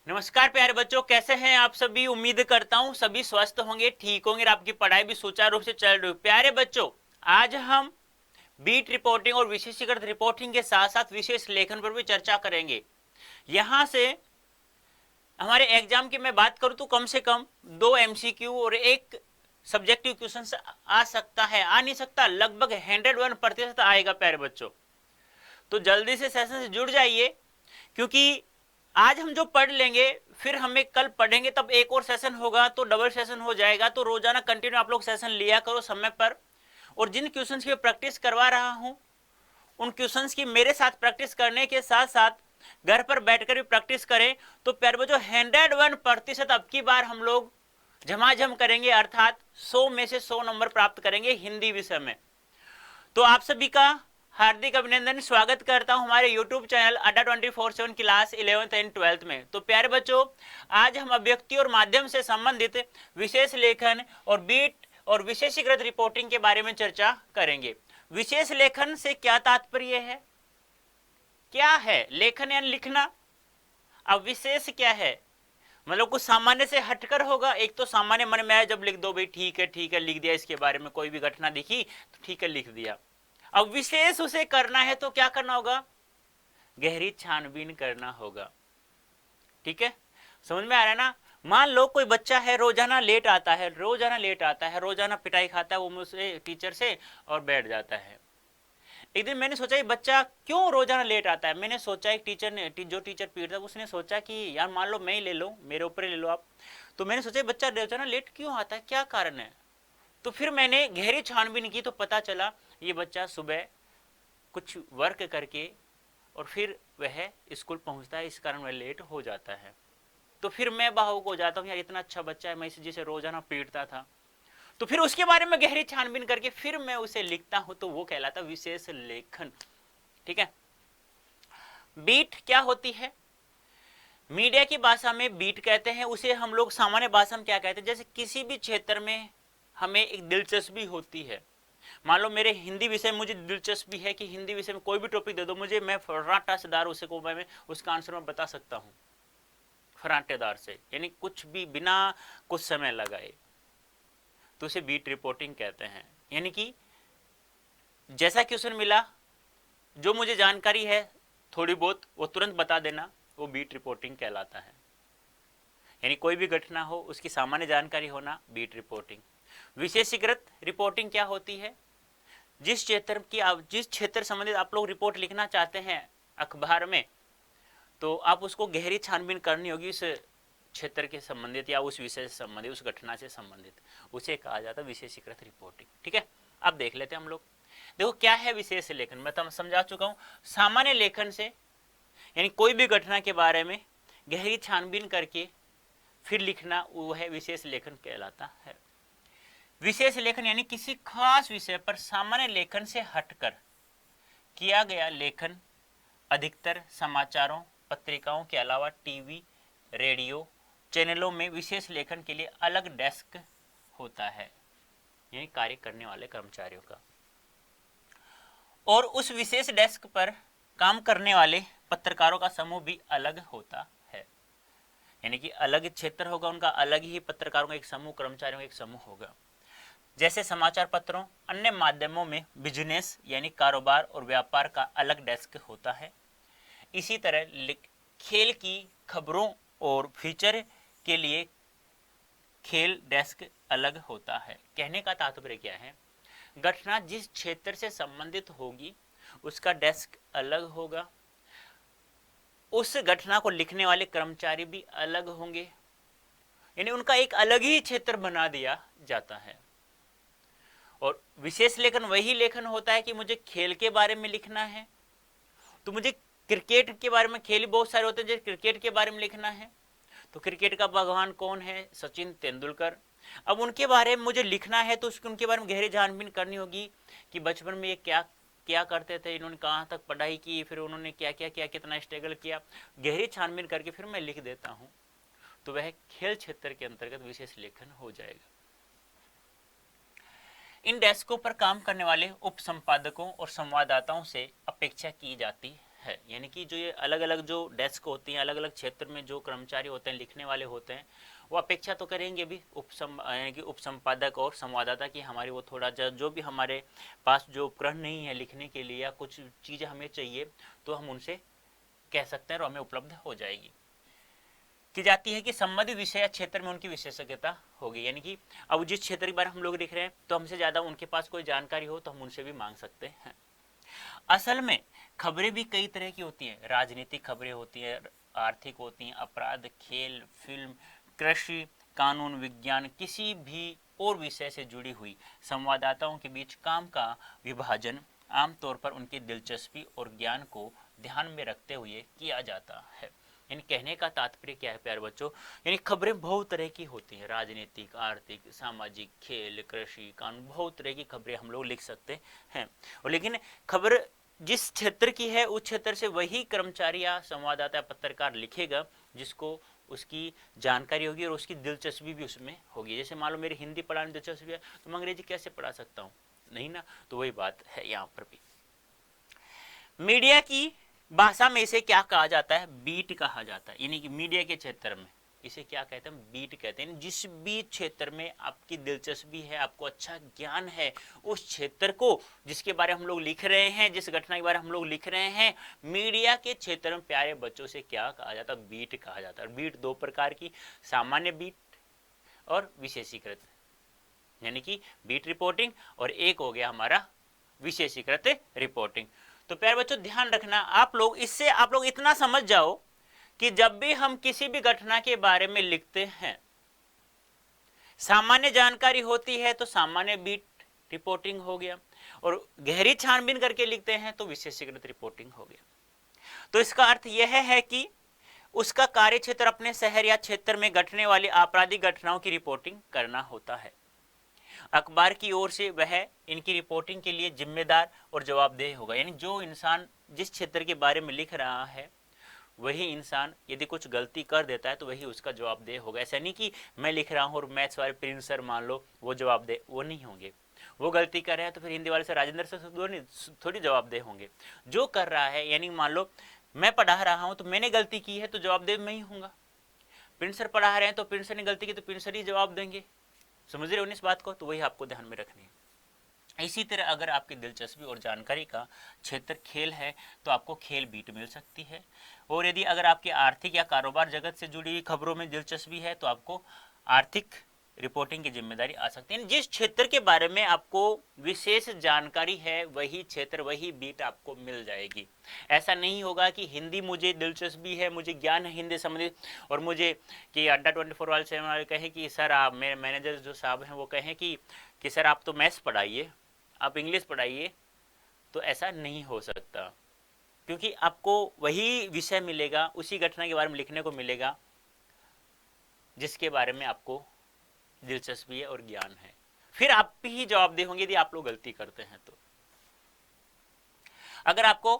नमस्कार प्यारे बच्चों, कैसे हैं आप सभी। उम्मीद करता हूं सभी स्वस्थ होंगे, ठीक होंगे और आपकी पढ़ाई भी सुचारू रूप से चल रही है। प्यारे बच्चों, आज हम बीट रिपोर्टिंग और विशेषीकृत रिपोर्टिंग के साथ साथ विशेष लेखन पर भी चर्चा करेंगे। यहां से हमारे एग्जाम की मैं बात करूं तो कम से कम 2 MCQ और एक सब्जेक्टिव क्वेश्चन आ सकता है, आ नहीं सकता, लगभग 101% आएगा प्यारे बच्चों। तो जल्दी से सेशन से जुड़ जाइए, क्योंकि आज हम जो पढ़ लेंगे फिर हमें कल पढ़ेंगे, तब एक और सेशन होगा तो डबल सेशन हो जाएगा। तो रोजाना कंटिन्यू आप लोग सेशन लिया करो समय पर। और जिन क्वेश्चंस की प्रैक्टिस करवा रहा हूं उन क्वेश्चंस की मेरे साथ प्रैक्टिस करने के साथ साथ घर पर बैठकर भी प्रैक्टिस करें। तो प्यारे बच्चों, 101% अब की बार हम लोग झमाझम करेंगे, अर्थात 100 में से 100 नंबर प्राप्त करेंगे हिंदी विषय में। तो आप सभी का हार्दिक अभिनंदन, स्वागत करता हूं हमारे YouTube चैनल अड्डा 24/7 क्लास 11th एंड 12th में। तो प्यारे बच्चों, आज हम अभिव्यक्ति और माध्यम से संबंधित विशेष लेखन और बीट और विशेषीकृत रिपोर्टिंग के बारे में चर्चा करेंगे। विशेष लेखन से क्या तात्पर्य है, क्या है लेखन यानी लिखना। अब विशेष क्या है, मतलब कुछ सामान्य से हटकर होगा। एक तो सामान्य मन में आया जब लिख दो, भाई ठीक है लिख दिया, इसके बारे में कोई भी घटना दिखी तो ठीक है लिख दिया। अब विशेष उसे करना है तो क्या करना होगा, गहरी छानबीन करना होगा। ठीक है, समझ में आ रहा है ना। मान लो कोई बच्चा है, रोजाना लेट आता है, रोजाना पिटाई खाता है वो मुझसे टीचर से और बैठ जाता है। एक दिन मैंने सोचा ये बच्चा क्यों रोजाना लेट आता है। मैंने सोचा एक टीचर ने, जो टीचर पीटता उसने सोचा कि यार मान लो मैं ही ले लो, मेरे ऊपर ले लो आप। तो मैंने सोचा बच्चा रोजाना लेट क्यों आता है, क्या कारण है। तो फिर मैंने गहरी छानबीन की तो पता चला ये बच्चा सुबह कुछ वर्क करके और फिर वह स्कूल पहुंचता है, इस कारण वह लेट हो जाता है। तो फिर मैं भावुक हो जाता हूँ, यार इतना अच्छा बच्चा है, मैं इसे जिसे रोजाना पीटता था। तो फिर उसके बारे में गहरी छानबीन करके फिर मैं उसे लिखता हूं, तो वो कहलाता विशेष लेखन। ठीक है। बीट क्या होती है, मीडिया की भाषा में बीट कहते हैं उसे। हम लोग सामान्य भाषा में क्या कहते हैं, जैसे किसी भी क्षेत्र में हमें एक दिलचस्पी होती है। मान लो मेरे हिंदी विषय में मुझे दिलचस्पी है कि हिंदी विषय में कोई भी टॉपिक दे दो मुझे, मैं फर्राटादार उसे को मैं उसका आंसर मैं बता सकता हूँ फर्राटेदार से, यानी कुछ भी बिना कुछ समय लगाए। तो उसे बीट रिपोर्टिंग कहते हैं। यानी कि जैसा क्वेश्चन मिला, जो मुझे जानकारी है थोड़ी बहुत वो तुरंत बता देना, वो बीट रिपोर्टिंग कहलाता है। यानी कोई भी घटना हो उसकी सामान्य जानकारी होना, बीट रिपोर्टिंग। विशेषीकृत रिपोर्टिंग क्या होती है, जिस क्षेत्र संबंधित आप लोग रिपोर्ट लिखना चाहते हैं अखबार में, तो आप उसको गहरी छानबीन करनी होगी उस क्षेत्र के संबंधित या उस विषय से संबंधित, उस घटना से संबंधित, उसे कहा जाता है विशेषीकृत रिपोर्टिंग। ठीक है, अब देख लेते हैं हम लोग। देखो क्या है विशेष लेखन, मैं तो समझा चुका हूं। सामान्य लेखन से यानी कोई भी घटना के बारे में गहरी छानबीन करके फिर लिखना, वो है विशेष लेखन कहलाता है। विशेष लेखन यानी किसी खास विषय पर सामान्य लेखन से हटकर किया गया लेखन। अधिकतर समाचारों पत्रिकाओं के अलावा टीवी रेडियो चैनलों में विशेष लेखन के लिए अलग डेस्क होता है, यही कार्य करने वाले कर्मचारियों का। और उस विशेष डेस्क पर काम करने वाले पत्रकारों का समूह भी अलग होता है। यानी कि अलग क्षेत्र होगा उनका, अलग ही पत्रकारों का एक समूह, कर्मचारियों का एक समूह होगा। जैसे समाचार पत्रों अन्य माध्यमों में बिजनेस यानी कारोबार और व्यापार का अलग डेस्क होता है। इसी तरह खेल की खबरों और फीचर के लिए खेल डेस्क अलग होता है। कहने का तात्पर्य क्या है, घटना जिस क्षेत्र से संबंधित होगी उसका डेस्क अलग होगा, उस घटना को लिखने वाले कर्मचारी भी अलग होंगे, यानी उनका एक अलग ही क्षेत्र बना दिया जाता है। और विशेष लेखन वही लेखन होता है कि मुझे खेल के बारे में लिखना है तो मुझे क्रिकेट के बारे में, खेल बहुत सारे होते हैं, जैसे क्रिकेट के बारे में लिखना है तो क्रिकेट का भगवान कौन है, सचिन तेंदुलकर। अब उनके बारे में मुझे लिखना है तो उनके बारे में गहरी छानबीन करनी होगी कि बचपन में ये क्या क्या करते थे, इन्होंने कहाँ तक पढ़ाई की, फिर उन्होंने क्या क्या किया, कितना स्ट्रगल किया, गहरी छानबीन करके फिर मैं लिख देता हूँ, तो वह खेल क्षेत्र के अंतर्गत विशेष लेखन हो जाएगा। इन डेस्कों पर काम करने वाले उप संपादकों और संवाददाताओं से अपेक्षा की जाती है, यानी कि जो ये अलग अलग जो डेस्क होती हैं, अलग अलग क्षेत्र में जो कर्मचारी होते हैं, लिखने वाले होते हैं, वो अपेक्षा तो करेंगे भी यानी कि उप संपादक और संवाददाता की हमारी वो थोड़ा जो भी हमारे पास जो उपकरण नहीं है लिखने के लिए या कुछ चीज़ें हमें चाहिए तो हम उनसे कह सकते हैं और हमें उपलब्ध हो जाएगी की जाती है कि संबंधित विषय या क्षेत्र में उनकी विशेषज्ञता होगी, यानी कि अब जिस क्षेत्र के बारे में हम लोग लिख रहे हैं तो हमसे ज़्यादा उनके पास कोई जानकारी हो तो हम उनसे भी मांग सकते हैं। असल में खबरें भी कई तरह की होती हैं, राजनीतिक खबरें होती हैं, आर्थिक होती हैं, अपराध, खेल, फिल्म, कृषि, कानून, विज्ञान, किसी भी और विषय से जुड़ी हुई। संवाददाताओं के बीच काम का विभाजन आमतौर पर उनकी दिलचस्पी और ज्ञान को ध्यान में रखते हुए किया जाता है। यानी कहने का तात्पर्य क्या है प्यारे बच्चों, यानी खबरें बहुत तरह की होती हैं, राजनीतिक, आर्थिक, सामाजिक, खेल, कृषि, कानून, बहुत तरह की खबरें हम लोग लिख सकते हैं। और लेकिन खबर जिस क्षेत्र की है उस क्षेत्र से वही कर्मचारी या संवाददाता या पत्रकार लिखेगा जिसको उसकी जानकारी होगी और उसकी दिलचस्पी भी उसमें होगी। जैसे मान लो मेरी हिंदी पढ़ाने में दिलचस्पी है तो मैं अंग्रेजी कैसे पढ़ा सकता हूँ, नहीं ना। तो वही बात है यहाँ पर भी। मीडिया की भाषा में इसे क्या कहा जाता है, बीट कहा जाता है, यानी कि मीडिया के क्षेत्र में इसे क्या कहते हैं, बीट कहते हैं। जिस भी क्षेत्र में आपकी दिलचस्पी है, आपको अच्छा ज्ञान है, उस क्षेत्र को जिसके बारे में हम लोग लिख रहे हैं, जिस घटना के बारे में हम लोग लिख रहे हैं, मीडिया के क्षेत्र में प्यारे बच्चों से क्या कहा जाता है, बीट कहा जाता है। बीट दो प्रकार की, सामान्य बीट और विशेषीकृत, यानी कि बीट रिपोर्टिंग, और एक हो गया हमारा विशेषीकृत रिपोर्टिंग। तो प्यारे बच्चों ध्यान रखना आप लोग, इससे आप लोग इतना समझ जाओ कि जब भी हम किसी भी घटना के बारे में लिखते हैं, सामान्य जानकारी होती है तो सामान्य बीट रिपोर्टिंग हो गया, और गहरी छानबीन करके लिखते हैं तो विशेषीकृत रिपोर्टिंग हो गया। तो इसका अर्थ यह है कि उसका कार्य क्षेत्र अपने शहर या क्षेत्र में घटने वाली आपराधिक घटनाओं की रिपोर्टिंग करना होता है। अखबार की ओर से वह इनकी रिपोर्टिंग के लिए जिम्मेदार और जवाबदेह होगा, यानी जो इंसान जिस क्षेत्र के बारे में लिख रहा है वही इंसान यदि कुछ गलती कर देता है तो वही उसका जवाबदेह होगा। ऐसा नहीं कि मैं लिख रहा हूँ और मैथ्स वाले प्रिंस सर मान लो वो जवाबदेह, वो नहीं होंगे। वो गलती कर रहे हैं तो फिर हिंदी वाले से राजेंद्र सर थोड़ी जवाबदेह होंगे। जो कर रहा है, यानी मान लो मैं पढ़ा रहा हूँ तो मैंने गलती की है तो जवाबदेह मैं ही हूँगा। प्रिंस सर पढ़ा रहे हैं तो प्रिंस सर ने गलती की तो प्रिंस सर ही जवाब देंगे। समझ रहे हो इस बात को, तो वही आपको ध्यान में रखनी है। इसी तरह अगर आपकी दिलचस्पी और जानकारी का क्षेत्र खेल है तो आपको खेल बीट मिल सकती है, और यदि अगर आपकी आर्थिक या कारोबार जगत से जुड़ी हुई खबरों में दिलचस्पी है तो आपको आर्थिक रिपोर्टिंग की जिम्मेदारी आ सकती है। जिस क्षेत्र के बारे में आपको विशेष जानकारी है वही क्षेत्र वही बीट आपको मिल जाएगी। ऐसा नहीं होगा कि हिंदी मुझे दिलचस्पी है, मुझे ज्ञान है हिंदी संबंधित, और मुझे कि अड्डा 24 वाले से हमारे कहें कि सर आप, मेरे मैनेजर जो साहब हैं वो कहें कि सर आप तो मैथ्स पढ़ाइए, आप इंग्लिश पढ़ाइए, तो ऐसा नहीं हो सकता, क्योंकि आपको वही विषय मिलेगा, उसी घटना के बारे में लिखने को मिलेगा जिसके बारे में आपको दिलचस्पी है और ज्ञान है। फिर आप ही जवाबदेह होंगे यदि आप लोग गलती करते हैं तो। अगर आपको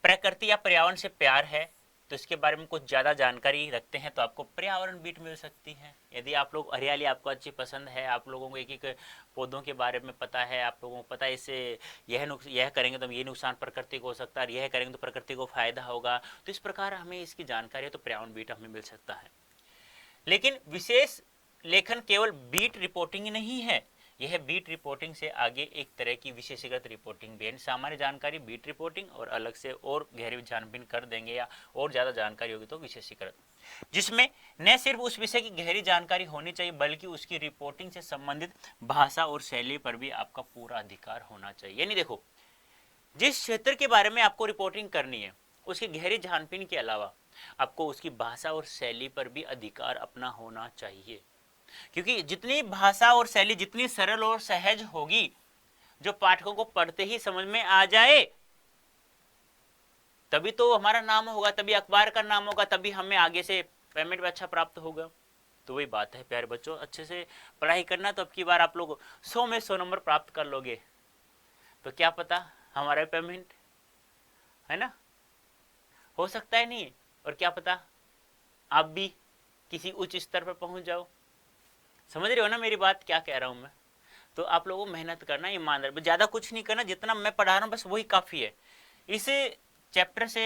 प्रकृति या पर्यावरण से प्यार है तो इसके बारे में कुछ ज्यादा जानकारी रखते हैं तो आपको पर्यावरण बीट मिल सकती है। यदि आप लोग हरियाली आपको अच्छी पसंद है, आप लोगों को एक एक पौधों के बारे में पता है, आप लोगों को पता है इससे यह करेंगे तो ये नुकसान प्रकृति को हो सकता है, यह करेंगे तो प्रकृति को फायदा होगा, तो इस प्रकार हमें इसकी जानकारी है तो पर्यावरण बीट हमें मिल सकता है। लेकिन विशेष लेखन केवल बीट रिपोर्टिंग नहीं है, यह बीट रिपोर्टिंग से आगे एक तरह की विशेषगत रिपोर्टिंग भी है। सामान्य जानकारी बीट रिपोर्टिंग, और अलग से और गहरी छानबीन कर देंगे या और ज्यादा जानकारी होगी तो विशेषीकृत, जिसमें न सिर्फ उस विषय की गहरी जानकारी होनी चाहिए बल्कि उसकी रिपोर्टिंग से संबंधित भाषा और शैली पर भी आपका पूरा अधिकार होना चाहिए। यानी देखो, जिस क्षेत्र के बारे में आपको रिपोर्टिंग करनी है उसकी गहरी छानबीन के अलावा आपको उसकी भाषा और शैली पर भी अधिकार अपना होना चाहिए, क्योंकि जितनी भाषा और शैली जितनी सरल और सहज होगी, जो पाठकों को पढ़ते ही समझ में आ जाए, तभी तो हमारा नाम होगा, तभी अखबार का नाम होगा, तभी हमें आगे से पेमेंट भी अच्छा प्राप्त होगा। तो वही बात है प्यारे बच्चों, अच्छे से पढ़ाई करना, तो अब की बार आप लोग 100 में 100 नंबर प्राप्त कर लोगे, तो क्या पता हमारा पेमेंट है ना हो सकता है नहीं, और क्या पता आप भी किसी उच्च स्तर पर पहुंच जाओ। समझ रहे हो ना मेरी बात, क्या कह रहा हूं मैं। तो आप लोगों को मेहनत करना, ईमानदार, ज्यादा कुछ नहीं करना, जितना मैं पढ़ा रहा हूं बस वही काफी है। इस चैप्टर से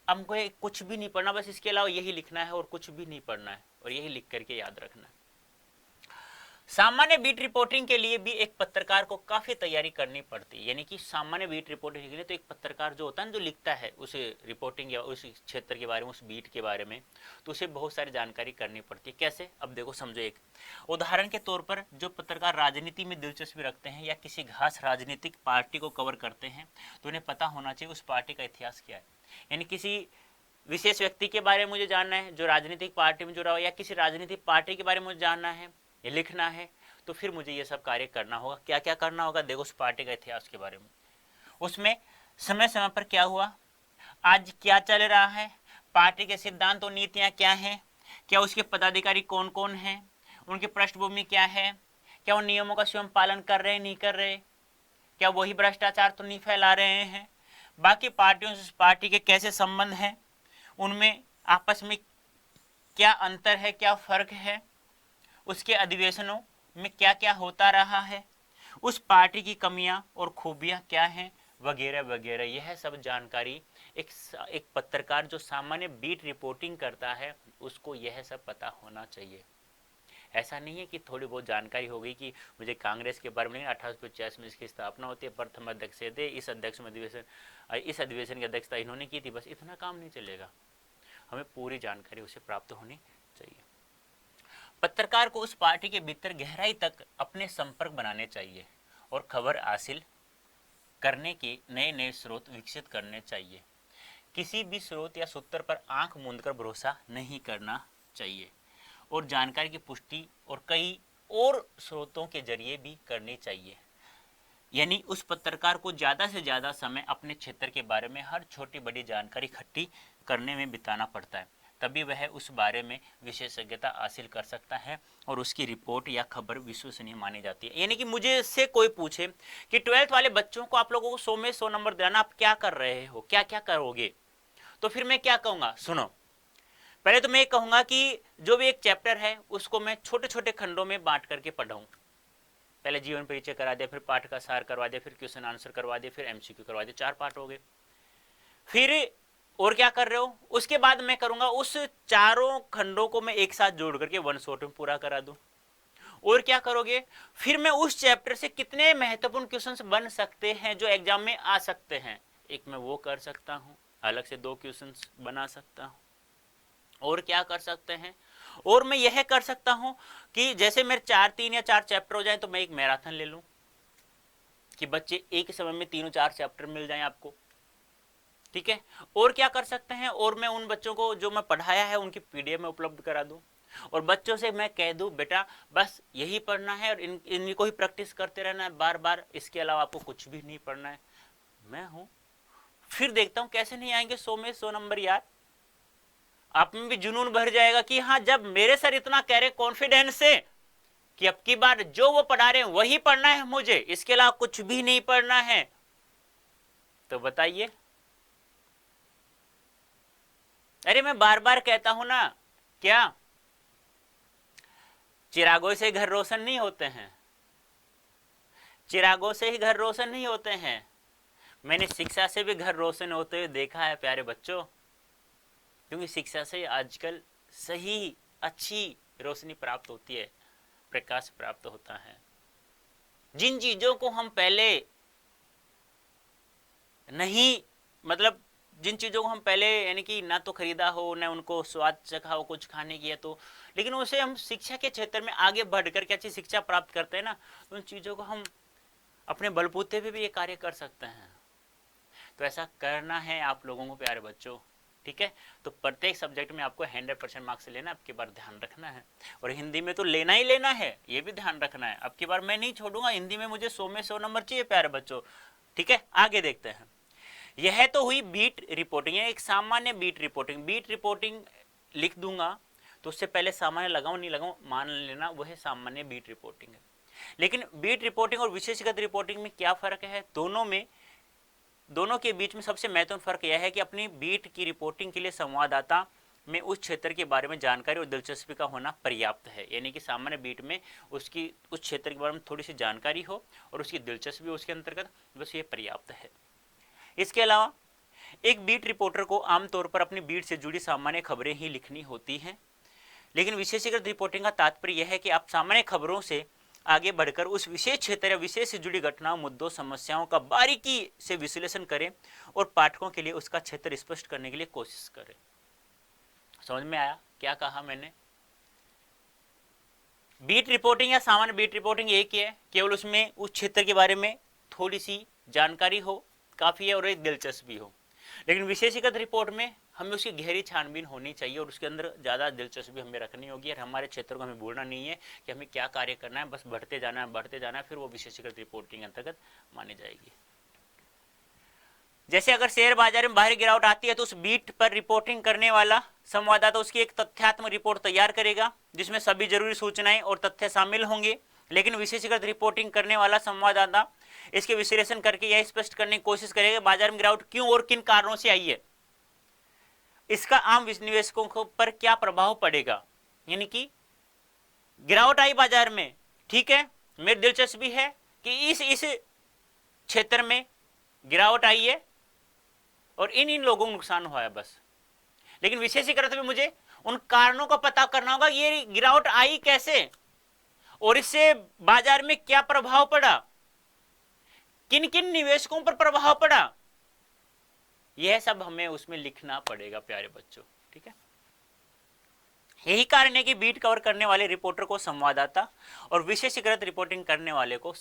हमको कुछ भी नहीं पढ़ना, बस इसके अलावा यही लिखना है और कुछ भी नहीं पढ़ना है, और यही लिख करके याद रखना है। सामान्य बीट रिपोर्टिंग के लिए भी एक पत्रकार को काफी तैयारी करनी पड़ती है, यानी कि सामान्य बीट रिपोर्टिंग के लिए तो एक पत्रकार जो होता है, जो लिखता है उस रिपोर्टिंग या उस क्षेत्र के बारे में, उस बीट के बारे में, तो उसे बहुत सारी जानकारी करनी पड़ती है। कैसे? अब देखो, समझो। एक उदाहरण के तौर पर जो पत्रकार राजनीति में दिलचस्पी रखते हैं या किसी खास राजनीतिक पार्टी को कवर करते हैं, तो उन्हें पता होना चाहिए उस पार्टी का इतिहास क्या है। यानी किसी विशेष व्यक्ति के बारे में मुझे जानना है जो राजनीतिक पार्टी में जुड़ा हो, या किसी राजनीतिक पार्टी के बारे में मुझे जानना है, ये लिखना है, तो फिर मुझे ये सब कार्य करना होगा। क्या क्या करना होगा? देखो, उस पार्टी का इतिहास के बारे में, उसमें समय समय पर क्या हुआ, आज क्या चल रहा है, पार्टी के सिद्धांत और नीतियां क्या हैं, क्या उसके पदाधिकारी कौन कौन हैं, उनकी पृष्ठभूमि क्या है, क्या वो नियमों का स्वयं पालन कर रहे हैं, नहीं कर रहे, क्या वही भ्रष्टाचार तो नहीं फैला रहे हैं, बाकी पार्टियों से पार्टी के कैसे संबंध हैं, उनमें आपस में क्या अंतर है, क्या फर्क है, उसके अधिवेशनों में क्या क्या होता रहा है, उस पार्टी की कमियां और खूबियां क्या हैं, वगैरह वगैरह। यह सब जानकारी एक पत्रकार जो सामान्य बीट रिपोर्टिंग करता है उसको यह सब पता होना चाहिए। ऐसा नहीं है कि थोड़ी बहुत जानकारी हो गई कि मुझे कांग्रेस के बारे में 1850 में इसकी स्थापना होती है, प्रथम अध्यक्ष थे, इस अध्यक्ष में इस अधिवेशन की अध्यक्षता इन्होंने की थी, बस इतना काम नहीं चलेगा, हमें पूरी जानकारी उसे प्राप्त होनी चाहिए। पत्रकार को उस पार्टी के भीतर गहराई तक अपने संपर्क बनाने चाहिए और खबर हासिल करने के नए नए स्रोत विकसित करने चाहिए। किसी भी स्रोत या सूत्र पर आंख मूंदकर भरोसा नहीं करना चाहिए और जानकारी की पुष्टि और कई और स्रोतों के जरिए भी करनी चाहिए। यानी उस पत्रकार को ज़्यादा से ज़्यादा समय अपने क्षेत्र के बारे में हर छोटी बड़ी जानकारी इकट्ठी करने में बिताना पड़ता है, तभी वह उस बारे में विशेषज्ञता हासिल कर सकता है और उसकी रिपोर्ट या खबर विश्वसनीय मानी जाती है। यानी कि मुझे से कोई पूछे कि 12th वाले बच्चों को आप लोगों को 100 में 100 नंबर देना, आप क्या कर रहे हो, क्या क्या करोगे, तो फिर मैं क्या कहूँगा? सुनो, पहले तो मैं कहूँगा कि जो भी एक चैप्टर है उसको मैं छोटे छोटे खंडों में बांट करके पढ़ाऊँ। पहले जीवन परिचय करा दिया, फिर पाठ का सार करवा दिया, फिर क्वेश्चन आंसर करवा दिया, फिर एमसीक्यू करवा दिया, 4 पार्ट हो गए। फिर और क्या कर रहे हो? उसके बाद मैं करूंगा उस चारों खंडों को मैं एक साथ जोड़ करके वन शॉट में पूरा करा दूं। और क्या करोगे? फिर मैं उस चैप्टर से कितने महत्वपूर्ण क्वेश्चंस बन सकते हैं जो एग्जाम में आ सकते हैं, एक मैं वो कर सकता हूं, अलग से 2 क्वेश्चंस बना सकता हूं। और क्या कर सकते हैं? और मैं यह कर सकता हूं कि जैसे मेरे 3 या 4 चैप्टर हो जाए तो मैं एक मैराथन ले लूं कि बच्चे एक ही समय में 3-4 चैप्टर मिल जाएं आपको। ठीक है। और क्या कर सकते हैं? और मैं उन बच्चों को जो मैं पढ़ाया है उनकी पीडीएफ में उपलब्ध करा दूं और बच्चों से मैं कह दूं बेटा बस यही पढ़ना है और इनको ही प्रैक्टिस करते रहना है बार बार, इसके अलावा आपको कुछ भी नहीं पढ़ना है। मैं हूं। फिर देखता हूं कैसे नहीं आएंगे 100 में 100 नंबर यार। आप में भी जुनून भर जाएगा कि हाँ, जब मेरे सर इतना कह रहे कॉन्फिडेंस से कि अब की बार जो वो पढ़ा रहे हैं वही पढ़ना है मुझे, इसके अलावा कुछ भी नहीं पढ़ना है, तो बताइए। अरे मैं बार बार कहता हूं ना, क्या चिरागों से घर रोशन नहीं होते हैं? चिरागों से ही घर रोशन नहीं होते हैं। मैंने शिक्षा से भी घर रोशन होते हुए देखा है प्यारे बच्चों, क्योंकि शिक्षा से आजकल सही अच्छी रोशनी प्राप्त होती है, प्रकाश प्राप्त होता है। जिन चीजों को हम पहले नहीं, मतलब जिन चीजों को हम पहले यानी कि ना तो खरीदा हो ना उनको स्वाद चखा हो कुछ खाने की है, तो लेकिन उसे हम शिक्षा के क्षेत्र में आगे बढ़कर के अच्छी शिक्षा प्राप्त करते हैं ना, तो उन चीजों को हम अपने बलबूते पे भी ये कार्य कर सकते हैं। तो ऐसा करना है आप लोगों को प्यारे बच्चों, ठीक है। तो प्रत्येक सब्जेक्ट में आपको 100% मार्क्स लेना, आपकी बार ध्यान रखना है, और हिंदी में तो लेना ही लेना है, ये भी ध्यान रखना है। अब की बार मैं नहीं छोड़ूंगा, हिंदी में मुझे 100 में 100 नंबर चाहिए प्यारे बच्चों, ठीक है। आगे देखते हैं। यह तो हुई बीट रिपोर्टिंग, एक सामान्य बीट रिपोर्टिंग। बीट रिपोर्टिंग लिख दूंगा तो उससे पहले सामान्य लगाऊं नहीं लगाऊं मान लेना वह सामान्य बीट रिपोर्टिंग है। लेकिन बीट रिपोर्टिंग और विशेषगत रिपोर्टिंग में क्या फर्क है? दोनों के बीच में सबसे महत्वपूर्ण फर्क यह है कि अपनी बीट की रिपोर्टिंग के लिए संवाददाता में उस क्षेत्र के बारे में जानकारी और दिलचस्पी का होना पर्याप्त है। यानी कि सामान्य बीट में उसकी उस क्षेत्र के बारे में थोड़ी सी जानकारी हो और उसकी दिलचस्पी उसके अंतर्गत, बस ये पर्याप्त है। इसके अलावा एक बीट रिपोर्टर को आमतौर पर अपनी बीट से जुड़ी सामान्य खबरें ही लिखनी होती हैं, लेकिन विशेषीकृत रिपोर्टिंग का तात्पर्य यह है कि आप सामान्य खबरों से आगे बढ़कर उस विशेष क्षेत्र या विशेष से जुड़ी घटनाओं, मुद्दों, समस्याओं का बारीकी से विश्लेषण करें और पाठकों के लिए उसका क्षेत्र स्पष्ट करने के लिए कोशिश करें। समझ में आया क्या कहा मैंने? बीट रिपोर्टिंग या सामान्य बीट रिपोर्टिंग एक ही है, केवल उसमें उस क्षेत्र के बारे में थोड़ी सी जानकारी हो काफी है और एक दिलचस्पी हो। लेकिन विशेषीकृत रिपोर्ट में हमें उसकी गहरी छानबीन होनी चाहिए और उसके अंदर ज़्यादा दिलचस्पी हमें रखनी होगी और हमारे क्षेत्र को हमें भूलना नहीं है कि हमें क्या कार्य करना है, बस बढ़ते जाना है, फिर वो विशेषीकृत रिपोर्टिंग अंतर्गत मानी जाएगी। जैसे अगर शेयर बाजार में बाहरी गिरावट आती है तो उस बीट पर रिपोर्टिंग करने वाला संवाददाता उसकी एक तथ्यात्मक रिपोर्ट तैयार करेगा जिसमें सभी जरूरी सूचनाएं और तथ्य शामिल होंगे। लेकिन विशेषीकृत रिपोर्टिंग करने वाला संवाददाता इसके विश्लेषण करके यह स्पष्ट करने की कोशिश करेगा बाजार में गिरावट क्यों और किन कारणों से आई है, इसका आम निवेशकों पर क्या प्रभाव पड़ेगा। यानी कि गिरावट आई बाजार में, ठीक है, मेरी दिलचस्पी है कि इस क्षेत्र में गिरावट आई है और इन लोगों को नुकसान हुआ है बस। लेकिन विशेषीकृत में मुझे उन कारणों का पता करना होगा, ये गिरावट आई कैसे और इससे बाजार में क्या प्रभाव पड़ा, किन किन निवेशकों पर प्रभाव पड़ा, यह सब हमें उसमें लिखना पड़ेगा प्यारे बच्चों, ठीक है। यही कारण है कि बीट कवर करने वाले रिपोर्टर को संवाददाता और विशेषीकृत रिपोर्टिंग करने वाले को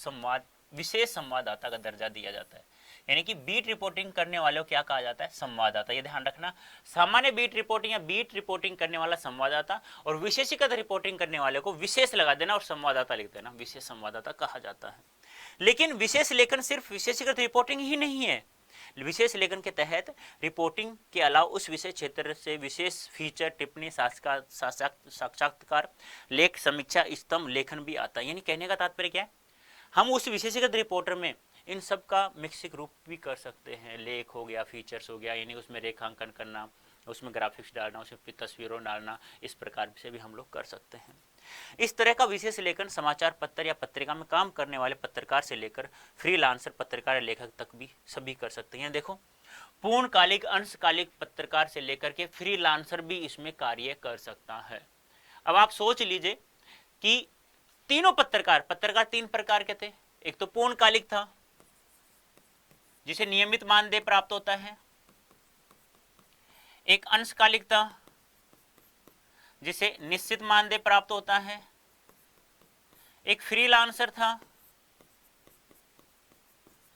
विशेष संवाददाता का दर्जा दिया जाता है। यानी कि बीट रिपोर्टिंग करने वाले को क्या कहा जाता है? संवाददाता। ये ध्यान रखना, सामान्य बीट रिपोर्टिंग या बीट रिपोर्टिंग करने वाला संवाददाता और विशेषीकृत रिपोर्टिंग करने वाले को विशेष लगा देना और संवाददाता लिख देना, विशेष संवाददाता कहा जाता है। लेकिन विशेष लेखन सिर्फ विशेषीकृत रिपोर्टिंग ही नहीं है। विशेष लेखन के तहत रिपोर्टिंग के अलावा उस विशेष क्षेत्र से विशेष फीचर, टिप्पणी, साक्षात्कार, लेख, समीक्षा, स्तंभ लेखन भी आता है। यानी कहने का तात्पर्य क्या है, हम उस विशेषीकृत रिपोर्टर में इन सब का मिक्सिक रूप भी कर सकते हैं। लेख हो गया, फीचर्स हो गया, यानी उसमें रेखांकन करना, उसमें ग्राफिक्स डालना, उसमें तस्वीरों डालना, इस प्रकार से भी हम लोग कर सकते हैं। इस तरह का विशेष लेखन समाचार पत्र या पत्रिका में काम करने वाले पत्रकार से लेकर फ्रीलांसर पत्रकार या लेखक तक भी सभी कर सकते हैं। देखो, पूर्णकालिक, अंशकालिक पत्रकार से लेकर के फ्रीलांसर भी इसमें कार्य कर सकता है। अब आप सोच लीजिए कि तीनों पत्रकार तीन प्रकार के थे। एक तो पूर्णकालिक था जिसे नियमित मानदेय प्राप्त होता है, एक अंशकालिक था जिसे निश्चित मानदेय प्राप्त होता है, एक फ्रीलांसर था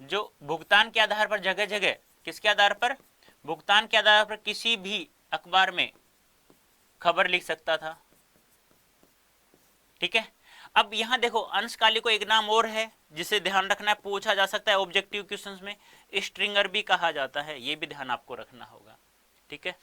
जो भुगतान के आधार पर जगह जगह, किसके आधार पर? भुगतान के आधार पर किसी भी अखबार में खबर लिख सकता था, ठीक है। अब यहां देखो, अंशकालिक को एक नाम और है जिसे ध्यान रखना है, पूछा जा सकता है ऑब्जेक्टिव क्वेश्चंस में, स्ट्रिंगर भी कहा जाता है, ये भी ध्यान आपको रखना होगा, ठीक है।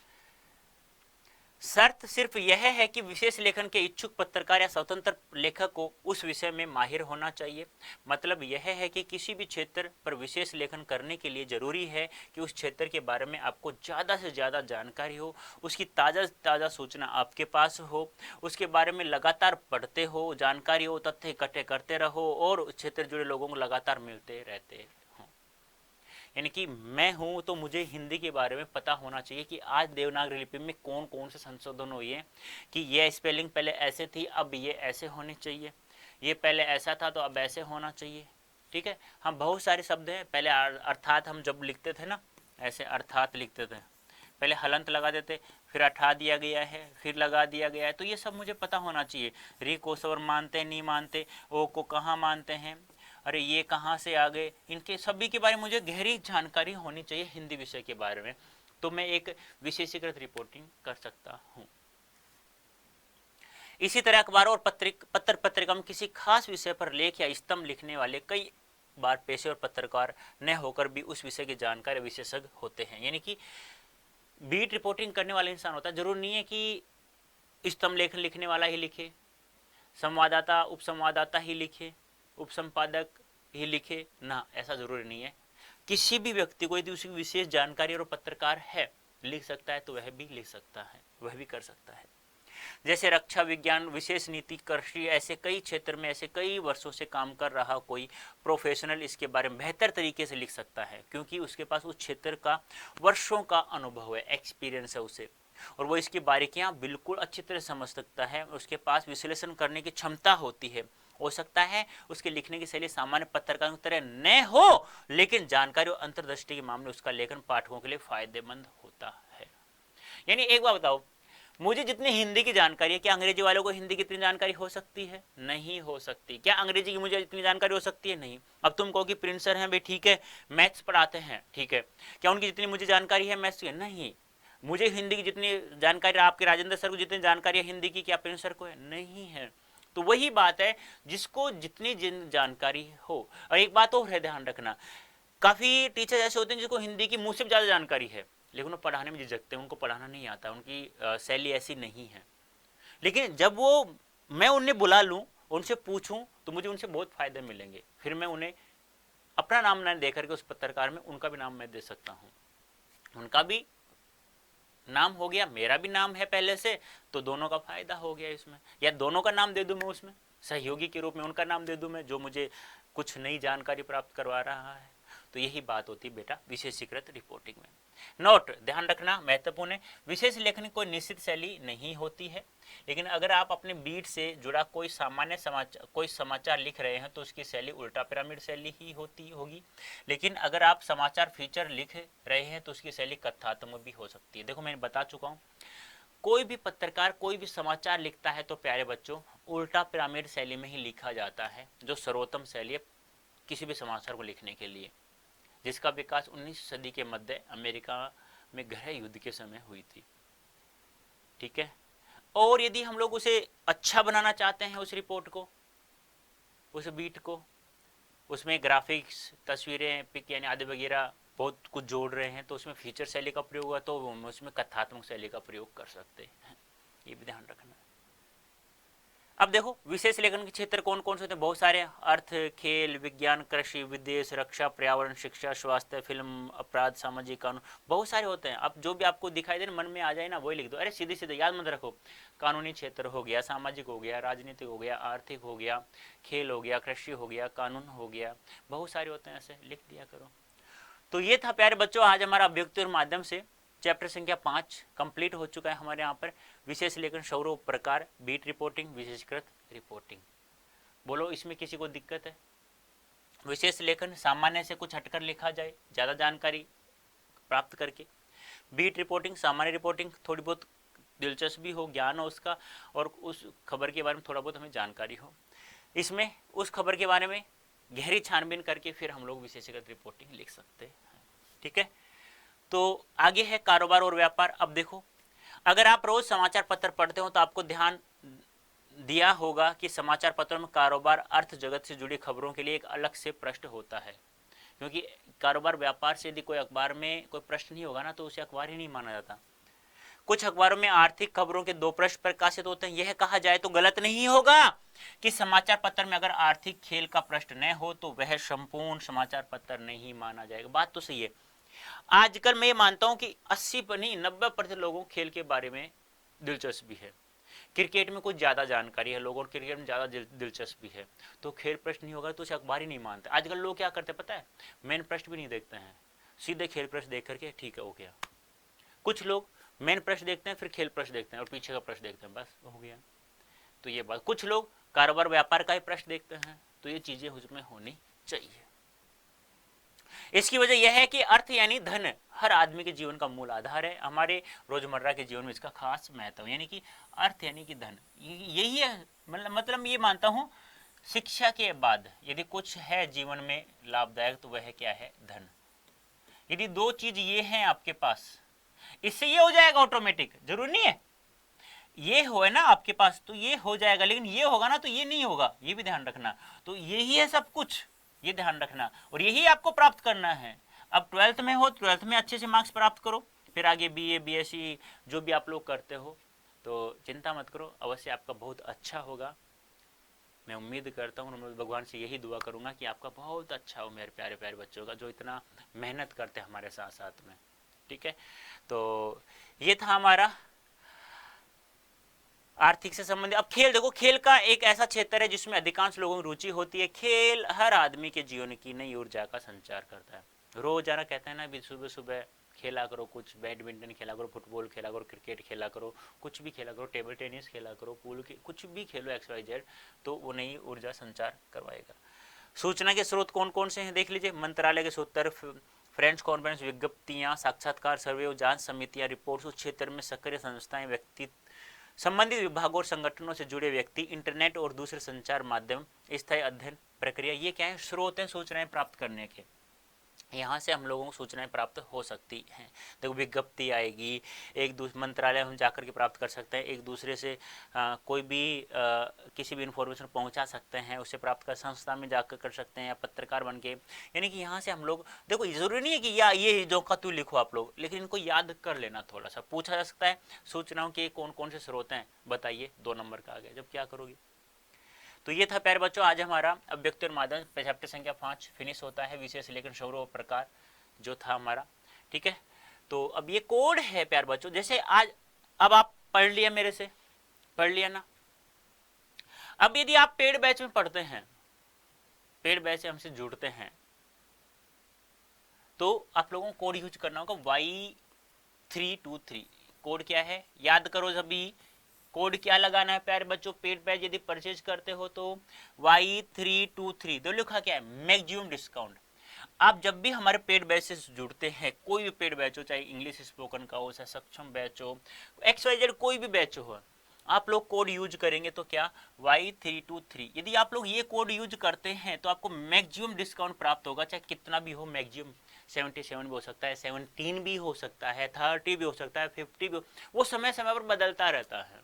शर्त सिर्फ यह है कि विशेष लेखन के इच्छुक पत्रकार या स्वतंत्र लेखक को उस विषय में माहिर होना चाहिए। मतलब यह है कि किसी भी क्षेत्र पर विशेष लेखन करने के लिए जरूरी है कि उस क्षेत्र के बारे में आपको ज़्यादा से ज़्यादा जानकारी हो, उसकी ताज़ा सूचना आपके पास हो, उसके बारे में लगातार पढ़ते हो, जानकारी हो, तथ्य इकट्ठे करते रहो और उस क्षेत्र जुड़े लोगों को लगातार मिलते रहते। यानी कि मैं हूं तो मुझे हिंदी के बारे में पता होना चाहिए कि आज देवनागरी लिपि में कौन कौन से संशोधन हुए हैं, कि ये स्पेलिंग पहले ऐसे थी अब ये ऐसे होनी चाहिए, ये पहले ऐसा था तो अब ऐसे होना चाहिए, ठीक है। हम बहुत सारे शब्द हैं, पहले अर्थात हम जब लिखते थे ना, ऐसे अर्थात लिखते थे, पहले हलंत लगा देते, फिर अठा दिया गया है, फिर लगा दिया गया है, तो ये सब मुझे पता होना चाहिए। री को स्वर मानते नहीं मानते, ओ को कहाँ मानते हैं, अरे ये कहाँ से आ गए, इनके सभी के बारे में मुझे गहरी जानकारी होनी चाहिए हिंदी विषय के बारे में, तो मैं एक विशेषीकृत रिपोर्टिंग कर सकता हूँ। इसी तरह अखबारों और पत्र पत्रिका में किसी खास विषय पर लेख या स्तंभ लिखने वाले कई बार पेशेवर पत्रकार न होकर भी उस विषय की जानकारी विशेषज्ञ होते हैं। यानी कि बीट रिपोर्टिंग करने वाला इंसान होता है, जरूर नहीं है कि स्तंभ लेखन लिखने वाला ही लिखे, संवाददाता उपसंवाददाता ही लिखे, उपसंपादक ही लिखे ना, ऐसा जरूरी नहीं है। किसी भी व्यक्ति को यदि उसकी विशेष जानकारी और पत्रकार है लिख सकता है तो वह भी लिख सकता है, वह भी कर सकता है। जैसे रक्षा विज्ञान, विशेष नीति, कृषि, ऐसे कई क्षेत्र में ऐसे कई वर्षों से काम कर रहा कोई प्रोफेशनल इसके बारे में बेहतर तरीके से लिख सकता है, क्योंकि उसके पास उस क्षेत्र का वर्षों का अनुभव है, एक्सपीरियंस है उसे, और वो इसकी बारीकियां बिल्कुल अच्छी तरह समझ सकता है। उसके पास विश्लेषण करने की क्षमता होती है। हो सकता है उसके लिखने की शैली सामान्य पत्रकारों की तरह न हो, लेकिन जानकारी और अंतर्दृष्टि के मामले उसका लेखन पाठकों के लिए फायदेमंद होता है। यानी एक बात बताओ, मुझे जितनी हिंदी की जानकारी है, क्या अंग्रेजी वालों को हिंदी की इतनी जानकारी हो सकती है? नहीं हो सकती। क्या अंग्रेजी की मुझे इतनी जानकारी हो सकती है? नहीं। अब तुम कहो कि प्रिंस सर हैं भाई, ठीक है, मैथ्स पढ़ाते हैं, ठीक है, क्या उनकी जितनी मुझे जानकारी है मैथ्स की? नहीं। मुझे हिंदी की जितनी जानकारी आपके राजेंद्र सर को जितनी जानकारी है हिंदी की, क्या प्रिंस सर को है? नहीं है। तो वही बात है, जिसको जितनी जानकारी हो। और एक बात और है, ध्यान रखना, काफी टीचर ऐसे होते हैं जिसको हिंदी की मुझसे ज्यादा जानकारी है, लेकिन वो पढ़ाने में झिझकते हैं, उनको पढ़ाना नहीं आता, उनकी शैली ऐसी नहीं है। लेकिन जब वो मैं उन्हें बुला लूं, उनसे पूछूं, तो मुझे उनसे बहुत फायदे मिलेंगे। फिर मैं उन्हें अपना नाम न देकर के उस पत्रकार में उनका भी नाम मैं दे सकता हूं। उनका भी नाम हो गया, मेरा भी नाम है पहले से, तो दोनों का फायदा हो गया इसमें। या दोनों का नाम दे दूं मैं उसमें, सहयोगी के रूप में उनका नाम दे दूं मैं, जो मुझे कुछ नई जानकारी प्राप्त करवा रहा है। तो यही बात होती है बेटा विशेषीकृत रिपोर्टिंग में। नोट ध्यान रखना, महत्वपूर्ण है, विशेष लेखन कोई निश्चित शैली नहीं होती है, लेकिन अगर आप अपने बीट से जुड़ा कोई सामान्य समाचार लिख रहे हैं तो उसकी शैली उल्टा पिरामिड शैली ही होगी। लेकिन अगर आप समाचार फीचर लिख रहे हैं तो उसकी शैली कथात्मक भी हो सकती है। देखो मैंने बता चुका हूँ, कोई भी पत्रकार कोई भी समाचार लिखता है तो प्यारे बच्चों उल्टा पिरामिड शैली में ही लिखा जाता है, जो सर्वोत्तम शैली है किसी भी समाचार को लिखने के लिए, जिसका विकास 19वीं सदी के मध्य अमेरिका में गृह युद्ध के समय हुई थी। ठीक है, और यदि हम लोग उसे अच्छा बनाना चाहते हैं, उस रिपोर्ट को, उस बीट को, उसमें ग्राफिक्स, तस्वीरें, पिक यानी आदि वगैरह बहुत कुछ जोड़ रहे हैं, तो उसमें फीचर शैली का प्रयोग हुआ, तो उसमें कथात्मक शैली का प्रयोग कर सकते हैं। ये भी ध्यान रखना। अब देखो विशेष लेखन के क्षेत्र कौन कौन से होते हैं? बहुत सारे, अर्थ, खेल, विज्ञान, कृषि, विदेश, रक्षा, पर्यावरण, शिक्षा, स्वास्थ्य, फिल्म, अपराध, सामाजिक कानून, बहुत सारे होते हैं। अब जो भी आपको दिखाई दे मन में आ जाए ना वही लिख दो। अरे सीधे सीधे याद मत रखो, कानूनी क्षेत्र हो गया, सामाजिक हो गया, राजनीतिक हो गया, आर्थिक हो गया, खेल हो गया, कृषि हो गया, कानून हो गया, बहुत सारे होते हैं, ऐसे लिख दिया करो। तो ये था प्यारे बच्चों आज हमारा अभिव्यक्ति और माध्यम से चैप्टर संख्या 5 कंप्लीट हो चुका है हमारे यहाँ पर। विशेष लेखन, स्वरूप, प्रकार, बीट रिपोर्टिंग, विशेषकृत रिपोर्टिंग। बोलो इसमें किसी को दिक्कत है? विशेष लेखन सामान्य से कुछ हटकर लिखा जाए, ज्यादा जानकारी प्राप्त करके। बीट रिपोर्टिंग सामान्य रिपोर्टिंग, थोड़ी बहुत दिलचस्पी हो, ज्ञान हो उसका, और उस खबर के बारे में थोड़ा बहुत हमें जानकारी हो। इसमें उस खबर के बारे में गहरी छानबीन करके फिर हम लोग विशेषगत रिपोर्टिंग लिख सकते हैं। ठीक है, तो आगे है कारोबार और व्यापार। अब देखो, अगर आप रोज समाचार पत्र पढ़ते हो तो आपको ध्यान दिया होगा कि समाचार पत्रों में कारोबार, अर्थ जगत से जुड़ी खबरों के लिए एक अलग से पृष्ठ होता है, क्योंकि कारोबार व्यापार से यदि कोई अखबार में कोई प्रश्न नहीं होगा ना तो उसे अखबार ही नहीं माना जाता। कुछ अखबारों में आर्थिक खबरों के 2 पृष्ठ प्रकाशित होते हैं। यह कहा जाए तो गलत नहीं होगा कि समाचार पत्र में अगर आर्थिक खेल का पृष्ठ न हो तो वह संपूर्ण समाचार पत्र नहीं माना जाएगा। बात तो सही है। आजकल मैं ये मानता हूं कि 80 पर नहीं 90% लोगों को खेल के बारे में दिलचस्पी है। क्रिकेट में कुछ ज्यादा जानकारी है लोगों को, क्रिकेट में ज्यादा दिलचस्पी है, तो खेल पृष्ठ नहीं होगा तो उसे अखबार ही नहीं मानते। आजकल लोग क्या करते पता है, मेन पृष्ठ भी नहीं देखते हैं, सीधे खेल पृष्ठ देख करके ठीक है हो गया। कुछ लोग मेन पृष्ठ देखते हैं, फिर खेल पृष्ठ देखते हैं और पीछे का पृष्ठ देखते हैं, बस हो गया। तो ये बात, कुछ लोग कारोबार व्यापार का ही पृष्ठ देखते हैं। तो ये चीजें उसमें होनी चाहिए। इसकी वजह यह है कि अर्थ यानी धन हर आदमी के जीवन का मूल आधार है। हमारे रोजमर्रा के जीवन में इसका खास महत्व, यानी कि अर्थ यानी कि धन, यही है। मतलब ये मानता हूं शिक्षा के बाद यदि कुछ है जीवन में लाभदायक तो वह क्या है, धन। यदि 2 चीज ये हैं आपके पास, इससे ये हो जाएगा ऑटोमेटिक, जरूरी नहीं है ये हो है ना आपके पास तो ये हो जाएगा, लेकिन ये होगा ना तो ये नहीं होगा, ये भी ध्यान रखना। तो यही है सब कुछ, ये ध्यान रखना, और यही आपको प्राप्त करना है। अब 12th में हो, 12th में अच्छे से मार्क्स प्राप्त करो, फिर आगे बीए, बीएससी जो भी आप लोग करते हो तो चिंता मत करो, अवश्य आपका बहुत अच्छा होगा। मैं उम्मीद करता हूँ, मैं भगवान से यही दुआ करूंगा कि आपका बहुत अच्छा हो मेरे प्यारे प्यारे बच्चों का, जो इतना मेहनत करते हैं हमारे साथ साथ में। ठीक है, तो ये था हमारा आर्थिक से संबंधित। अब खेल देखो, खेल का एक ऐसा क्षेत्र है जिसमें अधिकांश लोगों की रुचि होती है। खेल हर आदमी के जीवन की नई ऊर्जा का संचार करता है। रोजाना कहते हैं ना भी सुबह सुबह खेला करो, कुछ बैडमिंटन खेला करो, फुटबॉल खेला करो, क्रिकेट खेला करो, कुछ भी खेला करो, टेबल टेनिस खेला करो, पूल के कुछ भी खेलो XYZ, तो वो नई ऊर्जा संचार करवाएगा। सूचना के स्रोत कौन कौन से हैं देख लीजिए। मंत्रालय के सूत्र, फ्रेंच कॉन्फ्रेंस, विज्ञप्तियां, साक्षात्कार, सर्वे और जांच समितियां, रिपोर्ट, उस क्षेत्र में सक्रिय संस्थाएं, व्यक्ति, संबंधित विभागों और संगठनों से जुड़े व्यक्ति, इंटरनेट और दूसरे संचार माध्यम, स्थायी अध्ययन प्रक्रिया, ये क्या है? स्रोत हैं सूचनाएं प्राप्त करने के। यहाँ से हम लोगों को सूचनाएं प्राप्त हो सकती हैं। देखो विज्ञप्ति आएगी, एक दूसरे मंत्रालय हम जाकर के प्राप्त कर सकते हैं, एक दूसरे से कोई भी किसी भी इंफॉर्मेशन पहुँचा सकते हैं, उसे प्राप्त कर संस्था में जाकर कर सकते हैं, या पत्रकार बन के। यानी कि यहाँ से हम लोग, देखो जरूरी नहीं है कि या ये जो का तू लिखो आप लोग, लेकिन इनको याद कर लेना, थोड़ा सा पूछा जा सकता है सूचनाओं के कौन कौन से स्रोत हैं बताइए, 2 नंबर का आ गया, जब क्या करोगे। तो ये था प्यारे बच्चों आज हमारा अव्यक्ति और माध्यम चैप्टर संख्या 5 फिनिश होता है, विशेष लेखन स्वरूप और प्रकार जो था हमारा। ठीक है, तो अब ये कोड है प्यारे बच्चों, जैसे आज अब आप पढ़ लिया, मेरे से पढ़ लिया ना। अब यदि आप पेड बैच में पढ़ते हैं, पेड बैच से हमसे जुड़ते हैं, तो आप लोगों को कोड यूज करना होगा Y323। कोड क्या है याद करो, सभी कोड क्या लगाना है प्यारे बच्चों। पेड बैच यदि परचेज करते हो तो Y323, तो लिखा क्या है, मैक्सिमम डिस्काउंट। आप जब भी हमारे पेड बैच से जुड़ते हैं, कोई भी पेड बैच हो, चाहे इंग्लिश स्पोकन का हो, चाहे सक्षम बैच हो, XYZ कोई भी बैच हो, आप लोग कोड यूज करेंगे तो क्या Y323। यदि आप लोग ये कोड यूज करते हैं तो आपको मैक्सिमम डिस्काउंट प्राप्त होगा, चाहे कितना भी हो। मैक्सिमम 77 भी हो सकता है, 17 भी हो सकता है, 30 भी हो सकता है, 50 भी वो समय समय पर बदलता रहता है।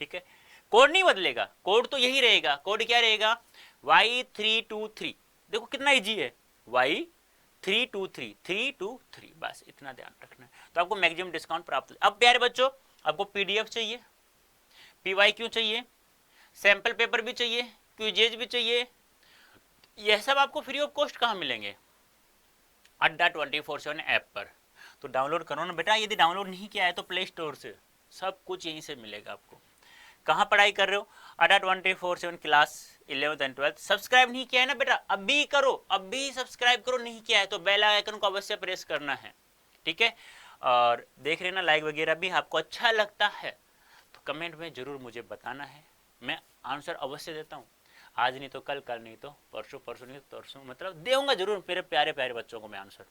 ठीक है, कोड नहीं बदलेगा, कोड तो यही रहेगा। कोड क्या रहेगा Y323। देखो कितना इजी है, Y323 323, बस इतना ध्यान रखना है, तो आपको मैक्सिमम डिस्काउंट प्राप्त। अब प्यारे बच्चों आपको PDF चाहिए, PYQ चाहिए, सैंपल पेपर भी चाहिए, क्विजेज भी चाहिए, यह सब आपको फ्री ऑफ कॉस्ट कहाँ मिलेंगे? अड्डा 24/7 ऐप पर। तो डाउनलोड करो ना बेटा, यदि डाउनलोड नहीं किया है तो प्ले स्टोर से, सब कुछ यहीं से मिलेगा आपको। कहाँ पढ़ाई कर रहे हो? अड्डा 24/7 class 11th and 12th। Subscribe नहीं किया है ना बेटा, अभी करो, अभी सब्सक्राइब करो। नहीं किया है तो बेल आइकन को अवश्य प्रेस करना है। ठीक है, और देख रहे ना लाइक वगैरह भी आपको अच्छा लगता है तो कमेंट में जरूर मुझे बताना है, मैं आंसर अवश्य देता हूँ। आज नहीं तो कल, कल नहीं तो परसों, परसों नहीं तो परसों, मतलब देऊंगा जरूर मेरे प्यारे प्यारे बच्चों को मैं आंसर।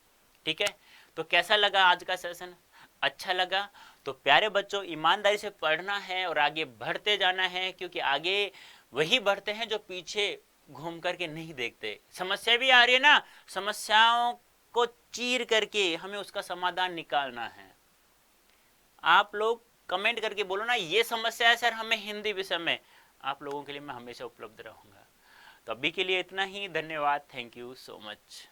ठीक है, तो कैसा लगा आज का सेशन? अच्छा लगा तो प्यारे बच्चों ईमानदारी से पढ़ना है और आगे बढ़ते जाना है, क्योंकि आगे वही बढ़ते हैं जो पीछे घूम करके नहीं देखते। समस्या भी आ रही है ना, समस्याओं को चीर करके हमें उसका समाधान निकालना है। आप लोग कमेंट करके बोलो ना ये समस्या है सर हमें हिंदी विषय में, आप लोगों के लिए मैं हमेशा उपलब्ध रहूंगा। तो अभी के लिए इतना ही, धन्यवाद, थैंक यू सो मच।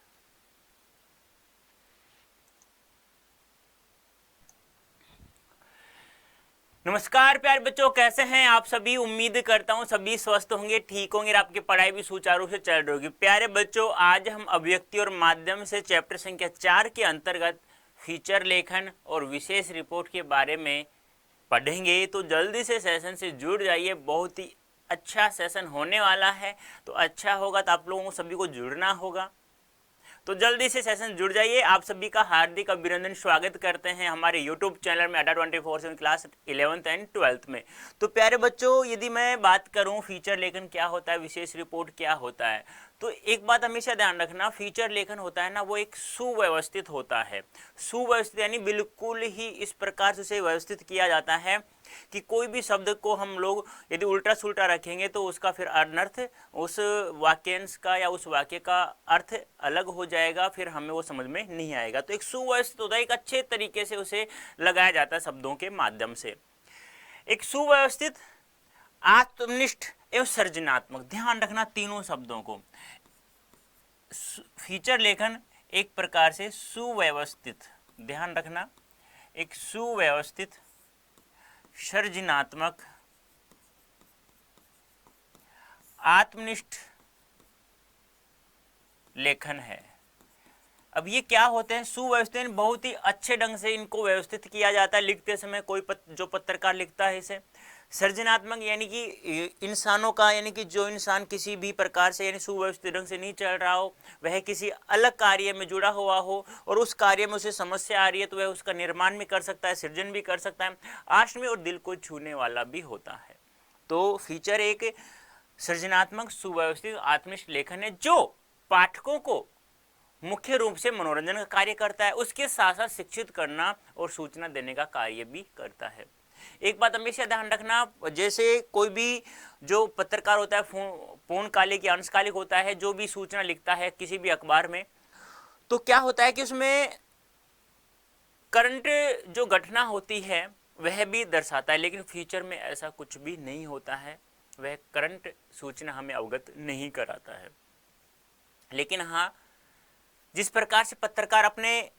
नमस्कार प्यारे बच्चों, कैसे हैं आप सभी? उम्मीद करता हूं सभी स्वस्थ होंगे, ठीक होंगे और आपकी पढ़ाई भी सुचारू से चल रही होगी। प्यारे बच्चों आज हम अभिव्यक्ति और माध्यम से चैप्टर संख्या 4 के अंतर्गत फीचर लेखन और विशेष रिपोर्ट के बारे में पढ़ेंगे। तो जल्दी से सेशन से जुड़ जाइए, बहुत ही अच्छा सेशन होने वाला है। तो अच्छा होगा तो आप लोगों को सभी को जुड़ना होगा, तो जल्दी से सेशन जुड़ जाइए। आप सभी का हार्दिक अभिनंदन, स्वागत करते हैं हमारे YouTube चैनल में अड्डा 24/7 क्लास 11th एंड 12th में। तो प्यारे बच्चों यदि मैं बात करूं फीचर लेखन क्या होता है, विशेष रिपोर्ट क्या होता है, तो एक बात हमेशा ध्यान रखना, फीचर लेखन होता है ना वो एक सुव्यवस्थित होता है। सुव्यवस्थित यानी बिल्कुल ही इस प्रकार से उसे व्यवस्थित किया जाता है कि कोई भी शब्द को हम लोग यदि उल्टा सुल्टा रखेंगे तो उसका फिर अनर्थ, उस वाक्यांश का या उस वाक्य का अर्थ अलग हो जाएगा, फिर हमें वो समझ में नहीं आएगा। तो एक सुव्यवस्थित होता है, एक अच्छे तरीके से उसे लगाया जाता है शब्दों के माध्यम से। एक सुव्यवस्थित, आत्मनिष्ठ एवं सृजनात्मक, ध्यान रखना तीनों शब्दों को। फीचर लेखन एक प्रकार से सुव्यवस्थित, ध्यान रखना, एक सुव्यवस्थित, सृजनात्मक, आत्मनिष्ठ लेखन है। अब ये क्या होते हैं? सुव्यवस्थित, बहुत ही अच्छे ढंग से इनको व्यवस्थित किया जाता है लिखते समय। कोई जो पत्रकार लिखता है इसे सृजनात्मक यानी कि इंसानों का, यानी कि जो इंसान किसी भी प्रकार से यानी सुव्यवस्थित ढंग से नहीं चल रहा हो, वह किसी अलग कार्य में जुड़ा हुआ हो और उस कार्य में उसे समस्या आ रही है तो वह उसका निर्माण भी कर सकता है, सृजन भी कर सकता है, आर्ट्स में और दिल को छूने वाला भी होता है। तो फीचर एक सृजनात्मक सुव्यवस्थित आत्मनिष्ठ लेखन है जो पाठकों को मुख्य रूप से मनोरंजन का कार्य करता है, उसके साथ साथ शिक्षित करना और सूचना देने का कार्य भी करता है। एक बात हमेशा ध्यान रखना, जैसे कोई भी जो पत्रकार होता है पूर्णकालिक या अंशकालिक होता है, जो भी सूचना लिखता है किसी भी अखबार में, तो क्या होता है कि उसमें करंट जो घटना होती है वह भी दर्शाता है, लेकिन फ्यूचर में ऐसा कुछ भी नहीं होता है, वह करंट सूचना हमें अवगत नहीं कराता है। लेकिन हाँ, जिस प्रकार से पत्रकार अपने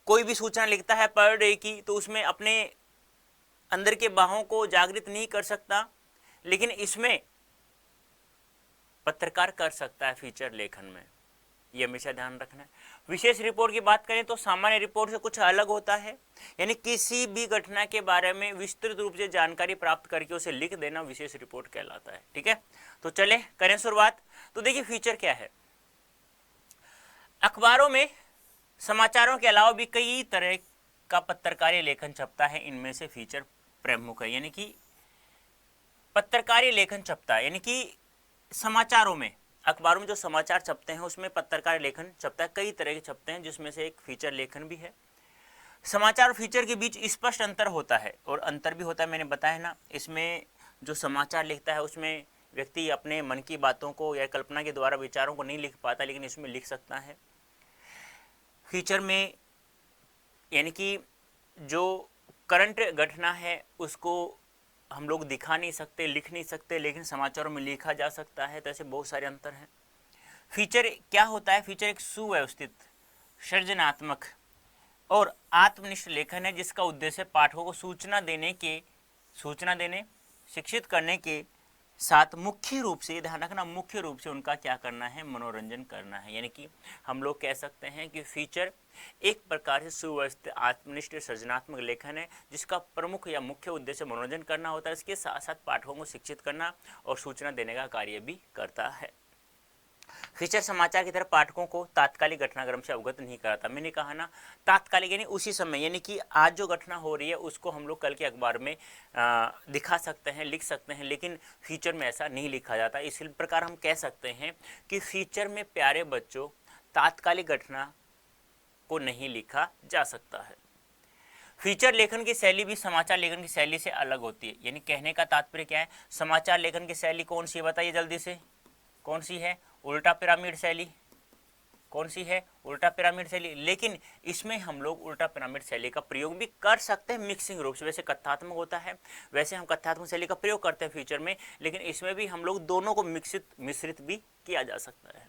कोई भी सूचना लिखता है पर डे की, तो उसमें अपने अंदर के भावों को जागृत नहीं कर सकता, लेकिन इसमें पत्रकार कर सकता है फीचर लेखन में, ये हमेशा ध्यान रखना है। विशेष रिपोर्ट की बात करें तो सामान्य रिपोर्ट से कुछ अलग होता है, यानी किसी भी घटना के बारे में विस्तृत रूप से जानकारी प्राप्त करके उसे लिख देना विशेष रिपोर्ट कहलाता है। ठीक है, तो चले करें शुरुआत। तो देखिए फीचर क्या है। अखबारों में समाचारों के अलावा भी कई तरह का पत्रकारीय लेखन छपता है, इनमें से फीचर प्रमुख है। यानी कि पत्रकारीय लेखन छपता है, यानी कि समाचारों में, अखबारों में जो समाचार छपते हैं उसमें पत्रकारीय लेखन छपता है, कई तरह के छपते हैं, जिसमें से एक फीचर लेखन भी है। समाचार और फीचर के बीच स्पष्ट अंतर होता है, और अंतर भी होता है, मैंने बताया ना। इसमें जो समाचार लिखता है उसमें व्यक्ति अपने मन की बातों को या कल्पना के द्वारा विचारों को नहीं लिख पाता, लेकिन इसमें लिख सकता है। फीचर में यानी कि जो करंट घटना है उसको हम लोग दिखा नहीं सकते, लिख नहीं सकते, लेकिन समाचारों में लिखा जा सकता है। तो ऐसे बहुत सारे अंतर हैं। फीचर क्या होता है? फीचर एक सुव्यवस्थित, सृजनात्मक और आत्मनिष्ठ लेखन है जिसका उद्देश्य पाठकों को सूचना देने, शिक्षित करने के साथ मुख्य रूप से, ध्यान रखना, मुख्य रूप से उनका क्या करना है? मनोरंजन करना है। यानी कि हम लोग कह सकते हैं कि फीचर एक प्रकार से सुव्यवस्थित, आत्मनिष्ठ, सृजनात्मक लेखन है जिसका प्रमुख या मुख्य उद्देश्य मनोरंजन करना होता है, इसके साथ साथ पाठकों को शिक्षित करना और सूचना देने का कार्य भी करता है। फीचर समाचार की तरह पाठकों को तात्कालिक घटनाक्रम से अवगत नहीं कराता। मैंने कहा ना, तात्कालिक यानी उसी समय, यानी कि आज जो घटना हो रही है उसको हम लोग कल के अखबार में दिखा सकते हैं, लिख सकते हैं, लेकिन फीचर में ऐसा नहीं लिखा जाता। इसी प्रकार हम कह सकते हैं कि फीचर में प्यारे बच्चों तात्कालिक घटना को नहीं लिखा जा सकता है। फीचर लेखन की शैली भी समाचार लेखन की शैली से अलग होती है। यानी कहने का तात्पर्य क्या है? समाचार लेखन की शैली कौन सी है बताइए जल्दी से, कौन सी है? उल्टा पिरामिड शैली। कौन सी है? उल्टा पिरामिड शैली। लेकिन इसमें हम लोग उल्टा पिरामिड शैली का प्रयोग भी कर सकते हैं मिक्सिंग रूप से। वैसे कथात्मक होता है, वैसे हम कथात्मक शैली का प्रयोग करते हैं फीचर में, लेकिन इसमें भी हम लोग दोनों को मिश्रित भी किया जा सकता है।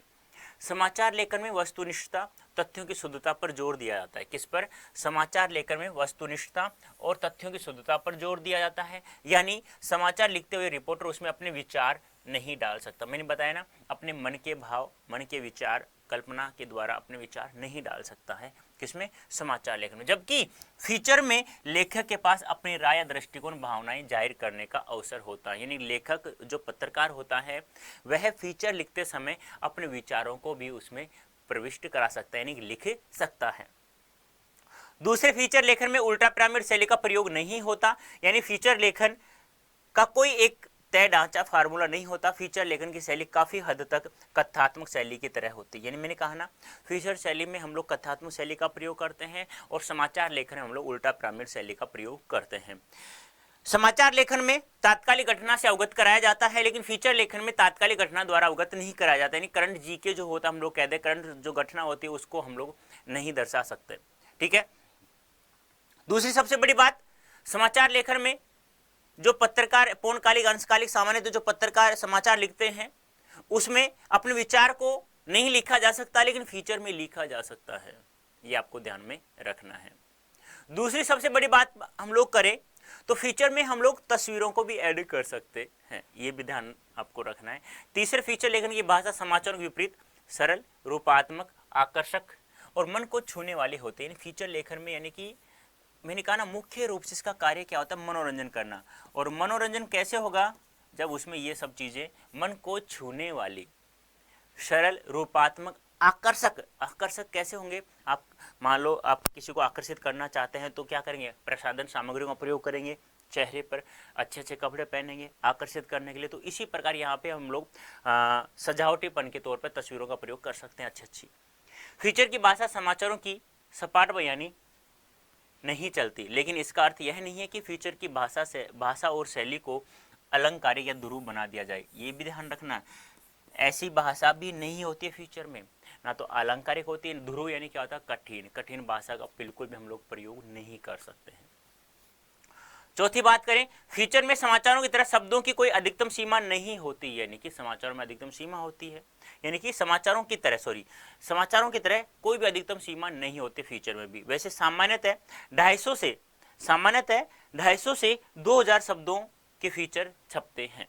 समाचार लेखन में वस्तुनिष्ठता, तथ्यों की शुद्धता पर जोर दिया जाता है। किस पर? समाचार लेखन में वस्तुनिष्ठता और तथ्यों की शुद्धता पर जोर दिया जाता है। यानी समाचार लिखते हुए रिपोर्टर उसमें अपने विचार नहीं डाल सकता। मैंने बताया ना, अपने मन के भाव, मन के विचार, कल्पना के द्वारा अपने विचार नहीं डाल सकता है। किसमें? समाचार लेखन में। जबकि फीचर में लेखक के पास अपनी राय, दृष्टिकोण, भावनाएं जाहिर करने का अवसर होता है। यानी लेखक जो पत्रकार होता है वह फीचर लिखते समय अपने विचारों को भी उसमें प्रविष्ट करा सकता है, यानी लिख सकता है। दूसरे फीचर लेखन में उल्टा पिरामिड शैली का प्रयोग नहीं होता। यानी फीचर लेखन का कोई एक तय ढांचा, फार्मूला नहीं होता। फीचर लेखन की शैली काफी हद तक कथात्मक शैली की तरह होती है। यानी मैंने कहा ना, फीचर शैली में हम लोग कथात्मक शैली का प्रयोग करते हैं और समाचार लेखन में हम लोग उल्टा पिरामिड शैली का प्रयोग करते हैं। समाचार लेखन में तात्कालिक घटना से अवगत कराया जाता है, लेकिन फीचर लेखन में तात्कालिक घटना द्वारा अवगत नहीं कराया जाता। यानी करंट जीके जो होता है, हम लोग कहते हैं करंट जो घटना होती है उसको हम लोग नहीं दर्शा सकते। ठीक है। दूसरी सबसे बड़ी बात, समाचार लेखन में जो पत्रकार पूर्णकालिक, अंशकालिक, सामान्य तो जो पत्रकार समाचार लिखते हैं उसमें अपने विचार को नहीं लिखा जा सकता, लेकिन फीचर में लिखा जा सकता है। ये आपको ध्यान में रखना है। दूसरी सबसे बड़ी बात हम लोग करें तो फीचर में हम लोग तस्वीरों को भी ऐड कर सकते हैं, ये भी ध्यान आपको रखना है। तीसरे, फीचर लेखन की भाषा समाचारों के विपरीत सरल, रूपात्मक, आकर्षक और मन को छूने वाली होती है। फीचर लेखन में यानी कि मैंने कहा ना, मुख्य रूप से इसका कार्य क्या होता है, मनोरंजन करना। और मनोरंजन कैसे होगा, जब उसमें ये सब चीजें मन को छूने वाली, सरल, रूपात्मक, आकर्षक। आकर्षक कैसे होंगे, आप मान लो आप किसी को आकर्षित करना चाहते हैं तो क्या करेंगे, प्रसाधन सामग्रियों का प्रयोग करेंगे, चेहरे पर अच्छे अच्छे कपड़े पहनेंगे आकर्षित करने के लिए। तो इसी प्रकार यहाँ पे हम लोग सजावटीपन के तौर पर तस्वीरों का प्रयोग कर सकते हैं अच्छी अच्छी। फीचर की भाषा समाचारों की सपाट बयानी नहीं चलती, लेकिन इसका अर्थ यह नहीं है कि फीचर की भाषा और शैली को अलंकारिक या ध्रुव बना दिया जाए। ये भी ध्यान रखना, ऐसी भाषा भी नहीं होती है फीचर में, ना तो अलंकारिक होती है, ध्रुव यानी क्या होता है, कठिन। कठिन भाषा का बिल्कुल भी हम लोग प्रयोग नहीं कर सकते हैं। चौथी बात करें, फीचर में समाचारों की तरह शब्दों की कोई अधिकतम सीमा नहीं होती, यानी कि समाचारों में अधिकतम सीमा होती है, यानी कि समाचारों की तरह कोई भी अधिकतम सीमा नहीं होती फीचर में भी। वैसे सामान्यतः 250 से 2000 शब्दों के फीचर छपते हैं।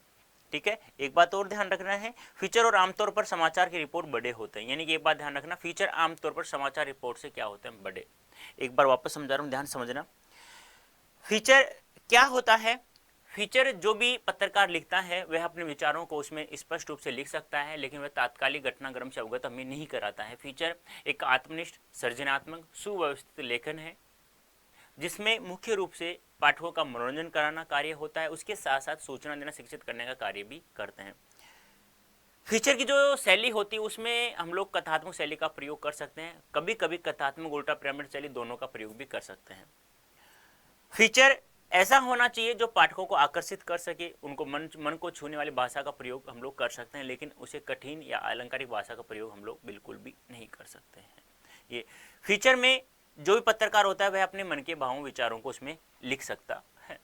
ठीक है, एक बात और ध्यान रखना है, फीचर और आमतौर पर समाचार की रिपोर्ट बड़े होते हैं। यानी कि एक बात ध्यान रखना, फीचर आमतौर पर समाचार रिपोर्ट से क्या होते हैं, बड़े। एक बार वापस समझा रहा हूं, ध्यान समझना। फीचर क्या होता है, फीचर जो भी पत्रकार लिखता है वह अपने विचारों को उसमें स्पष्ट रूप से लिख सकता है, लेकिन वह तात्कालिक घटनाक्रम से अवगत हमें नहीं कराता है। फीचर एक आत्मनिष्ठ, सृजनात्मक, सुव्यवस्थित लेखन है जिसमें मुख्य रूप से पाठकों का मनोरंजन कराना कार्य होता है, उसके साथ साथ सूचना देना, शिक्षित करने का कार्य भी करते हैं। फीचर की जो शैली होती है उसमें हम लोग कथात्मक शैली का प्रयोग कर सकते हैं, कभी कभी कथात्मक, उल्टा पिरामिड शैली, दोनों का प्रयोग भी कर सकते हैं। फीचर ऐसा होना चाहिए जो पाठकों को आकर्षित कर सके, उनको मन को छूने वाली भाषा का प्रयोग हम लोग कर सकते हैं, लेकिन उसे कठिन या अलंकारिक भाषा का प्रयोग हम लोग बिल्कुल भी नहीं कर सकते हैं। ये फीचर में जो भी पत्रकार होता है वह अपने मन के भावों विचारों को उसमें लिख सकता है।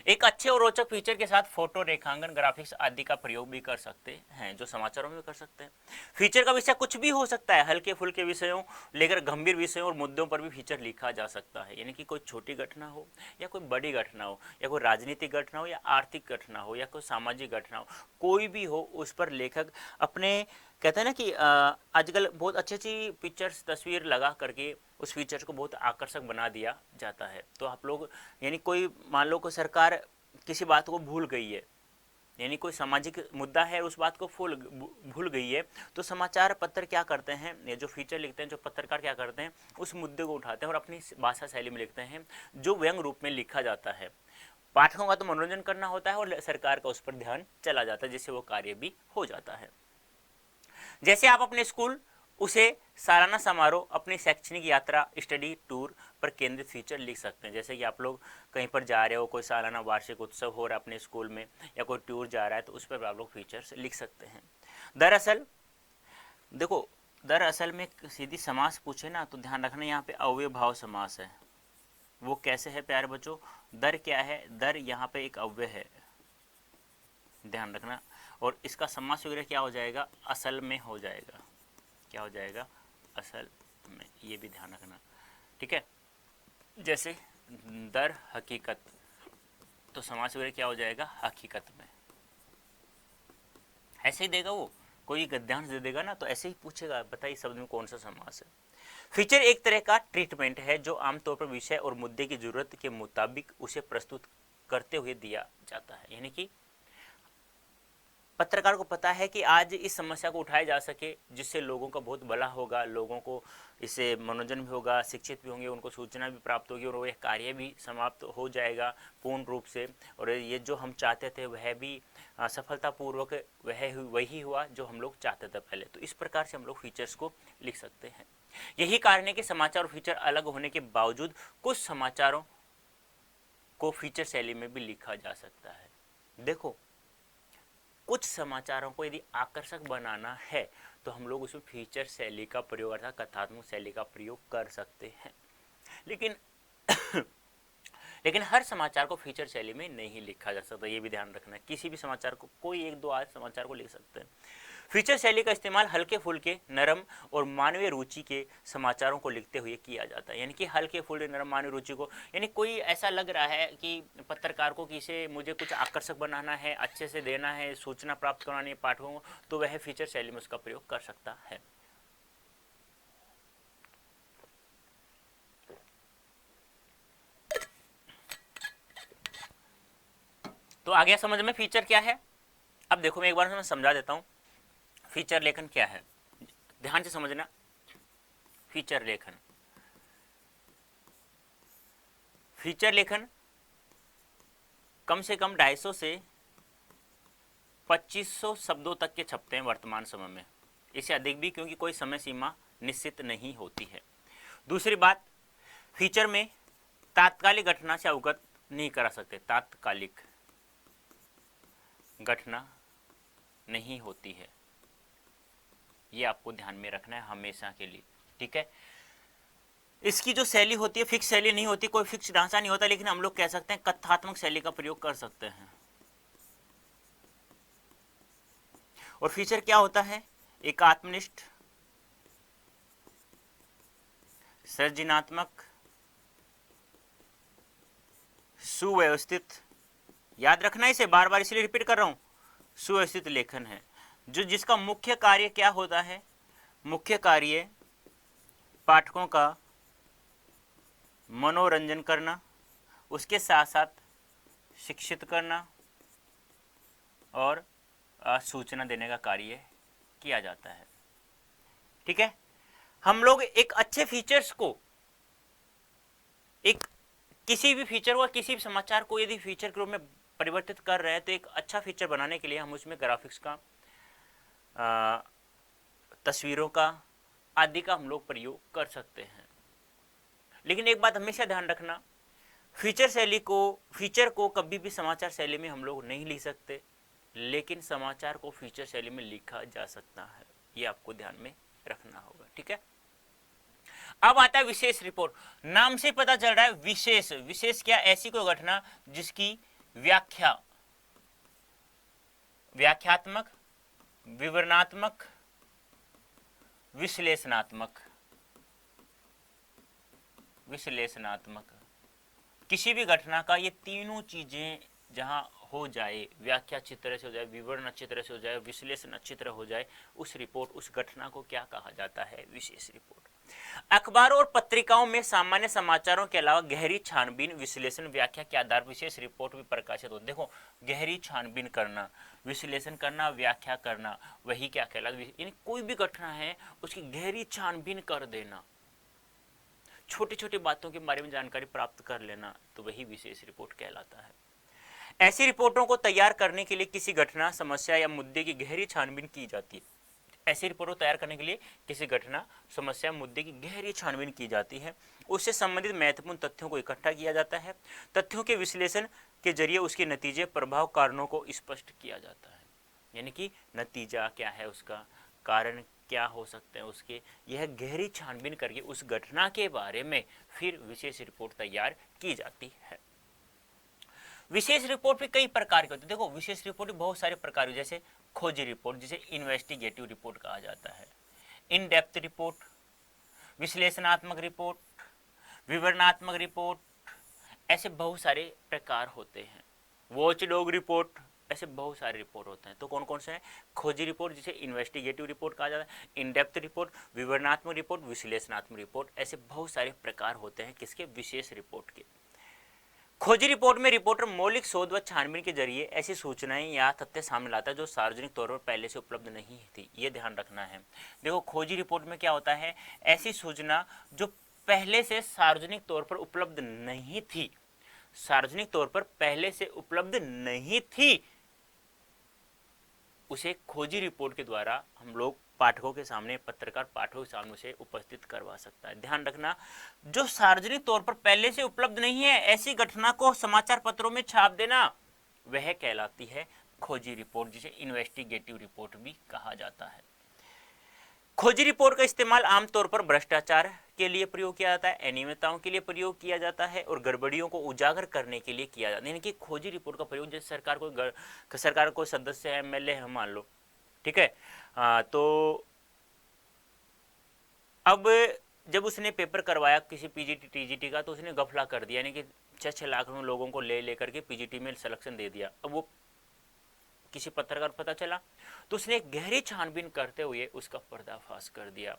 एक अच्छे और रोचक फीचर के साथ फोटो, रेखांकन, ग्राफिक्स आदि का प्रयोग भी कर सकते हैं, जो समाचारों में कर सकते हैं। फीचर का विषय कुछ भी हो सकता है, हल्के फुल्के विषयों लेकर गंभीर विषयों और मुद्दों पर भी फीचर लिखा जा सकता है। यानी कि कोई छोटी घटना हो या कोई बड़ी घटना हो, या कोई राजनीतिक घटना हो या आर्थिक घटना हो या कोई सामाजिक घटना हो, कोई भी हो, उस पर लेखक अपने, कहते हैं ना कि आजकल बहुत अच्छी अच्छी पिक्चर्स, तस्वीर लगा करके उस फीचर को बहुत आकर्षक बना दिया जाता है। तो आप लोग, यानी कोई मान लो कोई सरकार किसी बात को भूल गई है, यानी कोई सामाजिक मुद्दा है उस बात को भूल गई है, तो समाचार पत्र क्या करते हैं, ये जो फीचर लिखते हैं, जो पत्रकार क्या करते हैं, उस मुद्दे को उठाते हैं और अपनी भाषा शैली में लिखते हैं, जो व्यंग रूप में लिखा जाता है। पाठकों का तो मनोरंजन करना होता है और सरकार का उस पर ध्यान चला जाता है, जिससे वो कार्य भी हो जाता है। जैसे आप अपने स्कूल उसे सालाना समारोह, अपनी शैक्षणिक यात्रा, स्टडी टूर पर केंद्रित फीचर लिख सकते हैं। जैसे कि आप लोग कहीं पर जा रहे हो, कोई सालाना वार्षिक उत्सव हो रहा है अपने स्कूल में, या कोई टूर जा रहा है, तो उस पर आप लोग फीचर्स लिख सकते हैं। दरअसल देखो, दरअसल में सीधी समास पूछे ना तो ध्यान रखना, यहाँ पे अव्ययभाव समास है। वो कैसे है प्यारे बच्चों, दर क्या है, दर यहाँ पे एक अव्यय है, ध्यान रखना। और इसका समास वगैरह क्या हो जाएगा, असल में हो जाएगा। क्या हो जाएगा, असल में, ये भी ध्यान रखना। ठीक है, जैसे दर हकीकत, तो समास वगैरह क्या हो जाएगा, हकीकत में। ऐसे ही देगा वो, कोई गद्यांश दे देगा ना तो ऐसे ही पूछेगा, बताइए शब्द में कौन सा समास है। फीचर एक तरह का ट्रीटमेंट है जो आमतौर पर विषय और मुद्दे की जरूरत के मुताबिक उसे प्रस्तुत करते हुए दिया जाता है। यानी कि पत्रकार को पता है कि आज इस समस्या को उठाया जा सके, जिससे लोगों का बहुत भला होगा, लोगों को इससे मनोरंजन भी होगा, शिक्षित भी होंगे, उनको सूचना भी प्राप्त होगी और वह कार्य भी समाप्त हो जाएगा पूर्ण रूप से, और ये जो हम चाहते थे वह भी सफलतापूर्वक वही हुआ जो हम लोग चाहते थे पहले। तो इस प्रकार से हम लोग फीचर्स को लिख सकते हैं। यही कारण है कि समाचार और फीचर अलग होने के बावजूद कुछ समाचारों को फीचर शैली में भी लिखा जा सकता है। देखो, कुछ समाचारों को यदि आकर्षक बनाना है तो हम लोग उसमें फीचर शैली का प्रयोग अर्थात कथात्मक शैली का प्रयोग कर सकते हैं, लेकिन लेकिन हर समाचार को फीचर शैली में नहीं लिखा जा सकता, ये भी ध्यान रखना है। किसी भी समाचार को, कोई एक दो आज समाचार को लिख सकते हैं। फीचर शैली का इस्तेमाल हल्के फुल्के, नरम और मानवीय रुचि के समाचारों को लिखते हुए किया जाता है। यानी कि हल्के फुल्के, नरम, मानवीय रुचि को, यानी कोई ऐसा लग रहा है कि पत्रकार को कि इसे मुझे कुछ आकर्षक बनाना है, अच्छे से देना है, सूचना प्राप्त करानी है पाठकों को, तो वह फीचर शैली में उसका प्रयोग कर सकता है। तो आ गया समझ में फीचर क्या है। अब देखो मैं एक बार मैं समझा देता हूं फीचर लेखन क्या है, ध्यान से समझना। फीचर लेखन, फीचर लेखन कम से कम 250 से 2500 शब्दों तक के छपते हैं वर्तमान समय में, इससे अधिक भी, क्योंकि कोई समय सीमा निश्चित नहीं होती है। दूसरी बात, फीचर में तात्कालिक घटना से अवगत नहीं करा सकते, तात्कालिक घटना नहीं होती है, ये आपको ध्यान में रखना है हमेशा के लिए, ठीक है। इसकी जो शैली होती है फिक्स शैली नहीं होती, कोई फिक्स ढांचा नहीं होता, लेकिन हम लोग कह सकते हैं कथात्मक शैली का प्रयोग कर सकते हैं। और फीचर क्या होता है, एक आत्मनिष्ठ, सृजनात्मक, सुव्यवस्थित, याद रखना इसे, बार बार इसलिए रिपीट कर रहा हूं, सुव्यवस्थित लेखन है, जो जिसका मुख्य कार्य क्या होता है, मुख्य कार्य पाठकों का मनोरंजन करना, उसके साथ साथ शिक्षित करना और सूचना देने का कार्य किया जाता है, ठीक है। हम लोग एक अच्छे फीचर्स को, एक किसी भी फीचर को, किसी भी समाचार को यदि फीचर के रूप में परिवर्तित कर रहे हैं, तो एक अच्छा फीचर बनाने के लिए हम उसमें ग्राफिक्स का, तस्वीरों का आदि का हम लोग प्रयोग कर सकते हैं। लेकिन एक बात हमेशा ध्यान रखना, फीचर शैली को, फीचर को कभी भी समाचार शैली में हम लोग नहीं लिख सकते, लेकिन समाचार को फीचर शैली में लिखा जा सकता है, ये आपको ध्यान में रखना होगा, ठीक है। अब आता है विशेष रिपोर्ट। नाम से पता चल रहा है विशेष, विशेष क्या, ऐसी कोई घटना जिसकी व्याख्या, व्याख्यात्मक, विवरणात्मक, विश्लेषणात्मक, विश्लेषणात्मक, किसी भी घटना का ये तीनों चीजें जहां हो जाए, व्याख्या अच्छी तरह से हो जाए, विवरण अच्छी तरह से हो जाए, विश्लेषण अच्छी तरह हो जाए, उस रिपोर्ट, उस घटना को क्या कहा जाता है, विशेष रिपोर्ट। अखबारों और पत्रिकाओं में सामान्य समाचारों के अलावा गहरी छानबीन, विश्लेषण, व्याख्या के आधार विशेष रिपोर्ट भी प्रकाशित होती है। देखो, गहरी छानबीन करना, विश्लेषण करना, व्याख्या करना, वही क्या कहलाता है, यानी कोई भी घटना है उसकी गहरी छानबीन कर देना, छोटी छोटी बातों के बारे में जानकारी प्राप्त कर लेना, तो वही विशेष रिपोर्ट कहलाता है। ऐसी रिपोर्टों को तैयार करने के लिए किसी घटना, समस्या या मुद्दे की गहरी छानबीन की जाती है। ऐसी रिपोर्ट तैयार करने के लिए किसी घटना, समस्या, मुद्दे की गहरी छानबीन की जाती है, उससे संबंधित महत्वपूर्ण तथ्यों को इकट्ठा किया जाता है, तथ्यों के विश्लेषण के जरिए उसके नतीजे, प्रभाव, कारणों को स्पष्ट किया जाता है। यानी कि नतीजा क्या है, उसका कारण क्या हो सकते हैं उसके, यह गहरी छानबीन करके उस घटना के बारे में फिर विशेष रिपोर्ट तैयार की जाती है। विशेष रिपोर्ट भी कई प्रकार के होते हैं। देखो, विशेष रिपोर्ट भी बहुत सारे प्रकार के, जैसे खोजी रिपोर्ट, जिसे इन्वेस्टिगेटिव रिपोर्ट कहा जाता है, इन डेप्थ रिपोर्ट, विश्लेषणात्मक रिपोर्ट, विवरणात्मक रिपोर्ट, ऐसे बहुत सारे प्रकार होते हैं। वॉचडॉग रिपोर्ट, ऐसे बहुत सारे रिपोर्ट होते हैं। तो कौन कौन से हैं, खोजी रिपोर्ट जिसे इन्वेस्टिगेटिव रिपोर्ट कहा जाता है, इन डेप्थ रिपोर्ट, विवरणात्मक रिपोर्ट, विश्लेषणात्मक रिपोर्ट, ऐसे बहुत सारे प्रकार होते हैं किसके, विशेष रिपोर्ट के। खोजी रिपोर्ट में रिपोर्टर मौलिक शोध व छानबीन के जरिए ऐसी सूचनाएं या तथ्य सामने लाता है जो सार्वजनिक तौर पर पहले से उपलब्ध नहीं थी, ये ध्यान रखना है। देखो, खोजी रिपोर्ट में क्या होता है, ऐसी सूचना जो पहले से सार्वजनिक तौर पर उपलब्ध नहीं थी, सार्वजनिक तौर पर पहले से उपलब्ध नहीं थी, उसे खोजी रिपोर्ट के द्वारा हम लोग पाठकों के सामने, पत्रकार पाठकों के सामने उसे उपस्थित करवा सकता है। ध्यान रखना, जो सार्वजनिक तौर पर पहले से उपलब्ध नहीं है, ऐसी घटना को समाचार पत्रों में छाप देना, वह कहलाती है खोजी रिपोर्ट, जिसे इन्वेस्टिगेटिव रिपोर्ट भी कहा जाता है। खोजी रिपोर्ट का इस्तेमाल आमतौर पर भ्रष्टाचार के लिए प्रयोग किया जाता है, अनियमितताओं के लिए प्रयोग किया जाता है और गड़बड़ियों को उजागर करने के लिए किया जाता है। यानी कि खोजी रिपोर्ट का प्रयोग, जैसे सरकार को सदस्य है, एमएलए है मान लो, ठीक है, तो अब जब उसने पेपर करवाया किसी पीजीटी टीजीटी का, तो उसने गफला कर दिया, यानी कि 6-6 लाख लोगों को ले लेकर के पीजीटी में सिलेक्शन दे दिया। अब वो किसी पत्रकार पता चला, तो उसने एक गहरी छानबीन करते हुए उसका पर्दाफाश कर दिया,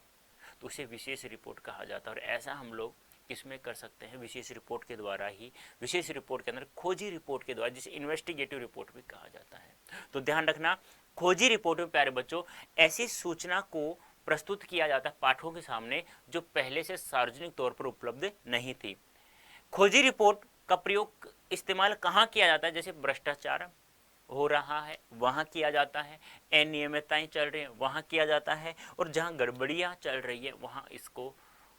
तो उसे विशेष रिपोर्ट कहा जाता है। और ऐसा हम लोग किसमें कर सकते हैं, विशेष रिपोर्ट के द्वारा ही, विशेष रिपोर्ट के अंदर खोजी रिपोर्ट के द्वारा, जिसे इन्वेस्टिगेटिव रिपोर्ट भी कहा जाता है। तो ध्यान रखना, खोजी रिपोर्ट में प्यारे बच्चों ऐसी सूचना को प्रस्तुत किया जाता है पाठकों के सामने जो पहले से सार्वजनिक तौर पर उपलब्ध नहीं थी। खोजी रिपोर्ट का प्रयोग इस्तेमाल कहाँ किया जाता है, जैसे भ्रष्टाचार हो रहा है वहां किया जाता है, अनियमितताएं चल रही है वहां किया जाता है, और जहां गड़बड़ियां चल रही है वहां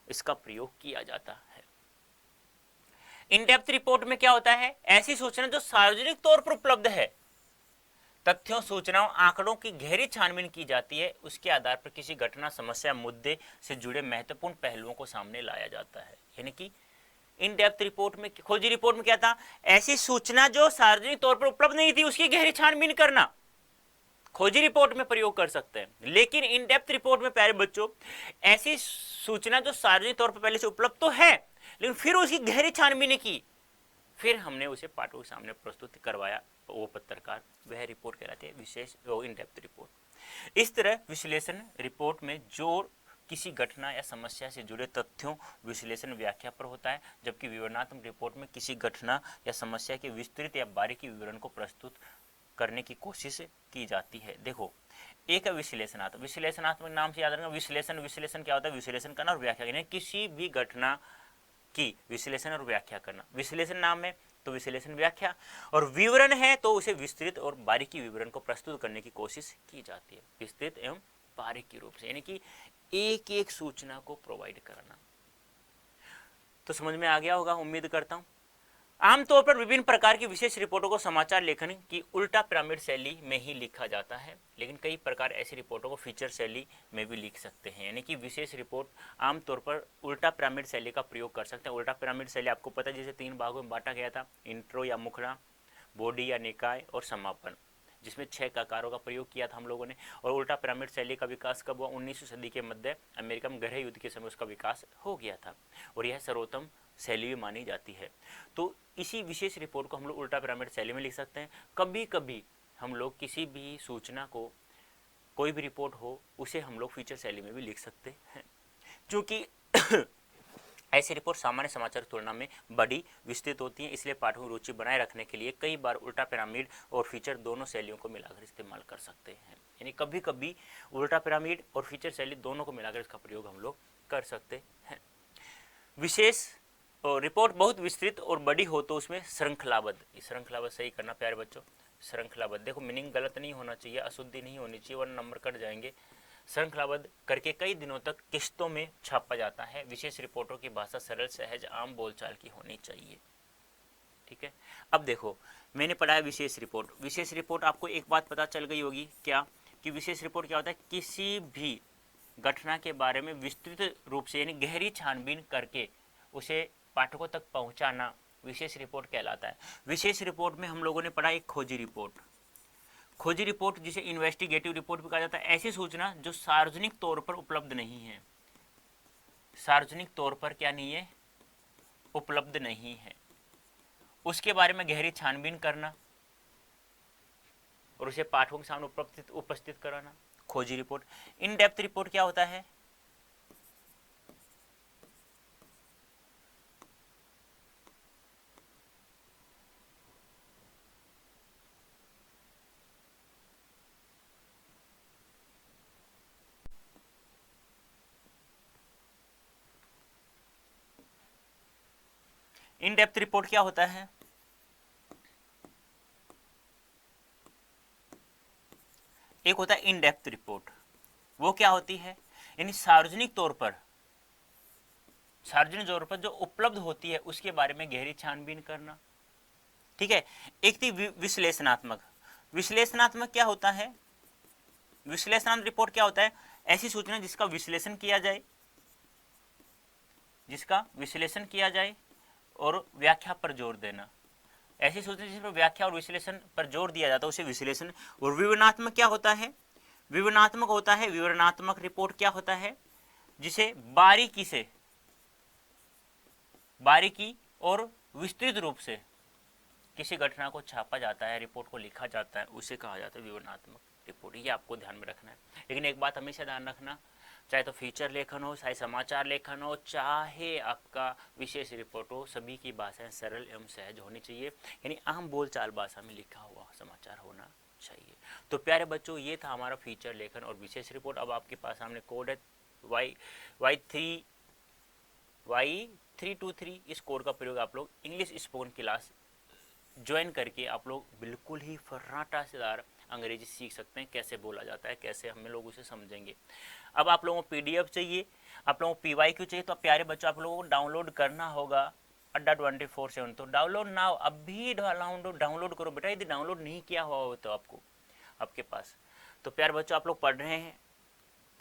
इसका प्रयोग किया जाता है। इन डेप्थ रिपोर्ट में क्या होता है, ऐसी सूचना जो सार्वजनिक तौर पर उपलब्ध है, तथ्यों, सूचनाओं, आंकड़ों की गहरी छानबीन की जाती है, उसके आधार पर किसी घटना, समस्या, मुद्दे से जुड़े महत्वपूर्ण पहलुओं को सामने लाया जाता है। यानी कि इन डेप्थ रिपोर्ट में, खोजी रिपोर्ट में क्या था, ऐसी सूचना जो सार्वजनिक तौर पर उपलब्ध नहीं थी उसकी गहरी छानबीन करना, खोजी रिपोर्ट में प्रयोग कर सकते हैं। लेकिन इन डेप्थ रिपोर्ट में प्यारे बच्चों ऐसी सूचना जो सार्वजनिक तौर पर पहले से उपलब्ध तो है, लेकिन फिर उसकी गहरी छानबीन की, फिर हमने उसे पाठकों के सामने प्रस्तुत करवाया, वो पत्रकार, वह रिपोर्ट कहलाती है विशेष इन डेप्थ रिपोर्ट। इस तरह विश्लेषण रिपोर्ट में जो किसी घटना या समस्या से जुड़े तथ्यों विश्लेषण व्याख्या पर होता है, जबकि विवरणात्मक रिपोर्ट में किसी घटना या समस्या के विस्तृत या बारीकी विवरण को प्रस्तुत करने की कोशिश की जाती है। देखो, एक है विश्लेषणात्मक, विश्लेषणात्मक नाम से याद रखना, विश्लेषण क्या होता है, विश्लेषण करना और व्याख्या करना, किसी भी घटना की विश्लेषण और व्याख्या करना। विश्लेषण नाम है तो विश्लेषण व्याख्या, और विवरण है तो उसे विस्तृत और बारीकी विवरण को प्रस्तुत करने की कोशिश की जाती है, विस्तृत एवं बारीकी रूप से, यानी कि एक एक सूचना को प्रोवाइड करना। तो समझ में आ गया होगा, उम्मीद करता हूं। आमतौर पर विभिन्न प्रकार की विशेष रिपोर्टों को समाचार लेखन की उल्टा पिरामिड शैली में ही लिखा जाता है, लेकिन कई प्रकार ऐसी रिपोर्टों को फीचर शैली में भी लिख सकते हैं। यानी कि विशेष रिपोर्ट आमतौर पर उल्टा पिरामिड शैली का प्रयोग कर सकते हैं। उल्टा पिरामिड शैली आपको पता है, जिसे 3 भागों में बांटा गया था, इंट्रो या मुखड़ा, बॉडी या निकाय और समापन, जिसमें 6 ककारों का प्रयोग किया था हम लोगों ने। और उल्टा पिरामिड शैली का विकास कब हुआ, 19वीं सदी के मध्य अमेरिका में गहरे युद्ध के समय उसका विकास हो गया था, और यह सर्वोत्तम शैली भी मानी जाती है। तो इसी विशेष रिपोर्ट को हम लोग उल्टा पिरामिड शैली में लिख सकते हैं। कभी कभी हम लोग किसी भी सूचना को, कोई भी रिपोर्ट हो, उसे हम लोग फीचर शैली में भी लिख सकते हैं, क्योंकि ऐसी रिपोर्ट सामान्य समाचार की तुलना में बड़ी विस्तृत होती है, इसलिए पाठकों की रुचि बनाए रखने के लिए कई बार उल्टा पिरामिड और फीचर दोनों शैलियों को मिलाकर इस्तेमाल कर सकते हैं। यानी कभी कभी उल्टा पिरामिड और फीचर शैली दोनों को मिलाकर इसका प्रयोग हम लोग कर सकते हैं। विशेष रिपोर्ट बहुत विस्तृत और बड़ी हो तो उसमें श्रृंखलाबद्ध, श्रृंखलाबद्ध सही करना प्यारे बच्चों, श्रृंखलाबद्ध, देखो मीनिंग गलत नहीं होना चाहिए, अशुद्धि नहीं होनी चाहिए वरना नंबर कट जाएंगे। श्रृंखलाबद्ध करके कई दिनों तक किस्तों में छापा जाता है। विशेष रिपोर्टों की भाषा सरल, सहज, आम बोलचाल की होनी चाहिए। ठीक है, अब देखो मैंने पढ़ा है विशेष रिपोर्ट। विशेष रिपोर्ट आपको एक बात पता चल गई होगी क्या, कि विशेष रिपोर्ट क्या होता है, किसी भी घटना के बारे में विस्तृत रूप से यानी गहरी छानबीन करके उसे पाठकों तक पहुंचाना विशेष रिपोर्ट कहलाता है। विशेष रिपोर्ट में हम लोगों ने पढ़ा एक खोजी रिपोर्ट, खोजी रिपोर्ट जिसे इन्वेस्टिगेटिव रिपोर्ट भी कहा जाता है, ऐसी सूचना जो सार्वजनिक तौर पर उपलब्ध नहीं है, सार्वजनिक तौर पर क्या नहीं है, उपलब्ध नहीं है, उसके बारे में गहरी छानबीन करना और उसे पाठकों के सामने उपस्थित कराना, खोजी रिपोर्ट। इन डेप्थ रिपोर्ट क्या होता है, इन डेप्थ रिपोर्ट क्या होता है, एक होता है इन डेप्थ रिपोर्ट, वो क्या होती है, यानी सार्वजनिक तौर पर जो उपलब्ध होती है उसके बारे में गहरी छानबीन करना। ठीक है, एक थी विश्लेषणात्मक। विश्लेषणात्मक क्या होता है, विश्लेषणात्मक रिपोर्ट क्या होता है, ऐसी सूचना जिसका विश्लेषण किया जाए, और व्याख्या पर जोर देना। ऐसी सूचना जिस पर व्याख्या और विश्लेषण पर जोर दिया जाता है उसे विश्लेषण। और विवरणात्मक क्या होता है, विवरणात्मक रिपोर्ट क्या होता है, जिसे बारीकी और विस्तृत रूप से किसी घटना को छापा जाता है, रिपोर्ट को लिखा जाता है, उसे कहा जाता है विवरणात्मक रिपोर्ट। ये आपको ध्यान में रखना है। लेकिन एक बात हमेशा ध्यान रखना, चाहे तो फीचर लेखन हो, चाहे समाचार लेखन हो, चाहे आपका विशेष रिपोर्ट हो, सभी की भाषाएं सरल एवं सहज होनी चाहिए, यानी आम बोलचाल भाषा में लिखा हुआ समाचार होना चाहिए। तो प्यारे बच्चों, ये था हमारा फीचर लेखन और विशेष रिपोर्ट। अब आपके पास सामने कोड है Y323। इस कोड का प्रयोग आप लोग इंग्लिश स्पोकन क्लास ज्वाइन करके आप लोग बिल्कुल ही फर्राटादार अंग्रेजी सीख सकते हैं, कैसे बोला जाता है, कैसे हम लोग उसे समझेंगे। अब आप लोगों को पीडीएफ चाहिए, आप लोगों को PYQ चाहिए, तो प्यारे बच्चों आप लोगों को डाउनलोड करना होगा अड्डा 24/7। तो डाउनलोड नाउ, अभी डाउनलोड करो बेटा, यदि डाउनलोड नहीं किया हुआ हो तो आपको आपके पास। तो प्यारे बच्चों आप लोग पढ़ रहे हैं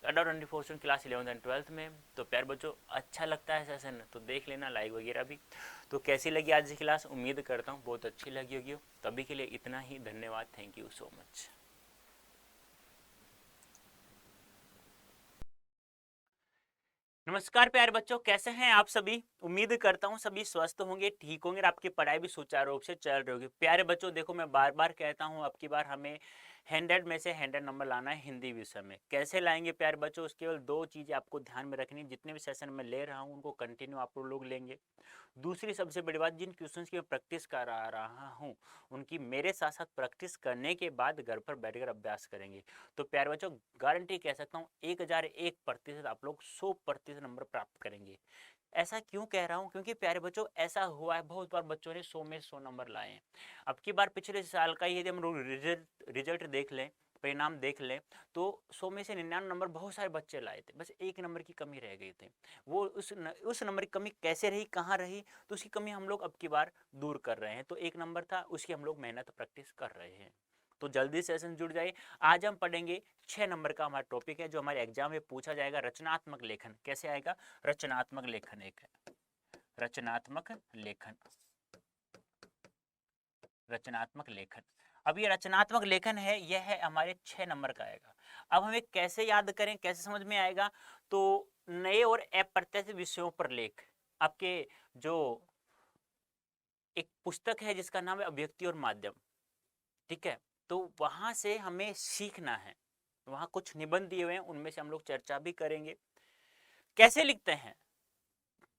अड्डा 24/7 क्लास 11th एंड 12th में। तो प्यारे बच्चों अच्छा लगता है सेशन तो देख लेना, लाइक वगैरह भी। तो कैसी लगी आज की क्लास, उम्मीद करता हूँ बहुत अच्छी लगी होगी। तो अभी के लिए इतना ही, धन्यवाद, थैंक यू सो मच। नमस्कार प्यारे बच्चों, कैसे हैं आप सभी? उम्मीद करता हूँ सभी स्वस्थ होंगे, ठीक होंगे और आपकी पढ़ाई भी सुचारू रूप से चल रही होगी। प्यारे बच्चों देखो, मैं बार बार कहता हूँ, अब की बार हमें 100 में से 100 नंबर लाना है हिंदी विषय में। कैसे लाएंगे प्यारे बच्चों? उसके केवल 2 चीज़ें आपको ध्यान में रखनी है। जितने भी सेशन में ले रहा हूँ उनको कंटिन्यू आप लोग लेंगे। दूसरी सबसे बड़ी बात, जिन क्वेश्चंस की मैं प्रैक्टिस करा रहा हूँ उनकी मेरे साथ साथ प्रैक्टिस करने के बाद घर पर बैठकर अभ्यास करेंगे। तो प्यारे बच्चों गारंटी कह सकता हूँ 1001% आप लोग 100% नंबर प्राप्त करेंगे। ऐसा क्यों कह रहा हूँ? क्योंकि प्यारे बच्चों ऐसा हुआ है बहुत बार बच्चों ने 100 में 100 नंबर लाए हैं। अब की बार पिछले साल का यदि हम लोग रिजल्ट देख लें, परिणाम देख लें, तो 100 में से 99 नंबर बहुत सारे बच्चे लाए थे, बस 1 नंबर की कमी रह गई थी। वो उस नंबर की कमी कैसे रही, कहाँ रही, तो उसकी कमी हम लोग अब की बार दूर कर रहे हैं। तो 1 नंबर था, उसकी हम लोग मेहनत प्रैक्टिस कर रहे हैं। तो जल्दी सेशन जुड़ जाइए। आज हम पढ़ेंगे 6 नंबर का हमारा टॉपिक है जो हमारे एग्जाम में पूछा जाएगा, रचनात्मक लेखन। कैसे आएगा? रचनात्मक लेखन एक है, रचनात्मक लेखन, रचनात्मक लेखन। अब ये रचनात्मक लेखन है, यह है हमारे 6 नंबर का आएगा। अब हमें कैसे याद करें, कैसे समझ में आएगा? तो नए और अप्रत्याशित विषयों पर लेख, आपके जो एक पुस्तक है जिसका नाम है अभिव्यक्ति और माध्यम, ठीक है, तो वहां से हमें सीखना है। वहां कुछ निबंध दिए हुए हैं, उनमें से हम लोग चर्चा भी करेंगे। कैसे लिखते हैं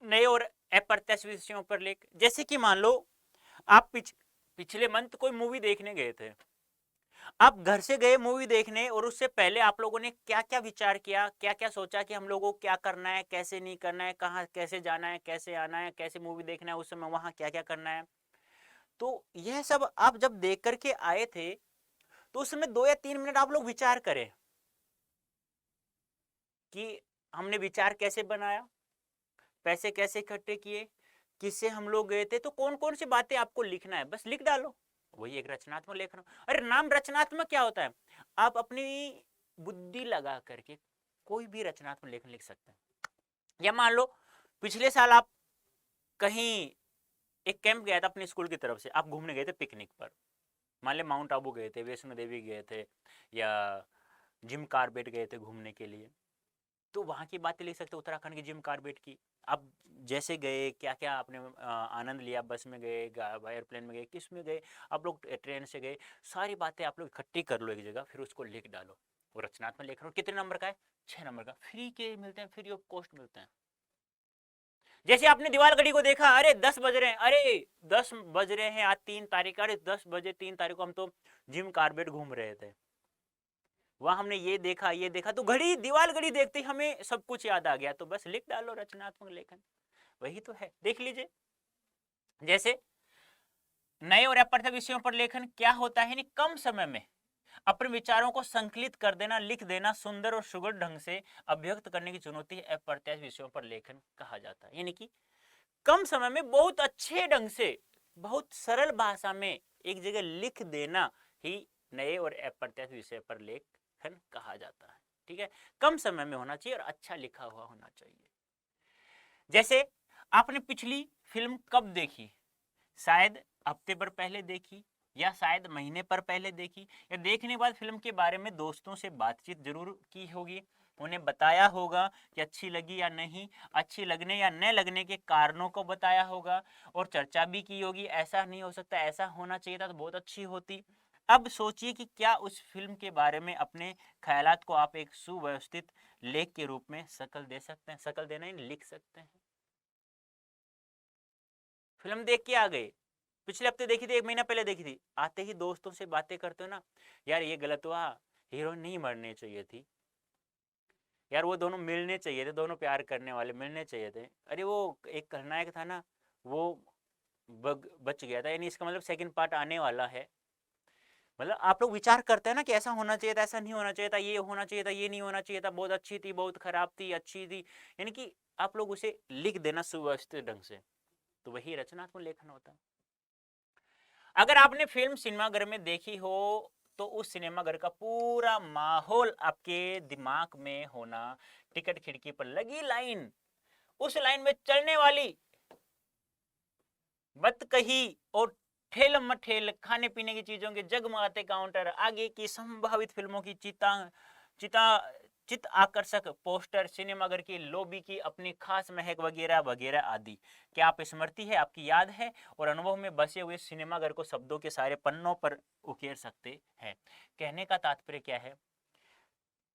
नए और अप्रत्याशित विषयों पर लेख? जैसे कि मान लो आप पिछले मंथ कोई मूवी देखने गए थे, आप घर से गए मूवी देखने और उससे पहले आप लोगों ने क्या क्या विचार किया, क्या क्या सोचा कि हम लोगों को क्या करना है, कैसे नहीं करना है, कहाँ कैसे जाना है, कैसे आना है, कैसे मूवी देखना है, उस समय वहां क्या क्या करना है। तो यह सब आप जब देख करके आए थे तो उस समय 2 या 3 मिनट आप लोग विचार करें कि हमने विचार कैसे बनाया, पैसे कैसे इकट्ठे किए, किससे हम लोग गए थे, तो कौन कौन सी बातें आपको लिखना है, बस लिख डालो। वही एक रचनात्मक लेखन। अरे नाम रचनात्मक क्या होता है? आप अपनी बुद्धि लगा करके कोई भी रचनात्मक लेखन लिख सकते हैं। या मान लो पिछले साल आप कहीं एक कैंप गया था अपने स्कूल की तरफ से, आप घूमने गए थे पिकनिक पर, मान ले माउंट आबू गए थे, वैष्णो देवी गए थे, या जिम कार्बेट गए थे घूमने के लिए, तो वहाँ की बातें लिख सकते हो, उत्तराखंड की जिम कार्बेट की। आप जैसे गए, क्या क्या आपने आनंद लिया, बस में गए, एयरप्लेन में गए, किस में गए, आप लोग ट्रेन से गए, सारी बातें आप लोग इकट्ठी कर लो एक जगह, फिर उसको लिख डालो। वो रचनात्मक लेखन कितने नंबर का है? 6 नंबर का, फ्री के मिलते हैं, फ्री ऑफ कॉस्ट मिलते हैं। जैसे आपने दीवार घड़ी को देखा, अरे 10 बज रहे हैं, अरे 10 बज रहे हैं आज 3 तारीख, अरे 10 बजे 3 तारीख को हम तो जिम कार्बेट घूम रहे थे, वहां हमने ये देखा ये देखा, तो घड़ी दीवार घड़ी देखते ही हमें सब कुछ याद आ गया, तो बस लिख डालो रचनात्मक लेखन। वही तो है, देख लीजिए। जैसे नए और अप्रत्यक्ष विषयों पर लेखन क्या होता है, कम समय में अपने विचारों को संकलित कर देना, लिख देना, सुंदर और सुगढ़ ढंग से अभिव्यक्त करने की चुनौती अप्रत्याशित विषयों पर लेखन कहा जाता है। यानी कि कम समय में बहुत अच्छे ढंग से, बहुत सरल भाषा में एक जगह लिख देना ही नए और अप्रत्याशित विषय पर लेखन कहा जाता है। ठीक है, कम समय में होना चाहिए और अच्छा लिखा हुआ होना चाहिए। जैसे आपने पिछली फिल्म कब देखी? शायद हफ्ते भर पहले देखी, या शायद महीने पर पहले देखी, या देखने के बाद फिल्म के बारे में दोस्तों से बातचीत जरूर की होगी, उन्हें बताया होगा कि अच्छी लगी या नहीं, अच्छी लगने या न लगने के कारणों को बताया होगा, और चर्चा भी की होगी, ऐसा नहीं हो सकता, ऐसा होना चाहिए था तो बहुत अच्छी होती, अब सोचिए कि क्या उस फिल्म के बारे में अपने ख्यालात को आप एक सुव्यवस्थित लेख के रूप में शकल दे सकते हैं, शकल देना ही लिख सकते हैं। फिल्म देख के आ गए, पिछले हफ्ते देखी थी, 1 महीना पहले देखी थी, आते ही दोस्तों से बातें करते हो ना, यार ये गलत हुआ, हीरोइन नहीं मरनी चाहिए थी, यार वो दोनों मिलने चाहिए थे, दोनों प्यार करने वाले मिलने चाहिए थे, अरे वो एक खलनायक था ना, वो बच गया था, यानी इसका मतलब सेकंड पार्ट आने वाला है। मतलब आप लोग विचार करते हैं ना कि ऐसा होना चाहिए था, ऐसा नहीं होना चाहिए था, ये होना चाहिए था, ये नहीं होना चाहिए था, बहुत अच्छी थी, बहुत खराब थी, अच्छी थी, यानी कि आप लोग उसे लिख देना सुव्यवस्थित ढंग से, तो वही रचनात्मक लेखन होता है। अगर आपने फिल्म सिनेमाघर में देखी हो तो उस सिनेमाघर का पूरा माहौल आपके दिमाग में होना, टिकट खिड़की पर लगी लाइन, उस लाइन में चलने वाली बत कही और ठेल मठेल खाने पीने की चीजों के जगमगाते काउंटर, आगे की संभावित फिल्मों की चिता चित आकर्षक पोस्टर, सिनेमाघर की लॉबी की अपनी खास महक वगैरह वगैरह आदि, क्या आप स्मृति है, आपकी याद है और अनुभव में बसे हुए सिनेमाघर को शब्दों के सारे पन्नों पर उकेर सकते हैं। कहने का तात्पर्य क्या है,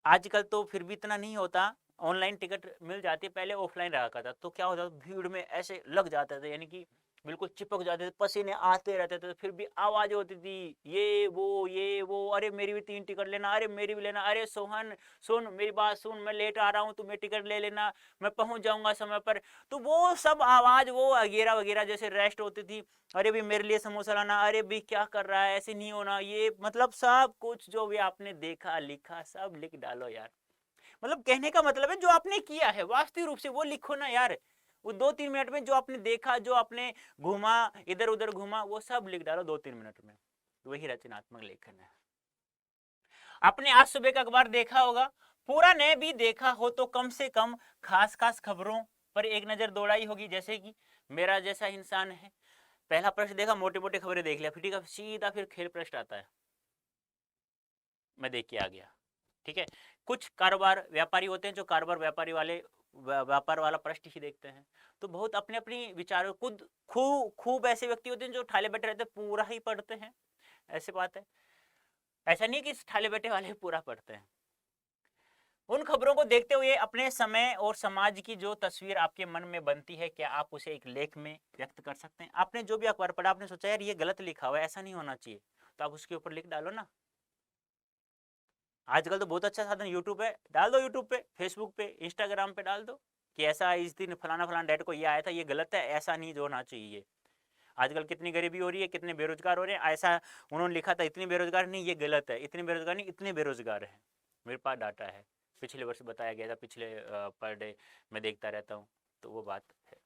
आजकल तो फिर भी इतना नहीं होता, ऑनलाइन टिकट मिल जाती है, पहले ऑफलाइन रहा करता, तो क्या होता था, भीड़ में ऐसे लग जाते थे, यानी कि बिल्कुल चिपक जाते थे, पसीने आते रहते थे, फिर भी आवाज होती थी, ये वो, अरे मेरी भी 3 टिकट लेना, अरे मेरी भी लेना, अरे सोहन सुन मेरी बात सुन, मैं लेट आ रहा हूँ, तुम्हें टिकट ले लेना, मैं पहुंच जाऊंगा समय पर। तो वो सब आवाज, वो वगैरह वगैरह जैसे रेस्ट होती थी, अरे भी मेरे लिए समोसा लाना, अरे भी क्या कर रहा है, ऐसे नहीं होना, ये मतलब सब कुछ जो भी आपने देखा लिखा सब लिख डालो यार। मतलब कहने का मतलब है जो आपने किया है वास्तविक रूप से वो लिखो ना यार, वो 2-3 मिनट में जो आपने देखा, जो आपने घूमा, इधर उधर घूमा, वो सब लिख डालो 2-3 मिनट में, वही रचनात्मक लेखन है। आपने आज सुबह का अखबार देखा होगा, पूरा नहीं भी देखा हो तो कम से कम खास खास खबरों पर एक नजर दौड़ाई होगी, जैसे कि मेरा जैसा इंसान है, पहला प्रश्न देखा, मोटे मोटे खबरें देख लिया, फिर ठीक है, सीधा फिर खेल प्रश्न आता है, मैं देख के आ गया, ठीक है। कुछ कारोबार व्यापारी होते हैं जो कारोबार व्यापारी वाले व्यापार वाला पृष्ठ ही देखते हैं, तो बहुत अपने अपनी विचारों खुद खूब ऐसे व्यक्ति होते हैं जो ठाले बैठे रहते हैं पूरा ही पढ़ते हैं, ऐसी बात है, ऐसा नहीं कि ठाले बैठे वाले पूरा पढ़ते हैं। उन खबरों को देखते हुए अपने समय और समाज की जो तस्वीर आपके मन में बनती है, क्या आप उसे एक लेख में व्यक्त कर सकते हैं। आपने जो भी अखबार पढ़ा, आपने सोचा यार ये गलत लिखा हुआ है, ऐसा नहीं होना चाहिए, तो आप उसके ऊपर लिख डालो ना। आजकल तो बहुत अच्छा साधन यूट्यूब है, डाल दो यूट्यूब पे, फेसबुक पे, इंस्टाग्राम पे डाल दो कि ऐसा इस दिन फलाना फलाना डेट को ये आया था, ये गलत है, ऐसा नहीं जो होना चाहिए। आजकल कितनी गरीबी हो रही है, कितने बेरोजगार हो रहे हैं, ऐसा उन्होंने लिखा था, इतनी बेरोजगार नहीं, ये गलत है, इतनी बेरोजगार नहीं, इतने बेरोजगार है, मेरे पास डाटा है, पिछले वर्ष बताया गया था, पिछले पर डे मैं देखता रहता हूँ, तो वो बात है।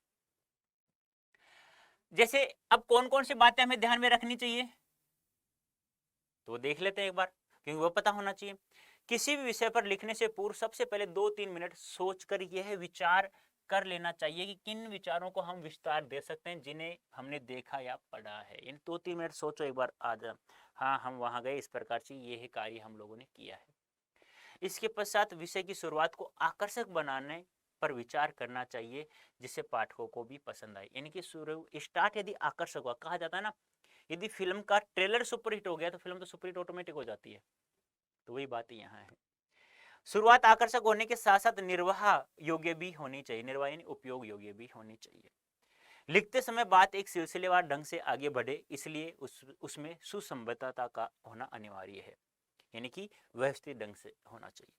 जैसे अब कौन कौन सी बातें हमें ध्यान में रखनी चाहिए, तो देख लेते हैं एक बार, क्योंकि वो पता होना चाहिए। किसी भी विषय पर लिखने से पूर्व सबसे पहले 2-3 मिनट सोचकर यह विचार कर लेना चाहिए कि किन विचारों को हम विस्तार दे सकते हैं जिन्हें हमने देखा या पढ़ा है। इन 2-3 मिनट सोचो एक बार, आज हाँ हम वहां गए, इस प्रकार से यह कार्य हम लोगों ने किया है। इसके पश्चात विषय की शुरुआत को आकर्षक बनाने पर विचार करना चाहिए जिससे पाठकों को भी पसंद आए, यानी कि स्टार्ट यदि आकर्षक हुआ, कहा जाता है ना, यदि फिल्म का ट्रेलर सुपरहिट हो गया तो फिल्म तो सुपरहिट ऑटोमेटिक हो जाती है, तो वही बात यहाँ है। शुरुआत आकर्षक होने के साथ साथ निर्वाह योग्य भी होनी चाहिए, निर्वाह यानी उपयोग योग्य भी होनी चाहिए। लिखते समय बात एक सिलसिलेवार ढंग से आगे बढ़े, इसलिए उसमें सुसंबद्धता का होना अनिवार्य है, यानी कि व्यवस्थित ढंग से होना चाहिए।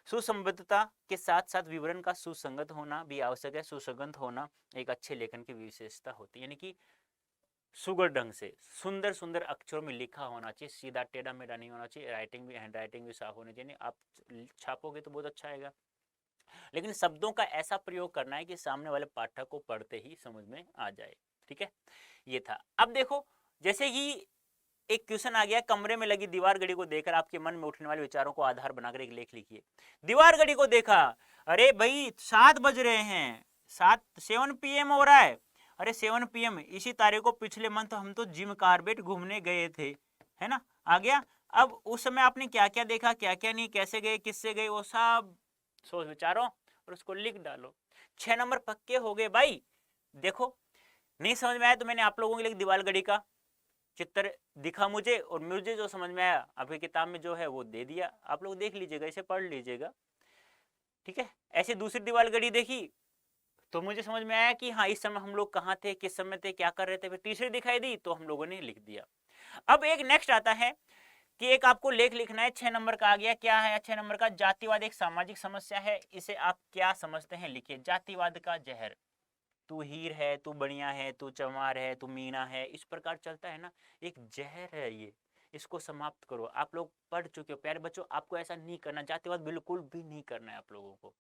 सुसंबद्धता के साथ साथ विवरण का सुसंगत होना भी आवश्यक है, सुसंगत होना एक अच्छे लेखन की विशेषता होती है, यानी कि सुगर ढंग से सुंदर सुंदर अक्षरों में लिखा होना चाहिए, सीधा टेढ़ा मेढ़ा नहीं होना चाहिए, राइटिंग भी हैंड राइटिंग भी साफ होनी चाहिए, आप छापोगे तो बहुत अच्छा आएगा, लेकिन शब्दों का ऐसा प्रयोग करना है कि सामने वाले पाठक को पढ़ते ही समझ में आ जाए, ठीक है। ये था। अब देखो, जैसे कि एक क्वेश्चन आ गया, कमरे में लगी दीवार घड़ी को देखकर आपके मन में उठने वाले विचारों को आधार बनाकर एक लेख लिखिए। दीवार घड़ी को देखा, अरे भाई 7 बज रहे हैं, 7 PM हो रहा है, अरे 7 PM, इसी तारीख को पिछले मंथ हम तो जिम कार्बेट घूमने गए थे, है ना, आ गया। अब उस समय आपने क्या क्या देखा, क्या क्या नहीं, कैसे गए, किससे गए, वो सब सोच विचारो और उसको लिख डालो। 6 नंबर पक्के हो गए भाई। देखो, नहीं समझ में आया तो मैंने आप लोगों के लिए दीवार घड़ी का चित्र दिखा मुझे और मुझे जो समझ में आया आपकी किताब में जो है वो दे दिया, आप लोग देख लीजिएगा, इसे पढ़ लीजिएगा, ठीक है। ऐसे दूसरी दीवार घड़ी देखी तो मुझे समझ में आया कि हाँ इस समय हम लोग कहाँ थे, किस समय थे, क्या कर रहे थे, फिर तीसरी दिखाई दी तो हम लोगों ने लिख दिया। अब एक नेक्स्ट आता है कि एक आपको लेख लिखना है, 6 नंबर का आ गया। क्या है 6 नंबर का? जातिवाद एक सामाजिक समस्या है, इसे आप क्या समझते हैं लिखिए। जातिवाद का जहर, तू हीर है, तू बढ़िया है, तू चमार है, तू मीना है, इस प्रकार चलता है ना, एक जहर है ये, इसको समाप्त करो। आप लोग पढ़ चुके हो प्यारे बच्चों, आपको ऐसा नहीं करना, जातिवाद बिल्कुल भी नहीं करना है आप लोगों को।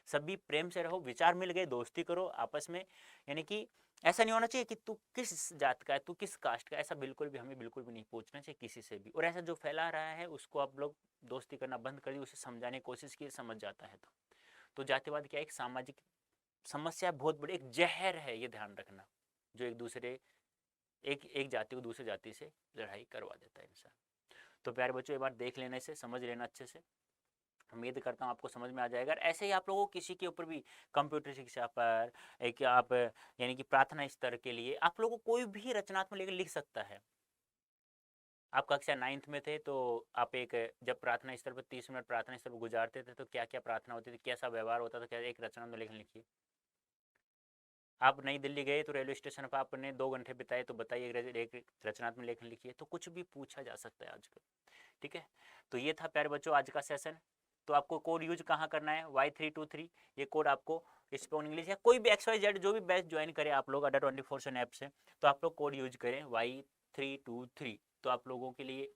सभी प्रेम से रहो, विचार मिल गए दोस्ती करो आपस में, यानी कि ऐसा नहीं होना चाहिए कि तू किस जात का है, तू किस कास्ट का, ऐसा बिल्कुल भी हमें बिल्कुल भी नहीं पूछना चाहिए किसी से भी। और ऐसा जो फैला रहा है उसको आप लोग दोस्ती करना बंद कर दिए, उसे समझाने की कोशिश की, समझ जाता है तो जातिवाद क्या, एक सामाजिक समस्या, बहुत बड़ी एक जहर है, ये ध्यान रखना, जो एक जाति को दूसरी जाति से लड़ाई करवा देता है इंसान। तो प्यारे बच्चों, एक बार देख लेने से, समझ लेना अच्छे से, उम्मीद करता हूँ आपको समझ में आ जाएगा। ऐसे ही आप लोगों को किसी के ऊपर भी, कंप्यूटर शिक्षा पर, एक आप यानी कि प्रार्थना स्तर के लिए आप लोगों को कोई भी रचनात्मक लेकर लिख सकता है। आप कक्षा 9th में थे तो आप एक, जब प्रार्थना स्तर पर 30 मिनट प्रार्थना स्तर पर गुजारते थे तो क्या क्या प्रार्थना होती थी, कैसा व्यवहार होता था, क्या एक रचनात्मक लेखन लिखिए। आप नई दिल्ली गए तो रेलवे स्टेशन पर आपने 2 घंटे बिताए तो बताइए एक रचनात्मक लेखन लिखिए। तो कुछ भी पूछा जा सकता है आजकल, ठीक है। तो ये था प्यारे बच्चों आज का सेशन। तो आपको कोड यूज कहाँ करना है, Y323, ये कोड आपको स्पोकन इंग्लिश या कोई भी XYZ जो भी बैच ज्वाइन करे आप लोग अड्डा 24/7 ऐप से, तो आप लोग कोड यूज करें Y323, तो आप लोगों के लिए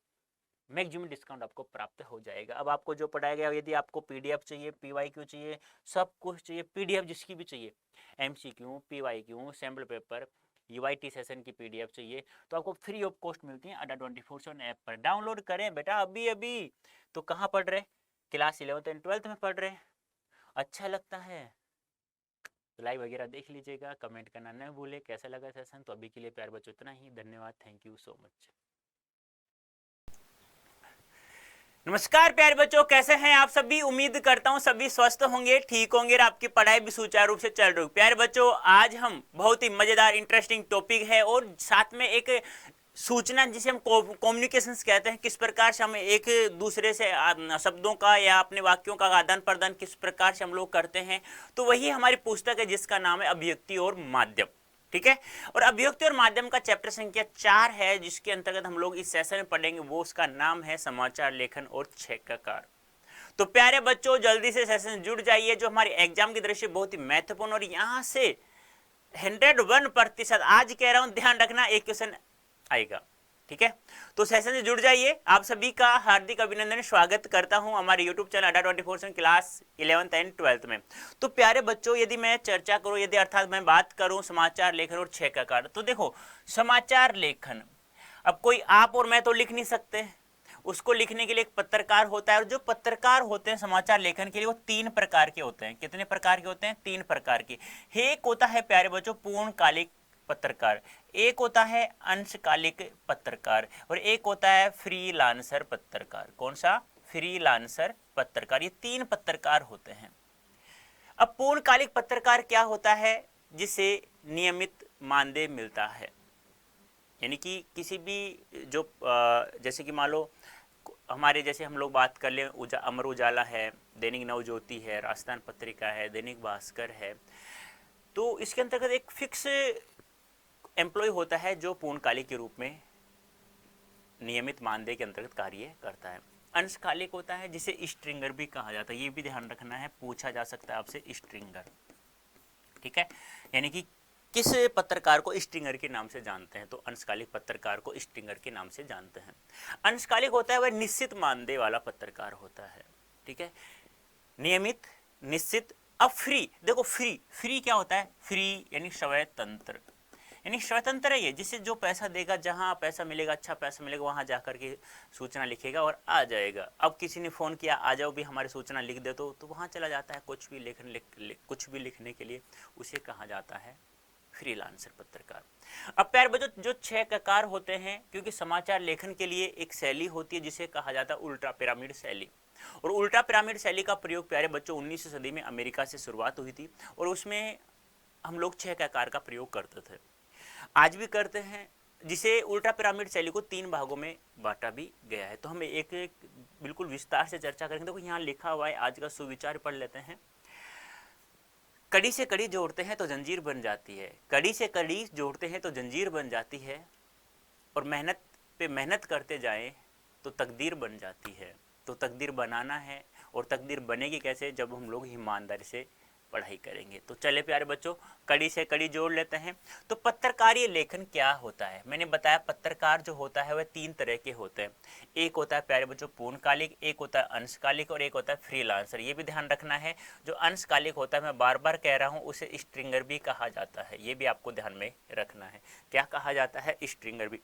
मैक्सिमम डिस्काउंट आपको प्राप्त हो जाएगा। अब आपको जो पढ़ाया गया, यदि आपको PDF चाहिए, PYQ चाहिए, सब कुछ चाहिए, PDF जिसकी भी चाहिए, MCQ, PYQ, sample paper, UIT session की PDF चाहिए, तो आपको फ्री ऑफ कॉस्ट मिलती है अड्डा 24/7 ऐप पर। डाउनलोड करें बेटा अभी अभी। तो कहाँ पढ़ रहे, क्लास 11th एंड 12th में पढ़ रहे, अच्छा लगता है तो लाइव वगैरह देख लीजिएगा, कमेंट करना न भूले कैसा लगा सेशन। तो अभी के लिए प्यार बच्चों इतना ही, धन्यवाद, थैंक यू सो मच। नमस्कार प्यारे बच्चों, कैसे हैं आप सभी? उम्मीद करता हूं सभी स्वस्थ होंगे, ठीक होंगे और आपकी पढ़ाई भी सुचारू रूप से चल रही है। प्यारे बच्चों, आज हम बहुत ही मजेदार इंटरेस्टिंग टॉपिक है और साथ में एक सूचना जिसे हम कम्युनिकेशंस कहते हैं, किस प्रकार से हम एक दूसरे से शब्दों का या अपने वाक्यों का आदान प्रदान किस प्रकार से हम लोग करते हैं, तो वही हमारी पुस्तक है जिसका नाम है अभिव्यक्ति और माध्यम, ठीक है। और अभिव्यक्ति और माध्यम का चैप्टर संख्या 4 है, जिसके अंतर्गत हम लोग इस सेशन में पढ़ेंगे, वो उसका नाम है समाचार लेखन और छेक्काकार। तो प्यारे बच्चों, जल्दी से सेशन जुड़ जाइए, जो हमारे एग्जाम की दृष्टि बहुत ही महत्वपूर्ण, और यहां से 101% आज कह रहा हूं, ध्यान रखना, एक क्वेश्चन आएगा, ठीक है। तो सेशन से जुड़ जाइए। आप सभी का हार्दिक अभिनंदन, स्वागत करता हूं हमारे यूट्यूब चैनल अड्डा 24/7 क्लास 11th एंड 12th में। तो प्यारे बच्चों, यदि मैं चर्चा करूं, यदि अर्थात मैं बात करूं समाचार लेखन और छेक्काकार, तो देखो समाचार लेखन, अब कोई आप और मैं तो लिख नहीं सकते, उसको लिखने के लिए एक पत्रकार होता है, और जो पत्रकार होते हैं समाचार लेखन के लिए, वो 3 प्रकार के होते हैं। कितने प्रकार के होते हैं? 3 प्रकार के। एक होता है प्यारे बच्चों पूर्णकालिक पत्रकार, एक होता है अंशकालिक पत्रकार, और एक होता है फ्रीलांसर पत्रकार। कौन सा? फ्रीलांसर पत्रकार। ये 3 पत्रकार होते हैं। अब पूर्णकालिक पत्रकार क्या होता है? जिसे नियमित मानदेय मिलता है, यानी कि किसी भी जो जैसे कि मान लो हमारे, जैसे हम लोग बात कर लें, अमर उजाला है, दैनिक नवज्योति है, राजस्थान पत्रिका है, दैनिक भास्कर है, तो इसके अंतर्गत एक फिक्स एम्प्लॉय होता है जो पूर्णकालिक के रूप में नियमित मानदेय के अंतर्गत कार्य करता है। अंशकालिक होता है जिसे स्ट्रिंगर भी कहा जाता है, ये भी ध्यान रखना है, पूछा जा सकता है आपसे, स्ट्रिंगर, ठीक है। यानी कि किस पत्रकार को स्ट्रिंगर के नाम से जानते हैं, तो अंशकालिक पत्रकार को स्ट्रिंगर के नाम से जानते हैं। अंशकालिक होता है वह निश्चित मानदेय वाला पत्रकार होता है, ठीक है, नियमित, निश्चित। अब फ्री, देखो फ्री क्या होता है? फ्री यानी स्वतंत्र, यानी स्वतंत्र है ये, जिससे जो पैसा देगा, जहां पैसा मिलेगा, अच्छा पैसा मिलेगा, वहां जाकर के सूचना लिखेगा और आ जाएगा। अब किसी ने फोन किया, आ जाओ भी हमारी सूचना लिख दे, तो वहां चला जाता है कुछ भी कुछ भी लिखने के लिए, उसे कहा जाता है फ्रीलांसर पत्रकार। अब प्यारे बच्चों, जो छेक्काकार होते हैं, क्योंकि समाचार लेखन के लिए एक शैली होती है जिसे कहा जाता है उल्टा पिरामिड शैली, और उल्टा पिरामिड शैली का प्रयोग प्यारे बच्चों 19वीं सदी में अमेरिका से शुरुआत हुई थी, और उसमें हम लोग छेक्काकार का प्रयोग करते थे, आज भी करते हैं। जिसे उल्टा पिरामिड शैली को 3 भागों में बांटा भी गया है। तो हम एक एक बिल्कुल विस्तार से चर्चा करेंगे। देखो यहाँ लिखा हुआ है, आज का सुविचार पढ़ लेते हैं। कड़ी से कड़ी जोड़ते हैं तो जंजीर बन जाती है, कड़ी से कड़ी जोड़ते हैं तो जंजीर बन जाती है, और मेहनत पे मेहनत करते जाएं तो तकदीर बन जाती है। तो तकदीर बनाना है, और तकदीर बनेगी कैसे? जब हम लोग ईमानदारी से पढ़ाई करेंगे। तो चले प्यारे बच्चों, कड़ी से कड़ी जोड़ लेते हैं। तो पत्रकारीय लेखन क्या होता है? मैंने बताया पत्रकार जो होता है वह 3 तरह के होते हैं। एक होता है प्यारे बच्चों पूर्णकालिक, एक होता है अंशकालिक, और एक होता है फ्रीलांसर। ये भी ध्यान रखना है, जो अंशकालिक होता है, मैं बार बार कह रहा हूँ, उसे स्ट्रिंगर भी कहा जाता है। ये भी आपको ध्यान में रखना है। क्या कहा जाता है? स्ट्रिंगर भी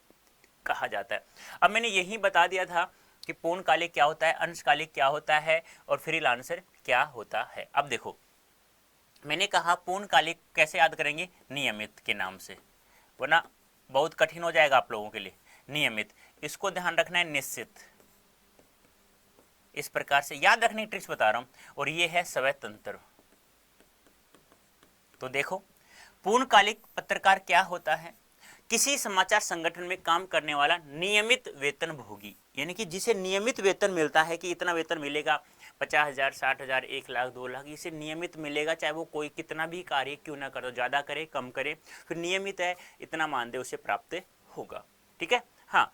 कहा जाता है। अब मैंने यही बता दिया था कि पूर्णकालिक क्या होता है, अंशकालिक क्या होता है, और फ्रीलांसर क्या होता है। अब देखो, मैंने कहा पूर्णकालिक कैसे याद करेंगे? नियमित के नाम से, वरना बहुत कठिन हो जाएगा आप लोगों के लिए। नियमित, इसको ध्यान रखना है, निश्चित, इस प्रकार से याद रखने की ट्रिक्स बता रहा हूं। और ये है स्वतंत्र। तो देखो, पूर्णकालिक पत्रकार क्या होता है? किसी समाचार संगठन में काम करने वाला नियमित वेतन भोगी, यानी कि जिसे नियमित वेतन मिलता है कि इतना वेतन मिलेगा, 50,000, 60,000, 1,00,000, 2,00,000, इसे नियमित मिलेगा, चाहे वो कोई कितना भी कार्य क्यों ना करे, ज्यादा करे कम करे, फिर नियमित है, इतना मानदेय उसे प्राप्त होगा। ठीक है। हाँ,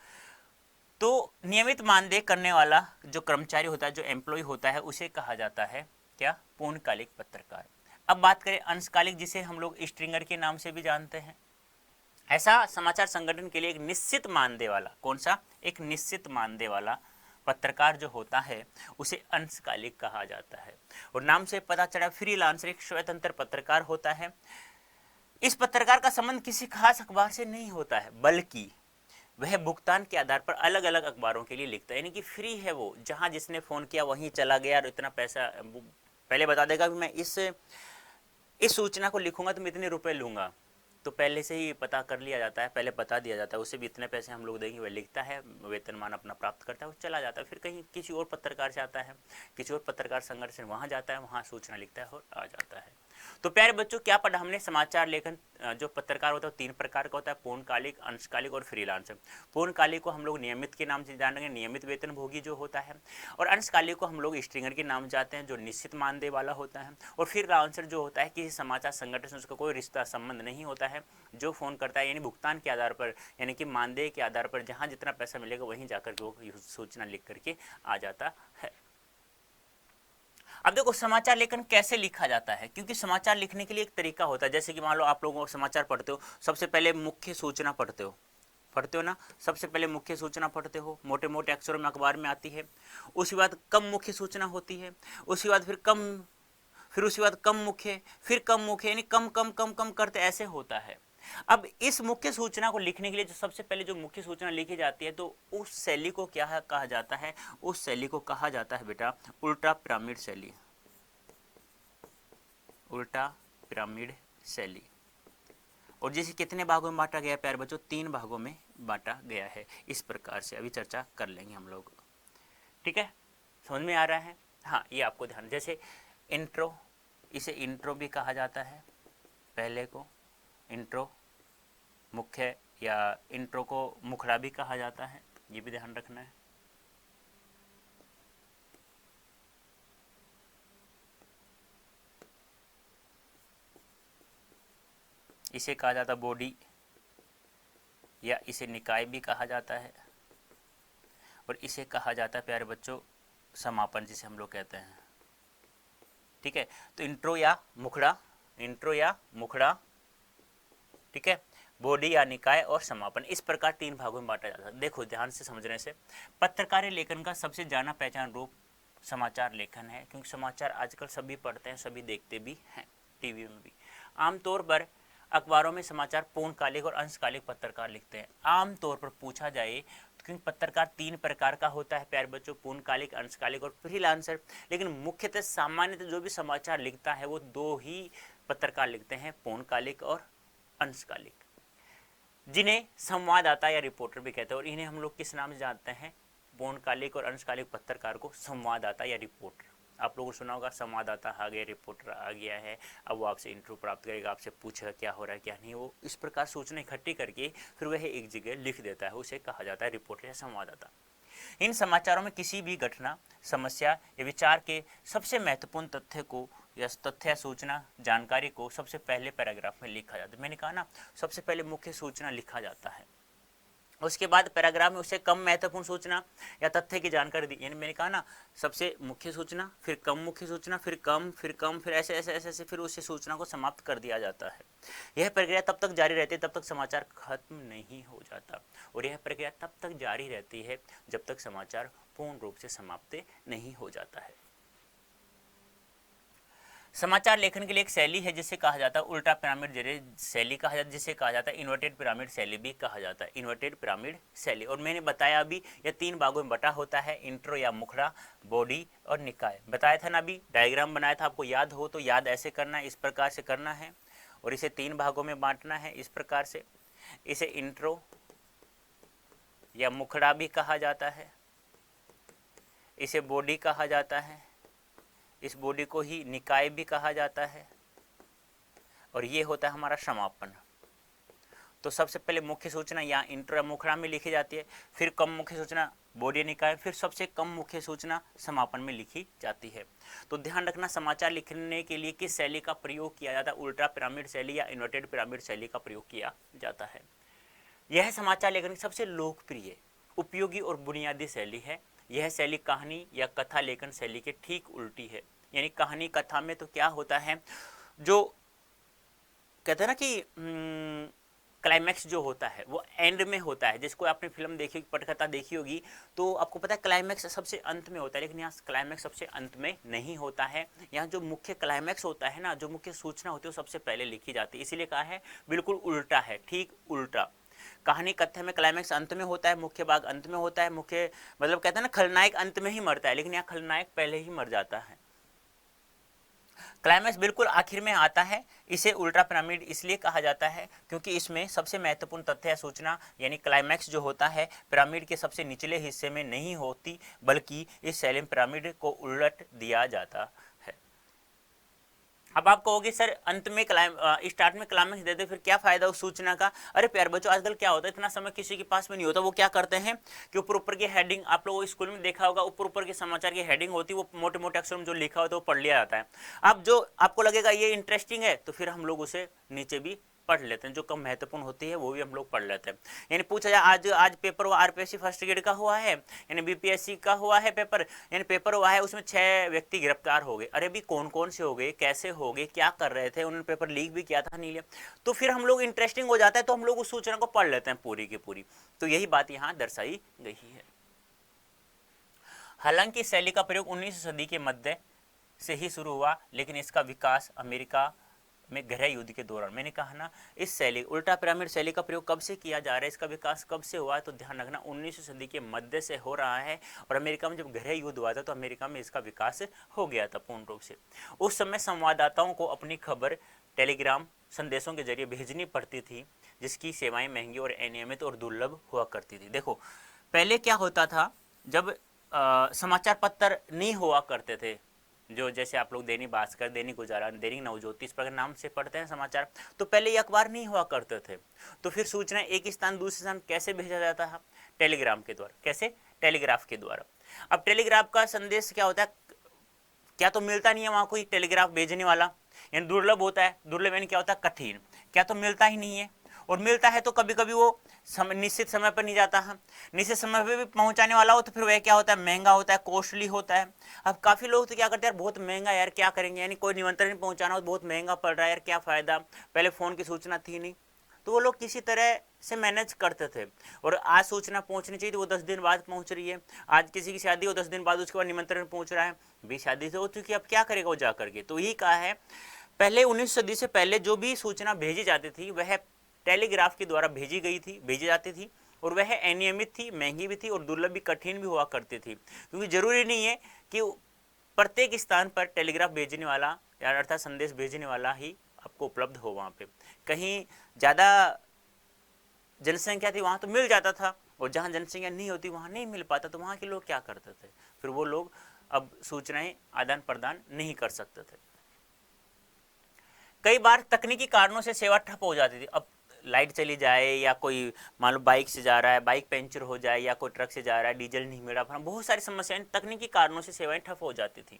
तो नियमित मानदेय करने वाला जो कर्मचारी होता है, जो एम्प्लॉय होता है, उसे कहा जाता है क्या? पूर्णकालिक पत्रकार। अब बात करें अंशकालिक, जिसे हम लोग स्ट्रिंगर के नाम से भी जानते हैं। ऐसा समाचार संगठन के लिए एक निश्चित मानदेय वाला, कौन सा? एक निश्चित मानदेय वाला पत्रकार जो होता है उसे अंशकालिक कहा जाता है। और नाम से पता चला, फ्रीलांसर एक स्वतंत्र पत्रकार होता है। इस पत्रकार का संबंध किसी खास अखबार से नहीं होता है, बल्कि वह भुगतान के आधार पर अलग अलग अखबारों के लिए लिखता है। यानी कि फ्री है वो, जहां जिसने फोन किया वहीं चला गया, और इतना पैसा पहले बता देगा कि मैं इस सूचना को लिखूंगा तो मैं इतने रुपए लूंगा, तो पहले से ही पता कर लिया जाता है, पहले बता दिया जाता है, उसे भी इतने पैसे हम लोग देंगे, वह लिखता है, वेतनमान अपना प्राप्त करता है, वो चला जाता है। फिर कहीं किसी और पत्रकार से आता है, किसी और पत्रकार संगठन से वहां जाता है, वहां सूचना लिखता है और आ जाता है। तो प्यारे बच्चों, क्या पढ़ा हमने? समाचार लेखन जो पत्रकार होता है 3 प्रकार का होता है, पूर्णकालिक, अंशकालिक और फ्रीलांसर। पूर्णकालिक को हम लोग नियमित के नाम से जानेंगे, नियमित वेतन भोगी जो होता है, और अंशकालिक को हम लोग स्ट्रिंगर के नाम जाते हैं, जो निश्चित मानदेय वाला होता है, और फ्रीलांसर जो होता है किसी समाचार संगठन से उसका कोई रिश्ता संबंध नहीं होता है, जो फोन करता है, यानी भुगतान के आधार पर, यानी कि मानदेय के आधार पर, जहां जितना पैसा मिलेगा वहीं जाकर वो सूचना लिख करके आ जाता है। अब देखो, समाचार लेखन कैसे लिखा जाता है, क्योंकि समाचार लिखने के लिए एक तरीका होता है। जैसे कि मान लो आप लोगों को समाचार पढ़ते हो, सबसे पहले मुख्य सूचना पढ़ते हो ना, सबसे पहले मुख्य सूचना पढ़ते हो, मोटे मोटे अक्षरों में अखबार में आती है। उसके बाद कम मुख्य सूचना होती है, उसके बाद फिर उसके बाद कम मुख्य, फिर कम मुख्य, यानी कम कम कम कम करते ऐसे होता है। अब इस मुख्य सूचना को लिखने के लिए जो सबसे पहले जो मुख्य सूचना लिखी जाती है, तो उस शैली को क्या कहा जाता है? उस शैली को कहा जाता है बेटा उल्टा पिरामिड शैली। उल्टा पिरामिड शैली। और जिसे कितने भागों में बांटा गया है प्यारे बच्चों? 3 भागों में बांटा गया है। इस प्रकार से अभी चर्चा कर लेंगे हम लोग। ठीक है, समझ में आ रहा है? हाँ, ये आपको ध्यान, जैसे इंट्रो, इसे इंट्रो भी कहा जाता है, पहले को इंट्रो, मुख्य या इंट्रो को मुखड़ा भी कहा जाता है, ये भी ध्यान रखना है। इसे कहा जाता है बॉडी, या इसे निकाय भी कहा जाता है, और इसे कहा जाता है प्यारे बच्चों समापन, जिसे हम लोग कहते हैं। ठीक है, तो इंट्रो या मुखड़ा, इंट्रो या मुखड़ा, ठीक है, बॉडी या निकाय, और समापन, इस प्रकार 3 भागों में बांटा जाता है। देखो ध्यान से समझने से, पत्रकारिता लेखन का सबसे जाना पहचान रूप समाचार लेखन है, क्योंकि समाचार आजकल सभी पढ़ते हैं, सभी देखते भी हैं, टीवी में भी। आमतौर पर अखबारों में समाचार पूर्णकालिक और अंशकालिक पत्रकार लिखते हैं। आमतौर पर पूछा जाए तो, क्योंकि पत्रकार 3 प्रकार का होता है प्यारे बच्चों, पूर्णकालिक, अंशकालिक और फ्रीलांसर, लेकिन मुख्यतः सामान्यतः जो भी समाचार लिखता है वो 2 ही पत्रकार लिखते हैं, पूर्णकालिक और अंशकालिक, जिन्हें संवाददाता या रिपोर्टर भी कहते हैं। और इन्हें हम लोग किस नाम से जानते हैं? पूर्णकालिक और अंशकालिक पत्रकार को संवाददाता या रिपोर्टर। आप लोगों ने सुना होगा संवाददाता आ गया, रिपोर्टर आ गया है, अब वो आपसे इंटरव्यू प्राप्त करेगा, आपसे पूछेगा क्या हो रहा है क्या नहीं। वो इस प्रकार सूचना इकट्ठी करके फिर वह एक जगह लिख देता है, उसे कहा जाता है रिपोर्टर या संवाददाता। इन समाचारों में किसी भी घटना, समस्या या विचार के सबसे महत्वपूर्ण तथ्य को या तथ्य, सूचना, जानकारी को सबसे पहले पैराग्राफ में लिखा जाता है। मैंने कहा ना, सबसे पहले मुख्य सूचना लिखा जाता है, उसके बाद पैराग्राफ में उससे कम महत्वपूर्ण सूचना या तथ्य की जानकारी दी। यानी मैंने कहा ना, सबसे मुख्य सूचना, फिर कम मुख्य सूचना, फिर कम, फिर कम, फिर ऐसे ऐसे ऐसे ऐसे फिर उस सूचना को समाप्त कर दिया जाता है। यह प्रक्रिया तब तक जारी रहती है तब तक समाचार खत्म नहीं हो जाता, और यह प्रक्रिया तब तक जारी रहती है जब तक समाचार पूर्ण रूप से समाप्त नहीं हो जाता है। समाचार लेखन के लिए एक शैली है जिसे कहा जाता है उल्टा पिरामिड शैली कहा जाता है, जिसे कहा जाता है इन्वर्टेड पिरामिड शैली भी कहा जाता है, इन्वर्टेड पिरामिड शैली। और मैंने बताया अभी यह 3 भागों में बटा होता है, इंट्रो या मुखड़ा, बॉडी और निकाय। बताया था ना, अभी डायग्राम बनाया था, आपको याद हो तो याद ऐसे करना है, इस प्रकार से करना है, और इसे 3 भागों में बांटना है इस प्रकार से। इसे इंट्रो या मुखड़ा भी कहा जाता है, इसे बॉडी कहा जाता है, इस बॉडी को ही निकाय भी कहा जाता है, और ये होता है हमारा समापन। तो सबसे पहले मुख्य सूचना या इंट्रो मुखड़ा में लिखी जाती है, फिर कम मुख्य सूचना बॉडी निकाय, फिर सबसे कम मुख्य सूचना समापन में लिखी जाती है। तो ध्यान रखना, समाचार लिखने के लिए किस शैली का प्रयोग किया जाता है, उल्टा पिरामिड शैली या इन्वर्टेड पिरामिड शैली का प्रयोग किया जाता है। यह समाचार लेखन की सबसे लोकप्रिय, उपयोगी और बुनियादी शैली है। यह शैली कहानी या कथा लेखन शैली के ठीक उल्टी है। यानी कहानी कथा में तो क्या होता है, जो कहते हैं ना कि क्लाइमैक्स जो होता है वो एंड में होता है। जिसको आपने फिल्म देखी होगी, पटकथा देखी होगी, तो आपको पता है क्लाइमैक्स सबसे अंत में होता है, लेकिन यहाँ क्लाइमैक्स सबसे अंत में नहीं होता है। यहाँ जो मुख्य क्लाइमैक्स होता है ना, जो मुख्य सूचना होती है वो सबसे पहले लिखी जाती है, इसीलिए कहा है बिल्कुल उल्टा है, ठीक उल्टा। कहानी कथ्य में क्लाइमैक्स अंत में होता है, मुख्य भाग अंत में होता है, मुख्य मतलब कहते हैं ना खलनायक अंत में ही मरता है, लेकिन यहाँ खलनायक पहले ही मर जाता है। क्लाइमैक्स बिल्कुल आखिर में आता है। इसे उल्टा पिरामिड इसलिए कहा जाता है क्योंकि इसमें सबसे महत्वपूर्ण तथ्य या सूचना यानी क्लाइमैक्स जो होता है पिरामिड के सबसे निचले हिस्से में नहीं होती, बल्कि इस शैली में पिरामिड को उलट दिया जाता है। अब आप कहोगे सर अंत में स्टार्ट में क्लाइमैक्स दे दे फिर क्या फायदा उस सूचना का। अरे प्यारे बच्चों, आजकल क्या होता है, इतना समय किसी के पास में नहीं होता। वो क्या करते हैं कि ऊपर ऊपर की हेडिंग, आप लोगों स्कूल में देखा होगा, ऊपर ऊपर के समाचार की हेडिंग होती है, वो मोटे मोटे अक्षर में जो लिखा होता है वो पढ़ लिया जाता है। अब जो आपको लगेगा ये इंटरेस्टिंग है तो फिर हम लोग उसे नीचे भी पढ़ लेते हैं, जो कम महत्वपूर्ण होती है वो भी हम लोग पढ़ लेते हैं। यानी पूछा जाए आज पेपर हुआ आरपीएससी फर्स्ट ग्रेड का हुआ है, यानी बीपीएससी का हुआ है पेपर, यानी पेपर हुआ है, उसमें 6 व्यक्ति गिरफ्तार हो गए। अरे भी कौन कौन से हो गए, कैसे हो गए, क्या कर रहे थे, उन्होंने पेपर लीक भी किया था नहीं लिया, तो फिर हम लोग इंटरेस्टिंग हो जाता है तो हम लोग उस सूचना को पढ़ लेते हैं पूरी की पूरी। तो यही बात यहाँ दर्शाई गई है। हालांकि इस शैली का प्रयोग 19वीं सदी के मध्य से ही शुरू हुआ, लेकिन इसका विकास अमेरिका में गहरे युद्ध के दौरान, मैंने कहा ना इस शैली उल्टा पिरामिड शैली का प्रयोग कब से किया जा रहा है, इसका विकास कब से हुआ है, तो ध्यान रखना 19वीं सदी के मध्य से हो रहा है। और अमेरिका में जब गहरे युद्ध हुआ था तो अमेरिका में इसका विकास हो गया था पूर्ण रूप से। उस समय संवाददाताओं को अपनी खबर टेलीग्राम संदेशों के जरिए भेजनी पड़ती थी, जिसकी सेवाएं महंगी और अनियमित और दुर्लभ हुआ करती थी। देखो पहले क्या होता था, जब समाचार पत्र नहीं हुआ करते थे, जो जैसे आप लोग दैनिक भास्कर, दैनिक गुजारण, दैनिक नवज्योति इस प्रकार नाम से पढ़ते हैं समाचार, तो पहले ये अखबार नहीं हुआ करते थे। तो फिर सूचना एक स्थान दूसरे स्थान कैसे भेजा जाता है, टेलीग्राम के द्वारा। कैसे, टेलीग्राफ के द्वारा। अब टेलीग्राफ का संदेश क्या होता है, क्या तो मिलता नहीं है वहां कोई टेलीग्राफ भेजने वाला, यानी दुर्लभ होता है। दुर्लभ यानी क्या होता है, कठिन, क्या तो मिलता ही नहीं है, और मिलता है तो कभी कभी वो निश्चित समय पर नहीं जाता है, निश्चित समय पर भी पहुंचाने वाला हो तो फिर वह क्या होता है, महंगा होता है, कॉस्टली होता है। अब काफी लोग तो क्या करते हैं, यार बहुत महंगा यार क्या करेंगे, यानी कोई निमंत्रण नहीं पहुंचाना हो, बहुत महंगा पड़ रहा है यार, क्या फायदा, पहले फोन की सूचना थी नहीं, तो वो लोग किसी तरह से मैनेज करते थे। और आज सूचना पहुंचनी चाहिए तो वो 10 दिन बाद पहुंच रही है, आज किसी की शादी हो 10 दिन बाद उसके बाद निमंत्रण पहुंच रहा है, भी शादी से हो चुकी, अब क्या करेगा वो जा करके। तो यही कहा है, पहले 19वीं सदी से पहले जो भी सूचना भेजी जाती थी वह टेलीग्राफ के द्वारा भेजी जाती थी, और वह अनियमित थी, महंगी भी थी, और दुर्लभ भी, कठिन भी हुआ करती थी। क्योंकि जरूरी नहीं है कि प्रत्येक स्थान पर टेलीग्राफ भेजने वाला या अर्थात संदेश भेजने वाला ही आपको उपलब्ध हो। वहां पे कहीं ज्यादा जनसंख्या थी वहां तो मिल जाता था, और जहां जनसंख्या नहीं होती वहां नहीं मिल पाता, तो वहां के लोग क्या करते थे, फिर वो लोग अब सूचनाएं आदान प्रदान नहीं कर सकते थे। कई बार तकनीकी कारणों से सेवा ठप हो जाती थी। अब लाइट चली जाए या कोई मान लो बाइक से जा रहा है, बाइक पंचर हो जाए, या कोई ट्रक से जा रहा है, डीजल नहीं मिला, बहुत सारी समस्याएं तकनीकी कारणों से सेवाएं ठप हो जाती थी।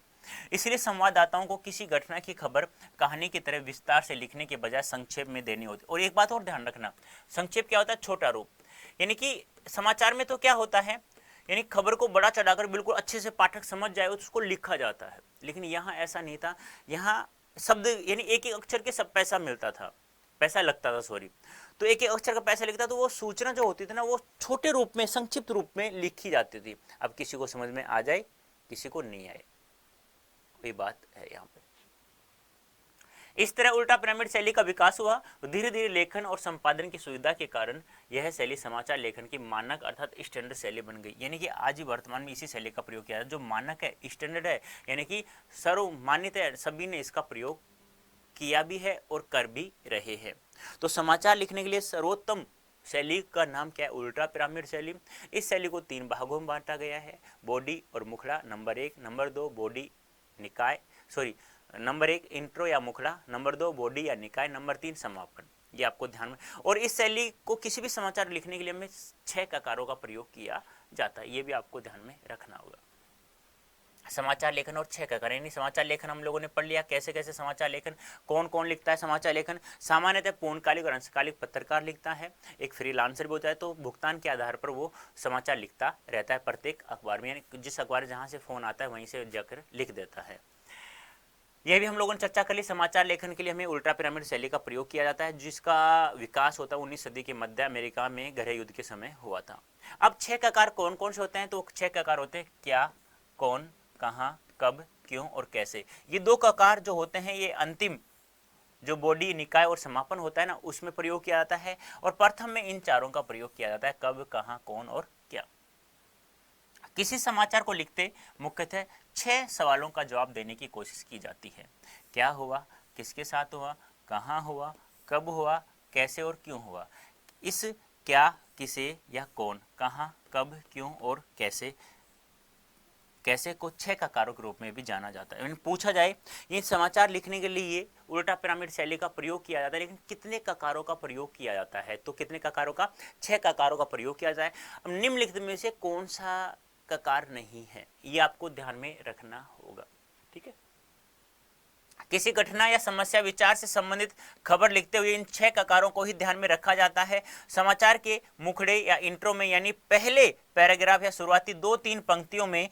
इसलिए संवाददाताओं को किसी घटना की खबर कहानी की तरह विस्तार से लिखने के बजाय संक्षेप में देनी होती। और एक बात और ध्यान रखना, संक्षेप क्या होता है? छोटा रूप। यानी कि समाचार में तो क्या होता है, यानी खबर को बड़ा चढ़ाकर बिल्कुल अच्छे से पाठक समझ जाए उसको लिखा जाता है, लेकिन यहाँ ऐसा नहीं था। यहाँ शब्द यानी एक एक अक्षर के सब पैसा मिलता था, पैसा लगता था, सॉरी। तो एक एक अक्षर का पैसा लिखता, तो वो सूचना जो होती थी ना, वो छोटे रूप में, संक्षिप्त रूप में लिखी जाती थी। अब किसी को समझ में आ जाए, किसी को नहीं आए, वही बात है यहाँ पे। इस तरह उल्टा पिरामिड शैली का विकास हुआ। धीरे धीरे लेखन और संपादन की सुविधा के कारण यह शैली समाचार लेखन की मानक अर्थात स्टैंडर्ड शैली बन गई। यानी कि आज ही वर्तमान में इसी शैली का प्रयोग किया है, जो मानक है, स्टैंडर्ड है, यानी कि सर्वमान्यत है, सभी ने इसका प्रयोग किया भी है और कर भी रहे हैं। तो समाचार लिखने के लिए सर्वोत्तम शैली का नाम क्या है? उल्टा पिरामिड शैली। इस शैली को 3 भागों में बांटा गया है, बॉडी और मुखड़ा, नंबर 1, नंबर 2 बॉडी निकाय, सॉरी नंबर 1 इंट्रो या मुखड़ा, नंबर 2 बॉडी या निकाय, नंबर 3 समापन। ये आपको ध्यान में। और इस शैली को किसी भी समाचार लिखने के लिए हमें 6 ककारों का प्रयोग किया जाता है, ये भी आपको ध्यान में रखना होगा। समाचार लेखन और 6 ककार, यानी समाचार लेखन हम लोगों ने पढ़ लिया, कैसे कैसे समाचार लेखन, कौन कौन लिखता है समाचार लेखन। सामान्यतः पूर्णकालिक और अंशकालिक पत्रकार लिखता है, एक फ्रीलांसर भी होता है, तो भुगतान के आधार पर वो समाचार लिखता रहता है प्रत्येक अखबार में, यानी जिस अखबार जहाँ से फोन आता है वहीं से जाकर लिख देता है। यह भी हम लोगों ने चर्चा कर ली। समाचार लेखन के लिए हमें उल्टा पिरामिड शैली का प्रयोग किया जाता है, जिसका विकास होता है 19वीं सदी के मध्य अमेरिका में गृह युद्ध के समय हुआ था। अब 6 ककार कौन कौन से होते हैं? तो 6 ककार होते हैं, क्या, कौन, कहाँ, कब, क्यों और कैसे। ये 2 ककार जो होते हैं, ये अंतिम जो बॉडी, निकाय और समापन होता है ना, उसमें प्रयोग किया जाता है। और प्रथम में इन चारों का प्रयोग किया जाता है, कब, कहाँ, कौन और क्या। किसी समाचार को लिखते मुख्यतः 6 सवालों का जवाब देने की कोशिश की जाती है। क्या हुआ, किसके साथ हुआ, कहाँ हुआ, कब हुआ, कैसे और क्यों हुआ। इस क्या, किसे या कौन, कहाँ, कब, क्यों और कैसे को 6 ककारों के रूप में भी जाना जाता है। पूछा जाए ये समाचार लिखने के लिए उल्टा पिरामिड शैली का प्रयोग किया जाता है, लेकिन कितने ककारों का प्रयोग किया जाता है? तो कितने ककारों का? 6 ककारों का प्रयोग किया जाए। अब निम्नलिखित में से कौन सा ककार नहीं है, ये आपको ध्यान में रखना होगा। ठीक है, किसी घटना या समस्या विचार से संबंधित खबर लिखते हुए इन 6 ककारों को ही ध्यान में रखा जाता है। समाचार के मुखड़े या इंट्रो में, यानी पहले पैराग्राफ या शुरुआती 2-3 पंक्तियों में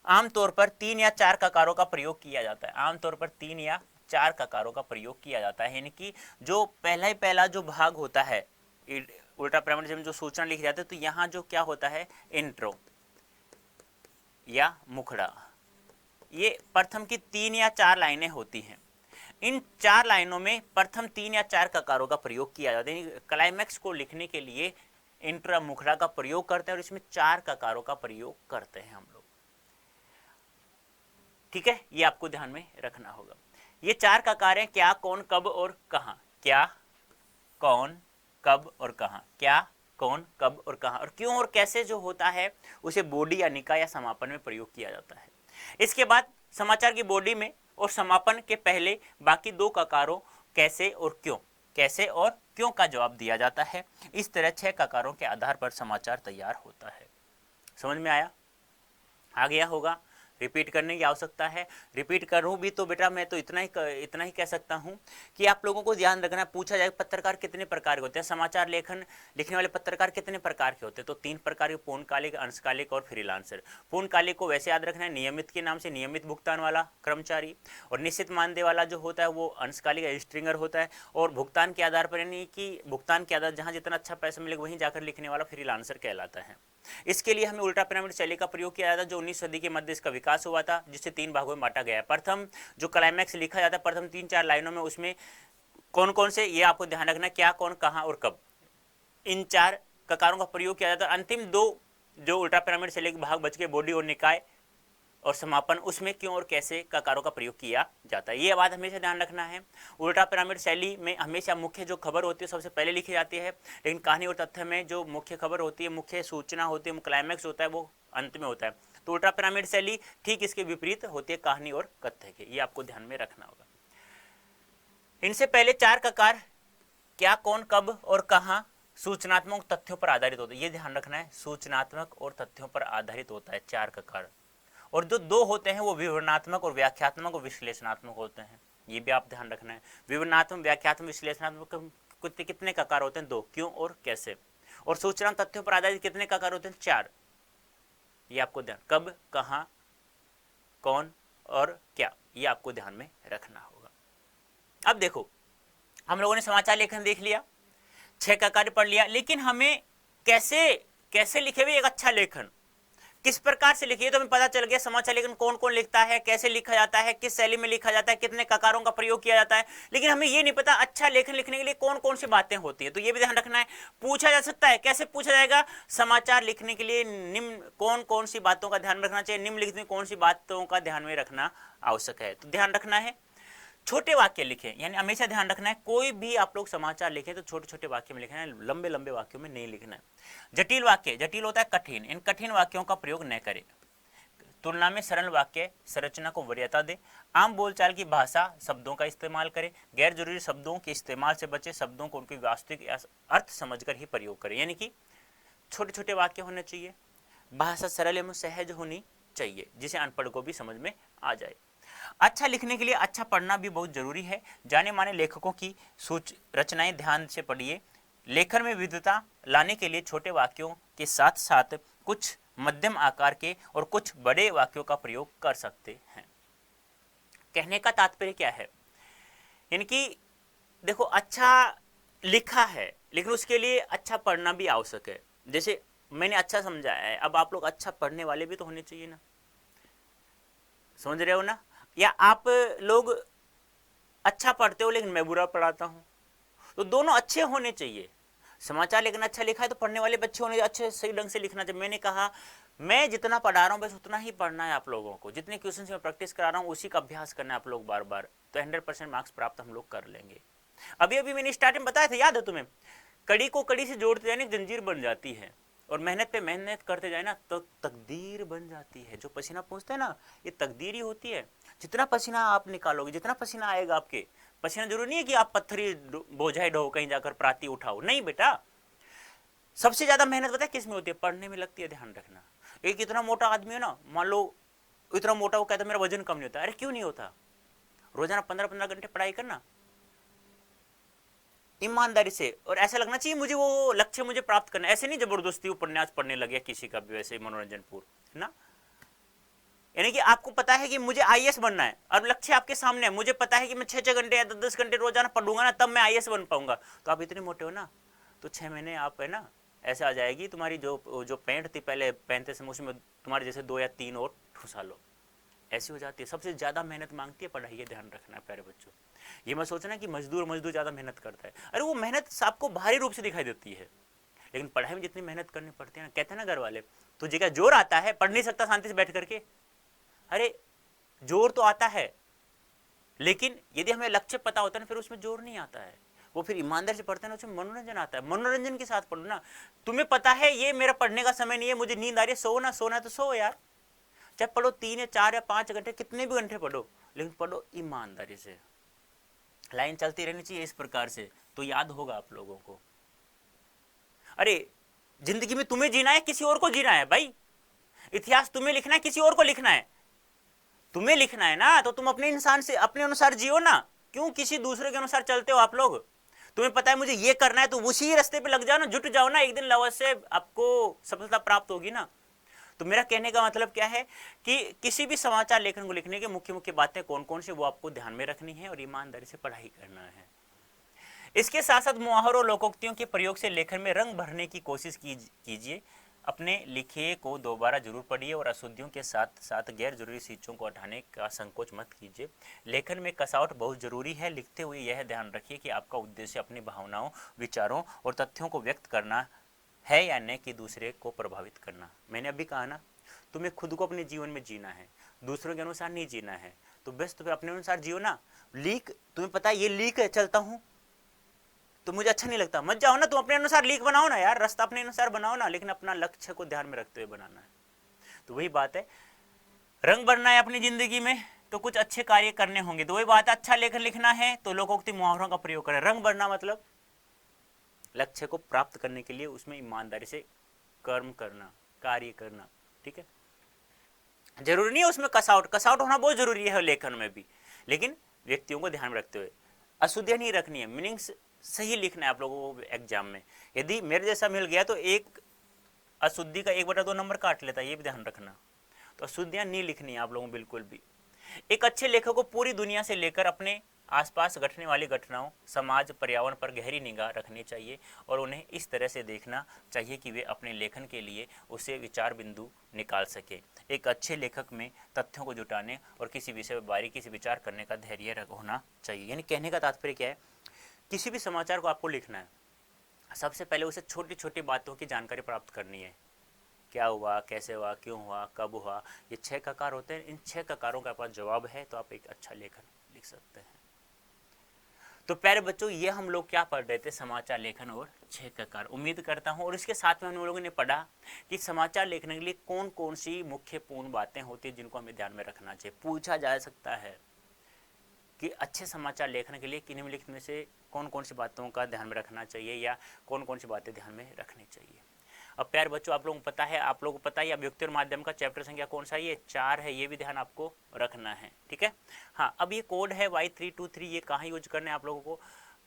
आमतौर पर 3 या 4 ककारों का प्रयोग किया जाता है। आमतौर पर 3 या 4 ककारों का प्रयोग किया जाता है, यानी कि जो पहला जो भाग होता है उल्टा पिरामिड में जो सूचना लिखी जाती है, तो यहाँ जो क्या होता है, इंट्रो या मुखड़ा, ये प्रथम की 3 या 4 लाइनें होती हैं। इन 4 लाइनों में प्रथम 3 या 4 ककारों का प्रयोग किया जाता है। क्लाइमैक्स को लिखने के लिए इंट्रो मुखड़ा का प्रयोग करते हैं और इसमें 4 ककारों का प्रयोग करते हैं हम लोग। ठीक है, ये आपको ध्यान में रखना होगा। ये 4 ककार हैं, क्या, कौन, कब और कहाँ। क्या, कौन, कब और कहाँ। क्या, कौन, कब और कहाँ। और क्यों और कैसे जो होता है उसे बॉडी या निकाय या समापन में प्रयोग किया जाता है। इसके बाद समाचार की बॉडी में और समापन के पहले बाकी 2 ककारों कैसे और क्यों का जवाब दिया जाता है। इस तरह 6 ककारों के आधार पर समाचार तैयार होता है। समझ में आया? आ गया होगा। रिपीट करने की आवश्यकता है। रिपीट करूं भी तो बेटा मैं तो इतना ही कह सकता हूं कि आप लोगों को ध्यान रखना। पूछा जाए पत्रकार कितने प्रकार के होते हैं, समाचार लेखन लिखने वाले पत्रकार कितने प्रकार के होते हैं, तो 3 प्रकार के, पूर्णकालिक, अंशकालिक और फ्रीलांसर। पूर्णकालिक को वैसे याद रखना है, नियमित के नाम से, नियमित भुगतान वाला कर्मचारी, और निश्चित मानदेय वाला जो होता है वो अंशकालिक स्ट्रिंगर होता है। और भुगतान के आधार पर, यानी कि भुगतान के आधार जहाँ जितना अच्छा पैसा मिलेगा वहीं जाकर लिखने वाला फ्रीलांसर कहलाता है। इसके लिए हमें उल्टा पिरामिड शैली का प्रयोग किया जाता है, जो 19वीं सदी के मध्य इसका विकास हुआ था, जिसे 3 भागों में बांटा गया है। प्रथम जो क्लाइमैक्स लिखा जाता है प्रथम 3-4 लाइनों में, उसमें कौन कौन से, ये आपको ध्यान रखना, क्या, कौन, कहां और कब, इन 4 ककारों का प्रयोग किया जाता है। अंतिम 2 जो उल्टा पिरामिड शैली के भाग बच के, बॉडी और निकाय, और समापन उसमें क्यों और कैसे ककारों का प्रयोग किया जाता है, ये बात हमेशा ध्यान रखना है। उल्टा पिरामिड शैली में हमेशा मुख्य जो खबर होती है सबसे पहले लिखी जाती है, लेकिन कहानी और तथ्य में जो मुख्य खबर होती है, मुख्य सूचना होती है, क्लाइमैक्स होता है, वो अंत में होता है। तो उल्टा पिरामिड शैली ठीक इसके विपरीत होती है कहानी और कथ्य के, ये आपको ध्यान में रखना होगा। इनसे पहले 4 ककार क्या, कौन, कब और कहां सूचनात्मक तथ्यों पर आधारित होता है, ये ध्यान रखना है, सूचनात्मक और तथ्यों पर आधारित होता है 4 ककार। और जो 2 होते हैं वो विवरणात्मक और व्याख्यात्मक और विश्लेषणात्मक होते हैं, ये भी आप ध्यान रखना है। विवरणात्मक, व्याख्यात्मक, विश्लेषणात्मक कितने ककार होते हैं? 2, क्यों और कैसे। और सूचना तथ्यों पर आधारित कितने ककार होते हैं? 4, ये आपको ध्यान, कब, कहां, कौन और क्या, ये आपको ध्यान में रखना होगा। अब देखो, हम लोगों ने समाचार लेखन देख लिया, 6 का कार्य पढ़ लिया, लेकिन हमें कैसे लिखे हुए एक अच्छा लेखन, किस प्रकार से लिखिए, तो हमें पता चल गया समाचार लेखन कौन कौन लिखता है, कैसे लिखा जाता है, किस शैली में लिखा जाता है, कितने ककारों का प्रयोग किया जाता है। लेकिन हमें ये नहीं पता अच्छा लेखन लिखने के लिए कौन कौन सी बातें होती है, तो ये भी ध्यान रखना है। पूछा जा सकता है, कैसे पूछा जाएगा? समाचार लिखने के लिए निम्न कौन कौन सी बातों का ध्यान रखना चाहिए, निम्नलिखित में कौन सी बातों का ध्यान में रखना आवश्यक है, तो ध्यान रखना है। छोटे वाक्य लिखें, यानी हमेशा ध्यान रखना है कोई भी आप लोग समाचार लिखें तो छोटे छोटे वाक्य में लिखना है, लंबे लंबे वाक्यों में नहीं लिखना है। जटिल वाक्य, जटिल होता है कठिन, इन कठिन वाक्यों का प्रयोग न करें। तुलना में सरल वाक्य संरचना को वरीयता दे। आम बोलचाल की भाषा शब्दों का इस्तेमाल करें। गैर जरूरी शब्दों के इस्तेमाल से बचे, शब्दों को उनके वास्तविक अर्थ समझकर ही प्रयोग करें। यानी कि छोटे छोटे वाक्य होने चाहिए, भाषा सरल एवं सहज होनी चाहिए जिसे अनपढ़ को भी समझ में आ जाए। अच्छा लिखने के लिए अच्छा पढ़ना भी बहुत जरूरी है। जाने माने लेखकों की रचनाएं ध्यान से पढ़िए। लेखन में विविधता लाने के लिए छोटे वाक्यों के साथ साथ कुछ मध्यम आकार के और कुछ बड़े वाक्यों का प्रयोग कर सकते हैं। कहने का तात्पर्य क्या है, यानी कि देखो अच्छा लिखा है लेकिन उसके लिए अच्छा पढ़ना भी आवश्यक है। जैसे मैंने अच्छा समझाया है, अब आप लोग अच्छा पढ़ने वाले भी तो होने चाहिए ना, समझ रहे हो ना? या आप लोग अच्छा पढ़ते हो लेकिन मैं बुरा पढ़ाता हूं, तो दोनों अच्छे होने चाहिए। समाचार लेकिन अच्छा लिखा है तो पढ़ने वाले बच्चे होने अच्छे सही ढंग से लिखना चाहिए। मैंने कहा मैं जितना पढ़ा रहा हूं बस उतना ही पढ़ना है आप लोगों को, जितने क्वेश्चन में प्रैक्टिस करा रहा हूं उसी का अभ्यास करना है आप लोग बार बार, तो 100% मार्क्स प्राप्त हम लोग कर लेंगे। अभी अभी मैंने स्टार्टिंग बताया था, याद है तुम्हें? कड़ी को कड़ी से जोड़ते जाए जंजीर बन जाती है, और मेहनत पे मेहनत करते जाए ना तो तकदीर बन जाती है। जो पसीना पूछते हैं ना, ये तकदीर ही होती है। जितना पसीना आप निकालोगे, जितना पसीना आएगा आपके, पसीना जरूरी नहीं है कि आप पत्थरी बोझाई ढो कहीं जाकर प्राती उठाओ, नहीं बेटा। सबसे ज्यादा मेहनत पता है किस में होती है? पढ़ने में लगती है, ध्यान रखना। एक इतना मोटा आदमी है ना, मान लो इतना मोटा, वो कहता है मेरा वजन कम नहीं होता। अरे क्यों नहीं होता? रोजाना 15-15 घंटे पढ़ाई करना ईमानदारी से, और ऐसा लगना चाहिए मुझे वो लक्ष्य मुझे प्राप्त करना, ऐसे नहीं जबरदस्ती उपन्यास पढ़ने लगे किसी का भी वैसे मनोरंजनपूर्ण ना। यानी कि आपको पता है कि मुझे आईएएस बनना है और लक्ष्य आपके सामने है, मुझे पता है कि मैं 6-6 घंटे या 10 घंटे रोजाना पढ़ूंगा ना तब मैं आईएएस बन पाऊंगा। तो आप इतने मोटे हो ना, तो 6 महीने आप है ना ऐसे आ जाएगी तुम्हारी जो पैंट थी पहले पहनते समय उसमें तुम्हारे जैसे 2 या 3 और ठुसा लो, ऐसी हो जाती है। सबसे ज्यादा मेहनत मांगती है पढ़ाई, ये ध्यान रखना है प्यारे बच्चों। ये मत सोचना कि मजदूर ज्यादा मेहनत करता है, अरे वो मेहनत आपको बाहरी रूप से दिखाई देती है, लेकिन पढ़ाई में जितनी मेहनत करनी पड़ती है ना, कहते हैं ना घर वाले तुझे क्या जोर आता है, पढ़ नहीं सकता शांति से बैठ करके? अरे जोर तो आता है, लेकिन यदि हमें लक्ष्य पता होता है ना फिर उसमें जोर नहीं आता है, वो फिर ईमानदार से पढ़ते हैं ना उसमें मनोरंजन आता है। मनोरंजन के साथ पढ़ो ना। तुम्हें पता है ये मेरा पढ़ने का समय नहीं है, मुझे नींद आ रही है, सोना है तो सो यार, चाहे पढ़ो 3 या 4 या 5 घंटे, कितने भी घंटे पढ़ो, लेकिन पढ़ो ईमानदारी से। लाइन चलती रहनी चाहिए इस प्रकार से, तो याद होगा आप लोगों को। अरे जिंदगी में तुम्हें जीना है, किसी और को जीना है भाई? इतिहास तुम्हें लिखना है, किसी और को लिखना है? तुम्हें लिखना है ना, तो तुम अपने इंसान से अपने अनुसार जियो ना, क्यों किसी दूसरे के अनुसार चलते हो आप लोग? तुम्हें पता है मुझे ये करना है तो उसी रास्ते पे लग जाओ ना, जुट जाओ ना, एक दिन अवश्य आपको सफलता प्राप्त होगी ना। तो मेरा कहने का मतलब क्या है कि किसी भी समाचार लेखन को लिखने के मुख्य मुख्य बातें कौन कौन सी वो आपको ध्यान में रखनी है और ईमानदारी से पढ़ाई करना है। इसके साथ साथ मुहावरों लोकोक्तियों के प्रयोग से लेखन में रंग भरने की कोशिश कीजिए। अपने लिखे को दोबारा जरूर पढ़िए और अशुद्धियों के साथ साथ गैर जरूरी चीजों को हटाने का संकोच मत कीजिए। लेखन में कसावट बहुत जरूरी है। लिखते हुए यह ध्यान रखिए कि आपका उद्देश्य अपनी भावनाओं, विचारों और तथ्यों को व्यक्त करना है या न कि दूसरे को प्रभावित करना। मैंने अभी कहा ना, तुम्हें खुद को अपने जीवन में जीना है, दूसरों के अनुसार नहीं जीना है। तो बेस्ट तुम्हें अपने अनुसार जियो ना। लीक तुम्हें पता है ये लीक है, चलता हूं तो मुझे अच्छा नहीं लगता, मत जाओ ना, तुम अपने अनुसार लीक बनाओ ना यार, रास्ता अपने अनुसार बनाओ ना, लेकिन अपना लक्ष्य को ध्यान में रखते हुए बनाना है। तो वही बात है, रंग भरना है अपनी जिंदगी में तो कुछ अच्छे कार्य करने होंगे। तो वही बात है, अच्छा लेखन लिखना है तो लोकोक्ति मुहावरों का प्रयोग करें। रंग भरना मतलब लक्ष्य को प्राप्त करने के लिए उसमें ईमानदारी से कर्म करना, कार्य करना, ठीक है। जरूरी नहीं है उसमें कसाउट होना बहुत जरूरी है लेखन में भी, लेकिन व्यक्तियों को ध्यान में रखते हुए अशुद्धियां नहीं रखनी है, मीनिंग्स सही लिखना है आप लोगों को एग्जाम में। यदि मेरे जैसा मिल गया तो एक अशुद्धि का 1/2 नंबर काट लेता है, ये भी ध्यान रखना। तो अशुद्धियां नहीं लिखनी है आप लोगों को बिल्कुल भी। एक अच्छे लेखक को पूरी दुनिया से लेकर अपने आसपास घटने वाली घटनाओं, समाज, पर्यावरण पर गहरी निगाह रखनी चाहिए और उन्हें इस तरह से देखना चाहिए कि वे अपने लेखन के लिए उसे विचार बिंदु निकाल सके। एक अच्छे लेखक में तथ्यों को जुटाने और किसी विषय पर बारीकी से विचार करने का धैर्य होना चाहिए। यानी कहने का तात्पर्य क्या है, किसी भी समाचार को आपको लिखना है, सबसे पहले उसे छोटी छोटी बातों की जानकारी प्राप्त करनी है। क्या हुआ, कैसे हुआ, क्यों हुआ, कब हुआ, ये 6 ककार होते हैं। इन 6 ककारों का पास जवाब है तो आप एक अच्छा लेखन लिख सकते हैं। तो प्यारे बच्चों, ये हम लोग क्या पढ़ रहे थे, समाचार लेखन और 6 ककार। उम्मीद करता हूँ, और इसके साथ में हम लोगों ने पढ़ा कि समाचार लिखने के लिए कौन कौन सी मुख्य पूर्ण बातें होती है जिनको हमें ध्यान में रखना चाहिए। पूछा जा सकता है कि अच्छे समाचार लेखन के लिए निम्नलिखित में से कौन कौन सी बातों का ध्यान में रखना चाहिए या कौन कौन सी बातें ध्यान में रखनी चाहिए। अब प्यारे बच्चों, आप लोगों को पता है अभिव्यक्ति और माध्यम का चैप्टर संख्या कौन सा है, ये 4 है, ये भी ध्यान आपको रखना है, ठीक है। हाँ, अब ये कोड है Y323, ये कहाँ यूज करना है आप लोगों को,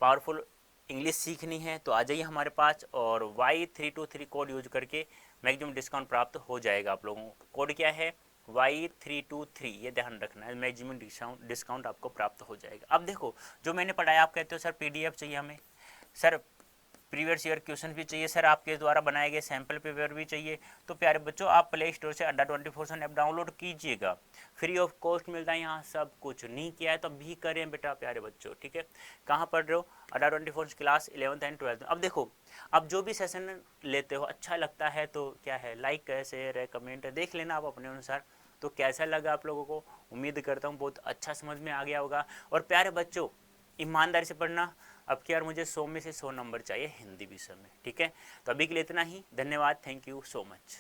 पावरफुल इंग्लिश सीखनी है तो आ जाइए हमारे पास, और Y323 कोड यूज करके मैक्सिमम डिस्काउंट प्राप्त हो जाएगा आप लोगों को। कोड क्या है, Y323, ये ध्यान रखना है, मैक्सिमम डिस्काउंट आपको प्राप्त हो जाएगा। अब देखो, जो मैंने पढ़ाया, आप कहते हो सर PDF चाहिए हमें, सर प्रीवियस ईयर क्वेश्चन भी चाहिए, सर आपके द्वारा बनाए गए सैंपल पेपर भी चाहिए। तो प्यारे बच्चों, आप प्ले स्टोर से Adda24 ऐप डाउनलोड कीजिएगा, फ्री ऑफ कॉस्ट मिलता है यहाँ सब कुछ। नहीं किया है तो भी करें बेटा प्यारे बच्चों, ठीक है। कहाँ पढ़ रहे हो, Adda24 class 11th and 12th। अब देखो, अब जो भी सेशन लेते हो अच्छा लगता है तो क्या है, लाइक है, शेयर है, कमेंट है, देख लेना आप अपने अनुसार। तो कैसा लगा आप लोगों को, उम्मीद करता हूँ बहुत अच्छा समझ में आ गया होगा। और प्यारे बच्चों, ईमानदारी से पढ़ना। अब की यार मुझे 100 में से 100 नंबर चाहिए हिंदी विषय में, ठीक है। तो अभी के लिए इतना ही, धन्यवाद, थैंक यू सो मच।